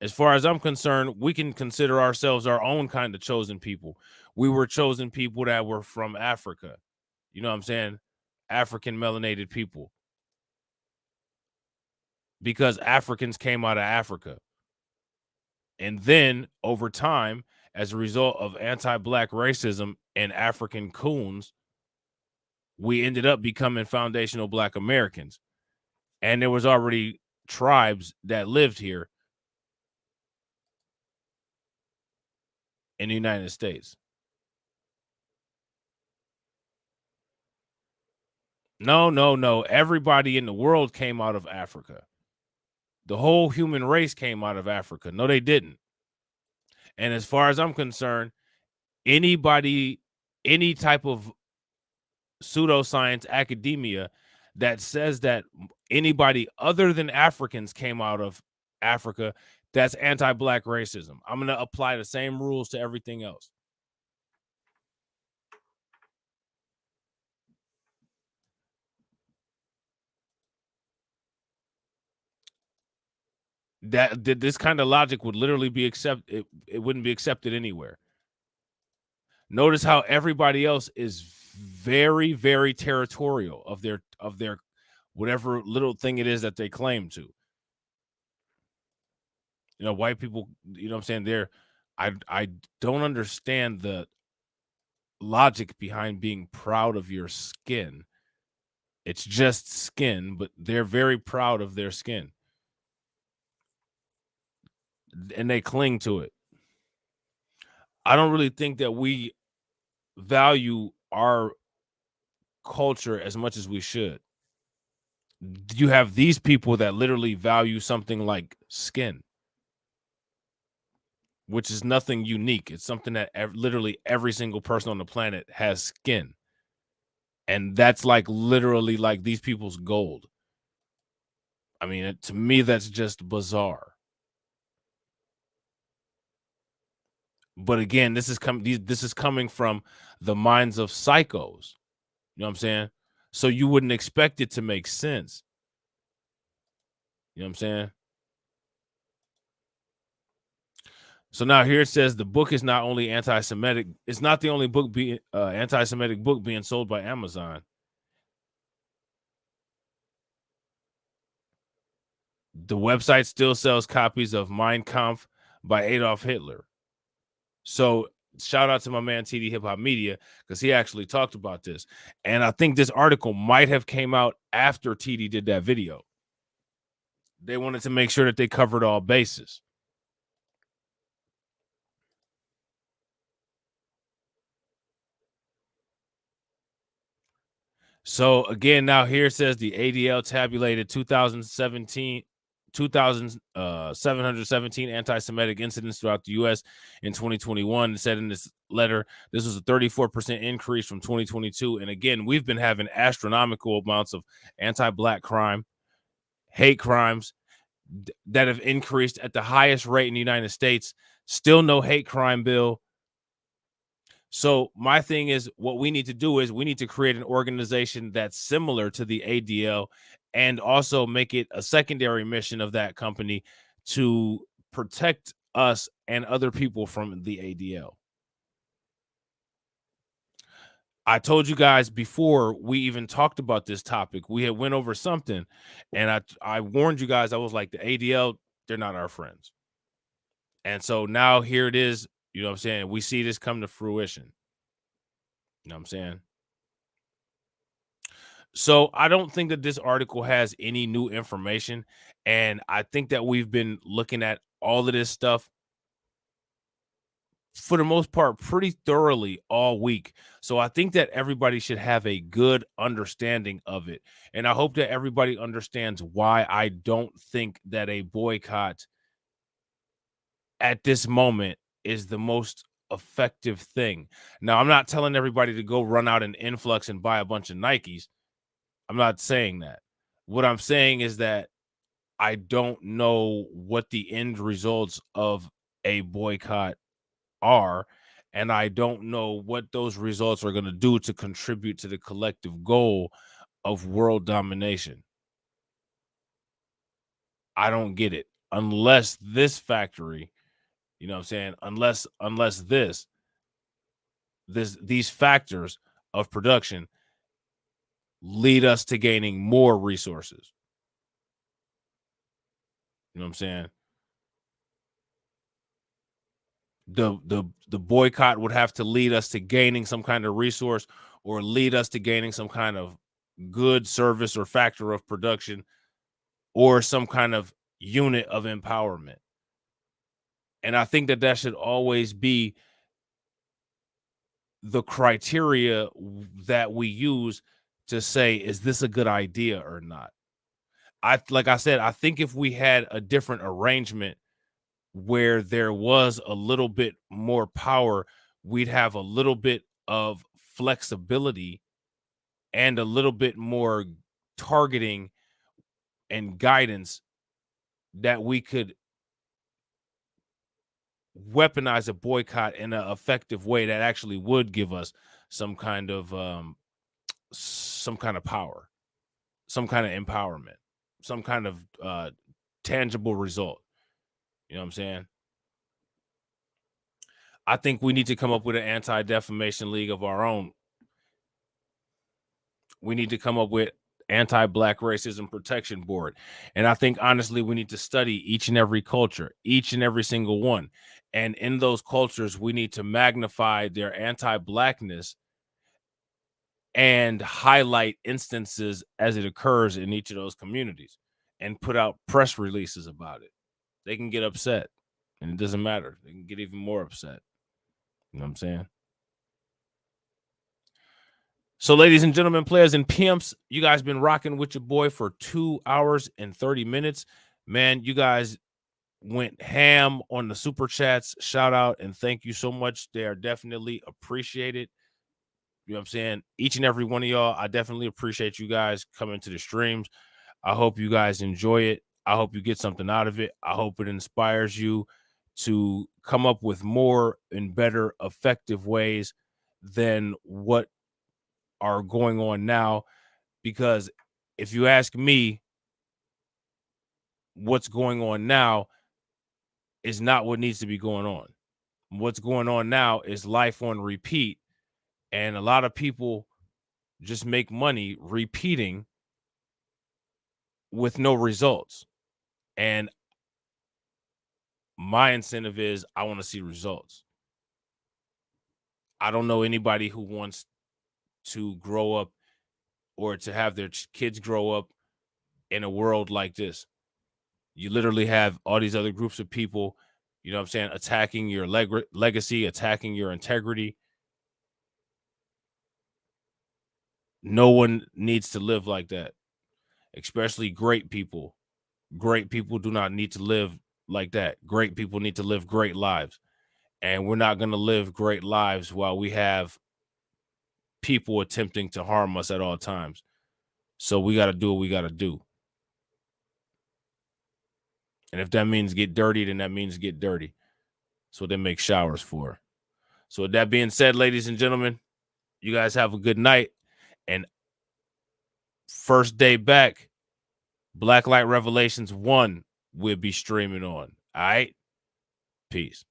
As far as I'm concerned, we can consider ourselves our own kind of chosen people. We were chosen people that were from Africa. You know what I'm saying? African melanated people. Because Africans came out of Africa. And then over time, as a result of anti-Black racism and African coons, we ended up becoming foundational Black Americans. And there was already tribes that lived here in the United States. No. Everybody in the world came out of Africa. The whole human race came out of Africa. No, they didn't. And as far as I'm concerned, anybody, any type of pseudoscience academia that says that anybody other than Africans came out of Africa, that's anti-Black racism. I'm going to apply the same rules to everything else. That this kind of logic would literally be accepted. It wouldn't be accepted anywhere. Notice how everybody else is very, very territorial of their whatever little thing it is that they claim to. You know, white people, you know what I'm saying? I don't understand the logic behind being proud of your skin. It's just skin, but they're very proud of their skin. And they cling to it. I don't really think that we value our culture as much as we should. You have these people that literally value something like skin, which is nothing unique. It's something that literally every single person on the planet has skin. And that's like literally like these people's gold. I mean, to me, that's just bizarre. But again, this is coming from the minds of psychos. You know what I'm saying? So you wouldn't expect it to make sense. You know what I'm saying? So now here it says the book is not only anti-Semitic. It's not the only book being anti-Semitic book being sold by Amazon. The website still sells copies of Mein Kampf by Adolf Hitler. So shout out to my man TD Hip Hop Media, because he actually talked about this. And I think this article might have came out after TD did that video. They wanted to make sure that they covered all bases. So again, now here it says the ADL tabulated 2,717 anti-Semitic incidents throughout the U.S. in 2021. It said in this letter, this was a 34% increase from 2022. And again, we've been having astronomical amounts of anti-Black crime, hate crimes that have increased at the highest rate in the United States. Still no hate crime bill. So my thing is, what we need to do is we need to create an organization that's similar to the ADL, and also make it a secondary mission of that company to protect us and other people from the ADL. I told you guys before we even talked about this topic, we had went over something, and I warned you guys. I was like, the ADL, they're not our friends. And so now here it is, you know what I'm saying? We see this come to fruition. You know what I'm saying? So I don't think that this article has any new information. And I think that we've been looking at all of this stuff for the most part pretty thoroughly all week. So I think that everybody should have a good understanding of it. And I hope that everybody understands why I don't think that a boycott at this moment is the most effective thing. Now, I'm not telling everybody to go run out an influx and buy a bunch of Nikes. I'm not saying that. What I'm saying is that I don't know what the end results of a boycott are, and I don't know what those results are going to do to contribute to the collective goal of world domination. I don't get it. Unless this factory, you know what I'm saying? Unless these factors of production lead us to gaining more resources. You know what I'm saying? The boycott would have to lead us to gaining some kind of resource, or lead us to gaining some kind of good service or factor of production, or some kind of unit of empowerment. And I think that that should always be the criteria that we use to say, is this a good idea or not? Like I said, I think if we had a different arrangement where there was a little bit more power, we'd have a little bit of flexibility and a little bit more targeting and guidance, that we could weaponize a boycott in an effective way that actually would give us some kind of power, some kind of empowerment, some kind of tangible result. You know what I'm saying? I think we need to come up with an anti-defamation league of our own. We need to come up with anti-Black racism protection board. And I think honestly, we need to study each and every culture, each and every single one. And in those cultures, we need to magnify their anti-Blackness and highlight instances as it occurs in each of those communities, and put out press releases about it. They can get upset, and it doesn't matter. They can get even more upset. You know what I'm saying? So, ladies and gentlemen, players and pimps, you guys been rocking with your boy for 2 hours and 30 minutes. Man, you guys went ham on the super chats. Shout out and thank you so much. They are definitely appreciated. You know what I'm saying? Each and every one of y'all, I definitely appreciate you guys coming to the streams. I hope you guys enjoy it. I hope you get something out of it. I hope it inspires you to come up with more and better effective ways than what are going on now. Because if you ask me, what's going on now is not what needs to be going on. What's going on now is life on repeat. And a lot of people just make money repeating with no results. And my incentive is I want to see results. I don't know anybody who wants to grow up or to have their kids grow up in a world like this. You literally have all these other groups of people, you know what I'm saying, attacking your legacy, attacking your integrity. No one needs to live like that, especially great people. Great people do not need to live like that. Great people need to live great lives. And we're not going to live great lives while we have people attempting to harm us at all times. So we got to do what we got to do. And if that means get dirty, then that means get dirty. So they make showers for. So with that being said, ladies and gentlemen, you guys have a good night. And first day back, Black Light Revelations 1 will be streaming on. All right? Peace.